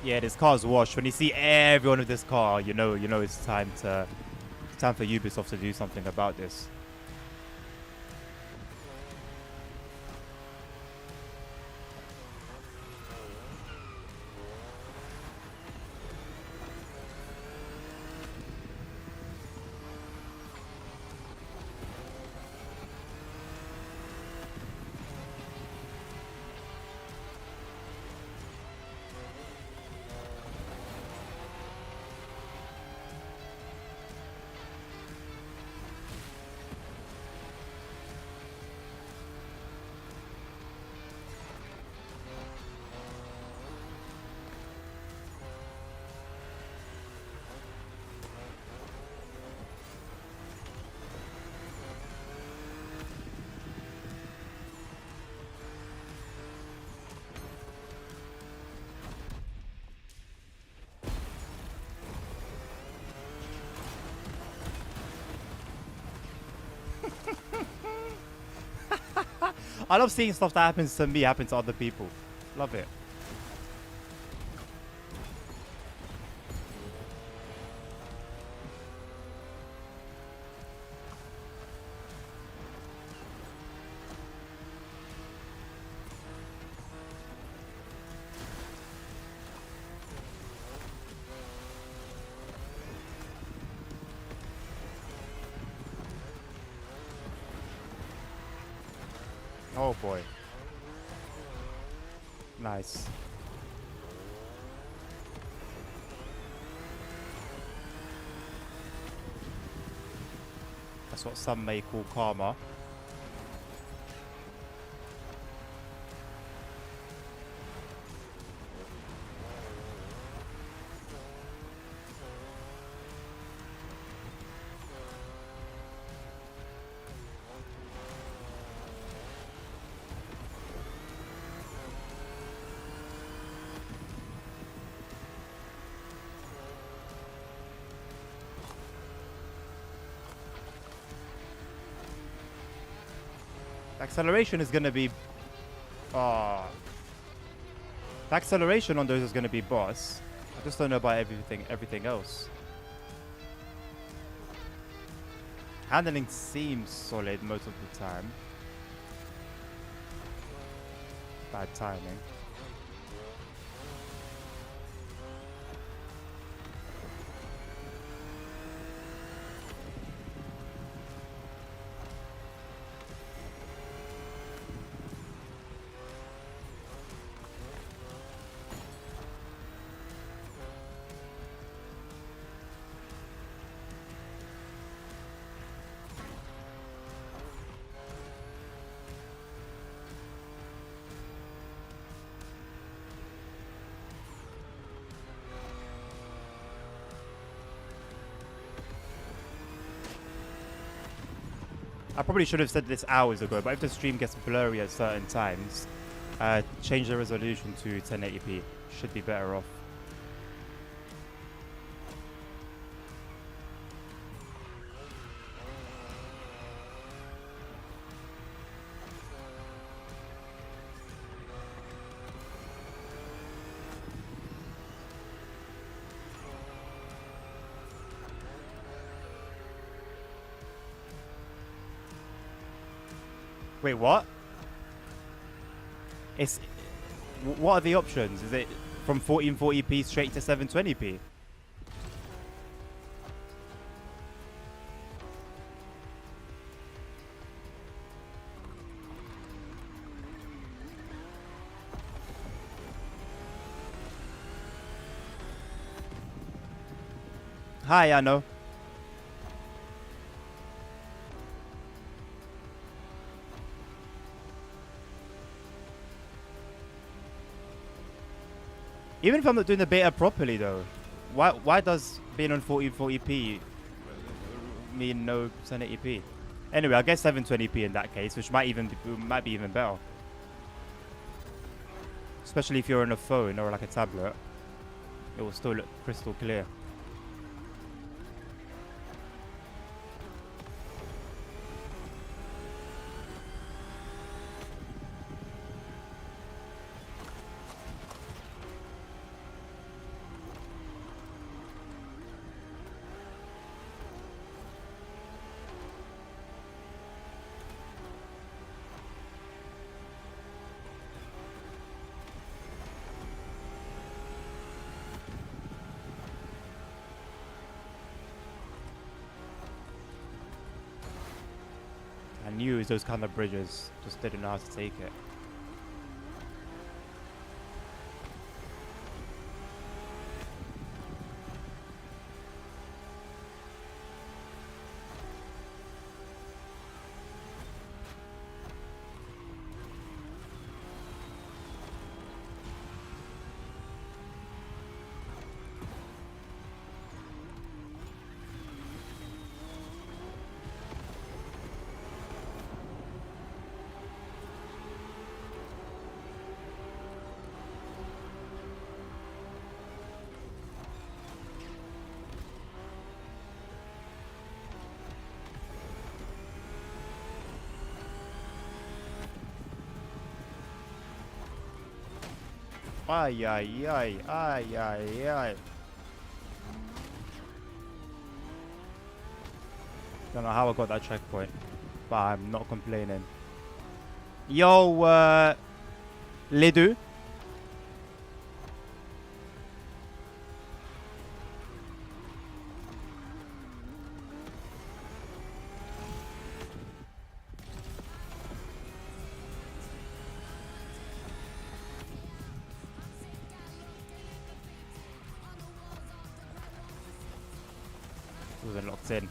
Yeah, this car's washed. When you see everyone with this car, you know it's time for Ubisoft to do something about this. I love seeing stuff that happens to me happen to other people. Love it. Oh boy. Nice. That's what some may call karma. Acceleration is gonna be the acceleration on those is gonna be boss. I just don't know about everything else. Handling seems solid most of the time. Bad timing. I probably should have said this hours ago, but if the stream gets blurry at certain times, change the resolution to 1080p. Should be better off. Wait, what? What are the options? Is it from 1440p straight to 720p? Hi, I know. Even if I'm not doing the beta properly, though, why does being on 1440p mean no 1080p? Anyway, I guess 720p in that case, which might be even better. Especially if you're on a phone or like a tablet, it will still look crystal clear. I knew it was those kind of bridges, just didn't know how to take it. Ay, ay, ay, ay, ay, ay. Don't know how I got that checkpoint, but I'm not complaining. Yo, les deux. Wasn't locked in.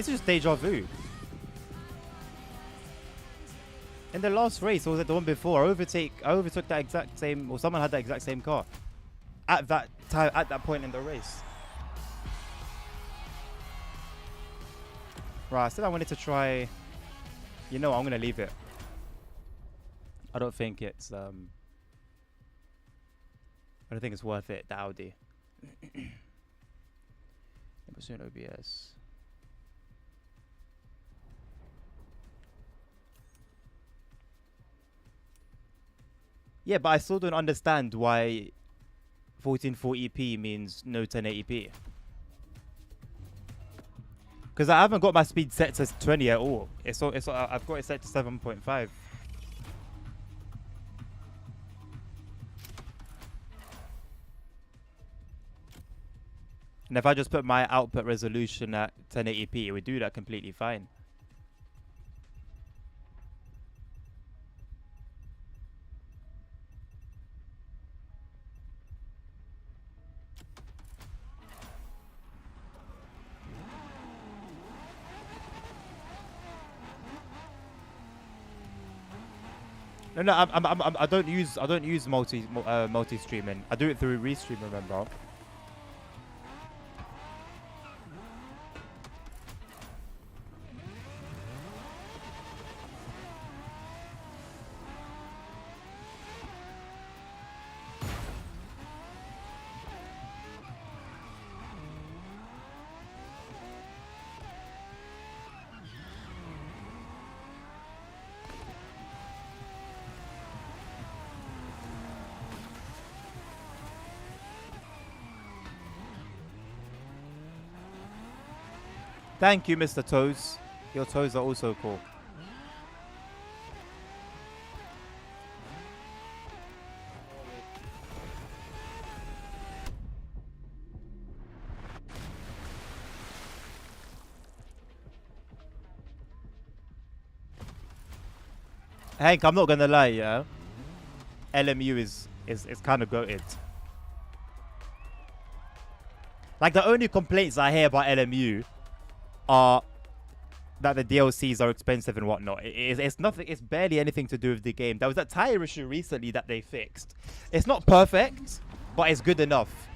It's just deja vu. In the last race, or was it the one before? I overtook that exact same, or someone had that exact same car at that time, at that point in the race. Right, I said I wanted to try. You know, I'm gonna leave it. I don't think it's worth it. The Audi. Soon OBS. Yeah, but I still don't understand why 1440p means no 1080p. Because I haven't got my speed set to 20 at all. I've got it set to 7.5. And if I just put my output resolution at 1080p, it would do that completely fine. No, I don't use multi streaming. I do it through Restream, remember? Thank you, Mr. Toes. Your toes are also cool. Hank, I'm not gonna lie, yeah. LMU is kind of goated. Like, the only complaints I hear about LMU are that the DLCs are expensive and whatnot. It's nothing. It's barely anything to do with the game. There was that tire issue recently that they fixed. It's not perfect, but it's good enough.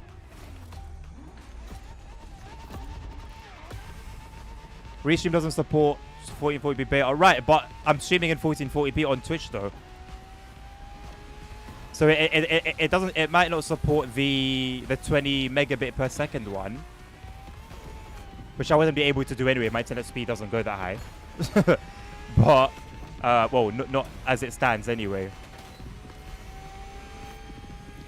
Restream doesn't support 1440p beta, right? But I'm streaming in 1440p on Twitch though, so it doesn't. It might not support the 20 megabit per second one, which I wouldn't be able to do anyway. My internet speed doesn't go that high. But, well, not as it stands anyway.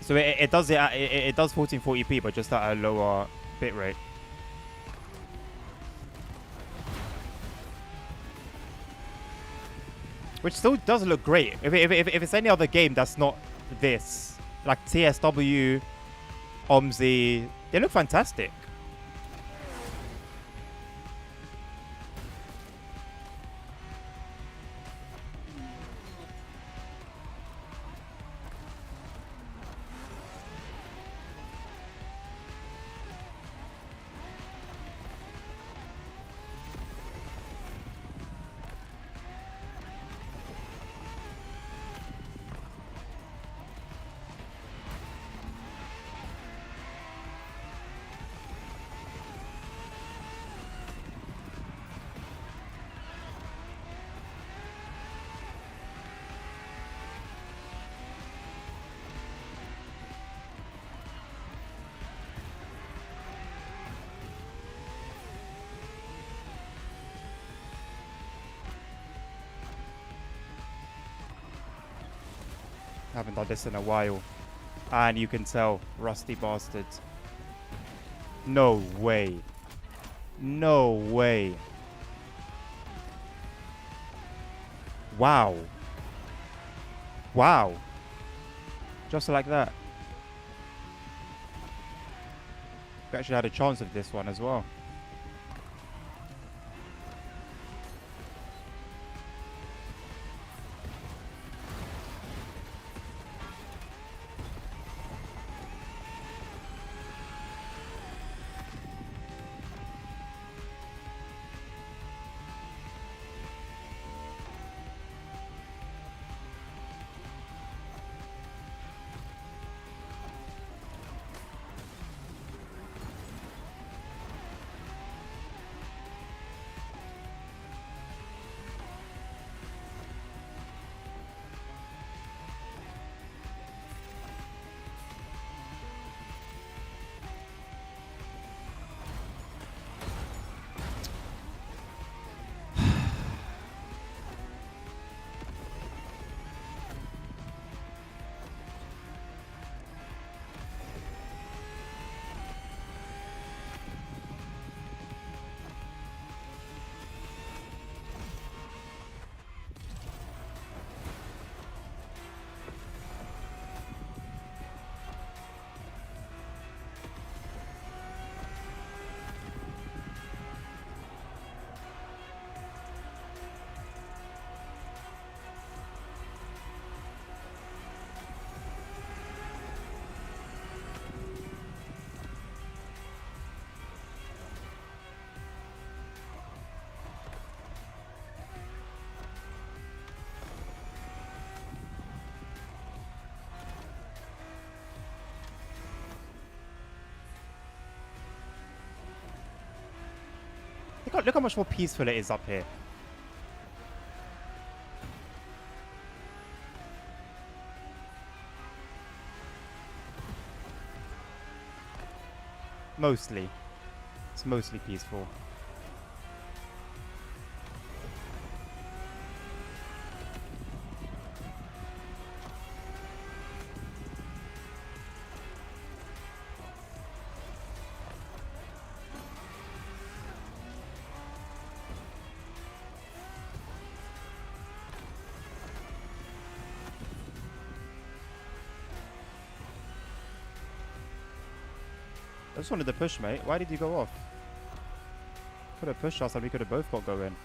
So it does 1440p, but just at a lower bit rate. Which still does look great. If it's any other game that's not this, like TSW, OMSI, they look fantastic. Haven't done this in a while. And you can tell, rusty bastards. No way. No way. Wow. Wow. Just like that. We actually had a chance of this one as well. look how much more peaceful it is up here. Mostly. It's mostly peaceful. I just wanted to push, mate. Why did you go off? Could have pushed us and we could have both got going.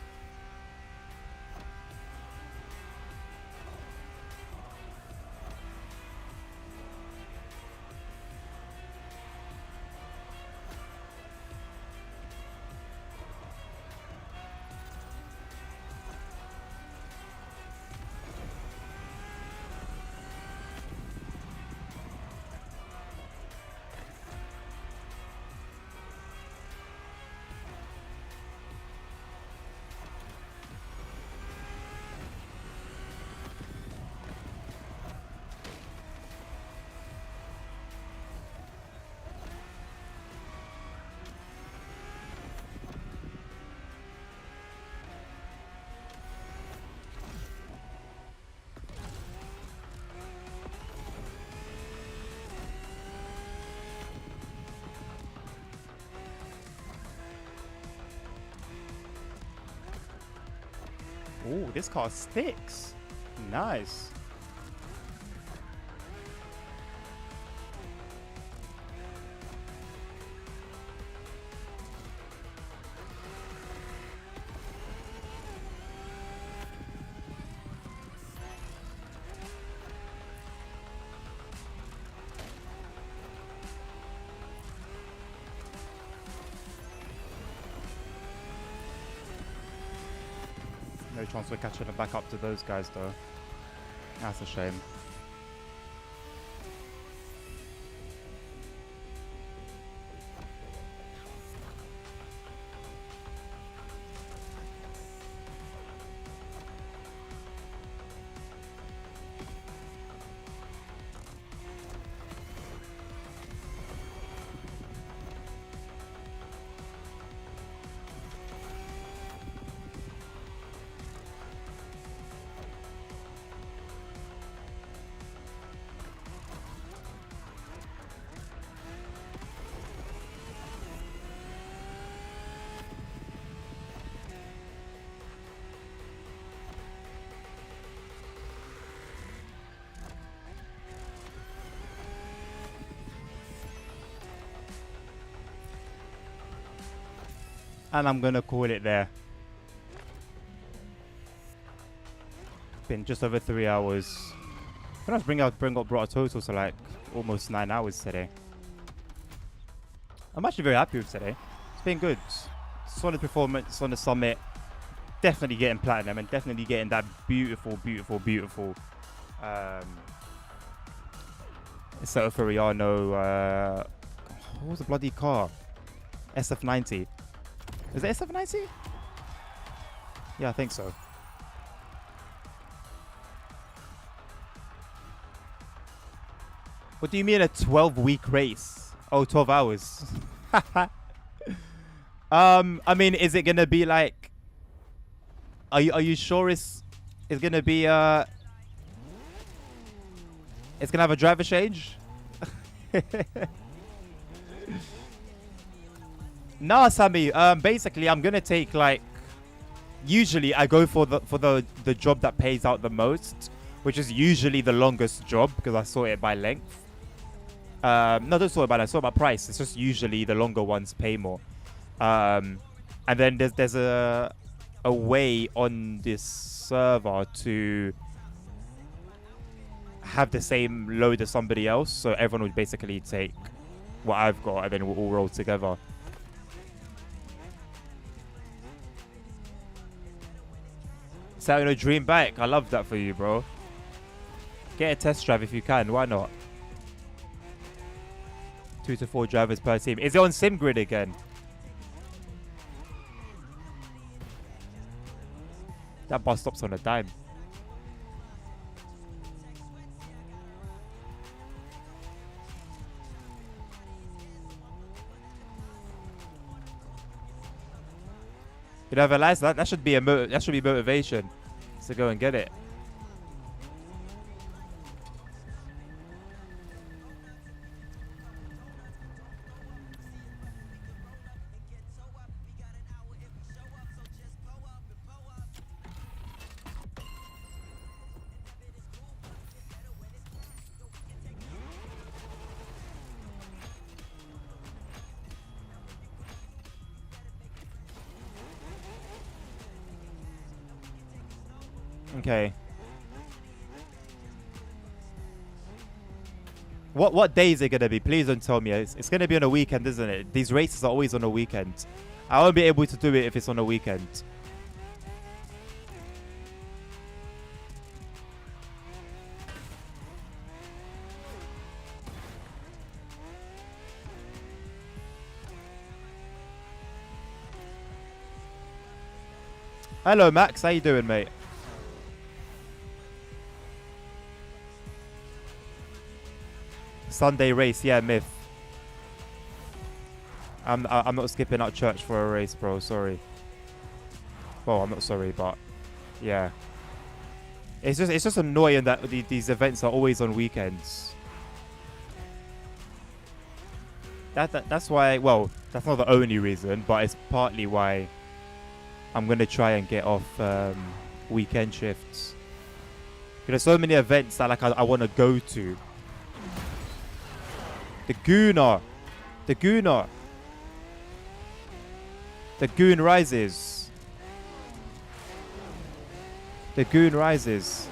Ooh, this car sticks. Nice. No chance we're catching them back up to those guys, though. That's a shame. And I'm gonna call it there. Been just over 3 hours. Can I just brought a total to like almost 9 hours today. I'm actually very happy with today. It's been good. Solid performance on the summit. Definitely getting platinum and definitely getting that beautiful Seto Furiano, what was the bloody car? SF90. Is it SF90? Yeah, I think so. What do you mean a 12-week race? Oh, 12 hours. I mean, is it gonna be like? Are you sure it's gonna be it's gonna have a driver change? Nah, Sammy. Basically, I'm gonna take like. Usually, I go for the job that pays out the most, which is usually the longest job because I sort it by length. No, don't sort it by length. Sort it by price. It's just usually the longer ones pay more. And then there's a way on this server to have the same load as somebody else, so everyone would basically take what I've got, and then we'll all roll together. So, dream bike. I love that for you, bro. Get a test drive if you can. Why not? 2 to 4 drivers per team. Is it on SimGrid again? That bus stops on a dime. You don't have a license? That should be that should be motivation to go and get it. Okay. What day is it gonna be? Please don't tell me. It's gonna be on a weekend, isn't it? These races are always on a weekend. I won't be able to do it if it's on a weekend. Hello, Max. How you doing, mate? Sunday race, yeah, myth. I'm not skipping out church for a race, bro. Sorry. Well, I'm not sorry, but yeah, it's just annoying that these events are always on weekends. That's why. Well, that's not the only reason, but it's partly why I'm gonna try and get off weekend shifts. There's so many events that like I want to go to. The Gooner. The Gooner. The Goon rises. The Goon rises.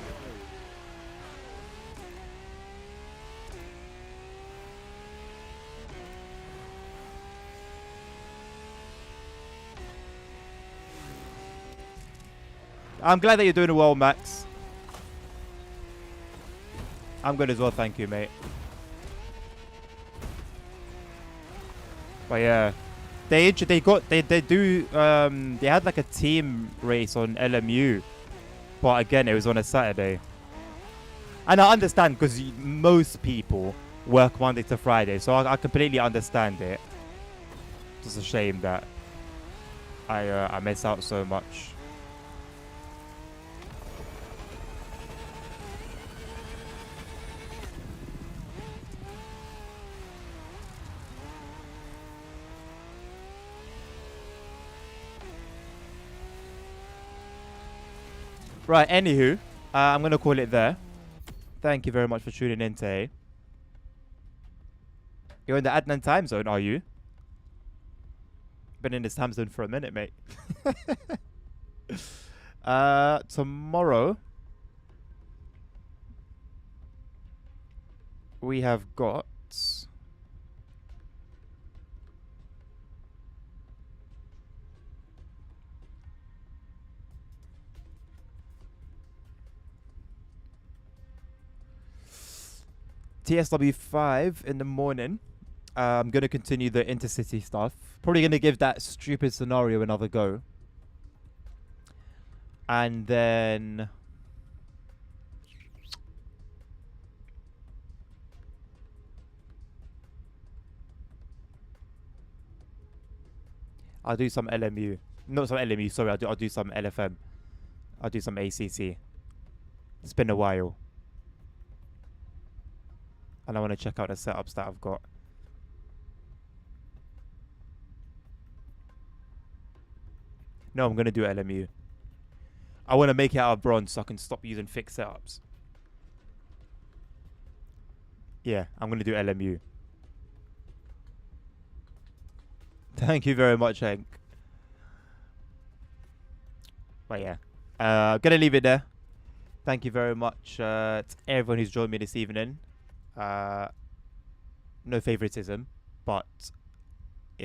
I'm glad that you're doing well, Max. I'm good as well, thank you, mate. But yeah, they do they had like a team race on LMU, but again it was on a Saturday. And I understand because most people work Monday to Friday, so I completely understand it. It's a shame that I miss out so much. Right, anywho, I'm going to call it there. Thank you very much for tuning in today. You're in the Adnan time zone, are you? Been in this time zone for a minute, mate. Tomorrow, we have got... TSW5 in the morning. I'm going to continue the intercity stuff. Probably going to give that stupid scenario another go. And then... I'll do some LMU. Not some LMU, sorry. I'll do some LFM. I'll do some ACC. It's been a while. And I want to check out the setups that I've got. No, I'm going to do LMU. I want to make it out of bronze so I can stop using fixed setups. Yeah, I'm going to do LMU. Thank you very much, Hank. But yeah, going to leave it there. Thank you very much to everyone who's joined me this evening. No favoritism, but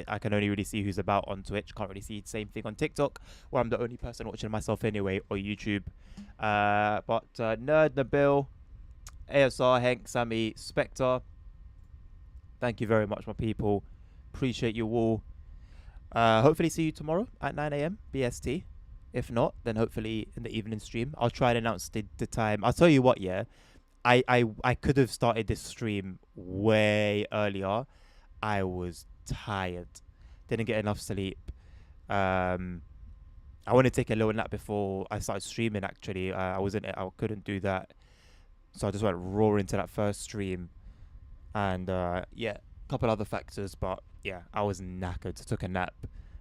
I can only really see who's about on Twitch. Can't really see the same thing on TikTok, where I'm the only person watching myself anyway, or YouTube. But Nerd, Nabil, ASR, Hank, Sammy, Spectre, thank you very much, my people. Appreciate you all. Hopefully see you tomorrow at 9 AM BST. If not, then hopefully in the evening stream, I'll try and announce the time. I'll tell you what, yeah. I could have started this stream way earlier. I was tired. Didn't get enough sleep. Um, I want to take a little nap before I started streaming. Actually, I couldn't do that, so I just went raw into that first stream, and yeah, a couple other factors, but yeah, I was knackered. Took a nap,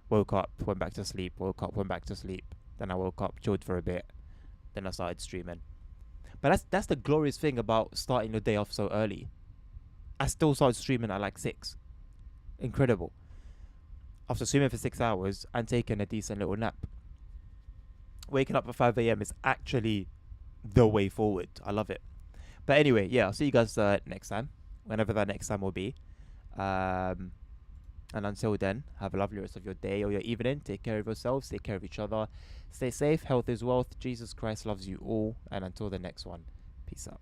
woke up, went back to sleep, woke up, went back to sleep. Then I woke up, chilled for a bit, then I started streaming. But that's the glorious thing about starting your day off so early. I still started streaming at like 6. Incredible. After streaming for 6 hours and taking a decent little nap. Waking up at 5 a.m. is actually the way forward. I love it. But anyway, yeah, I'll see you guys next time, whenever that next time will be. And until then, have a lovely rest of your day or your evening. Take care of yourselves. Take care of each other. Stay safe. Health is wealth. Jesus Christ loves you all. And until the next one, peace out.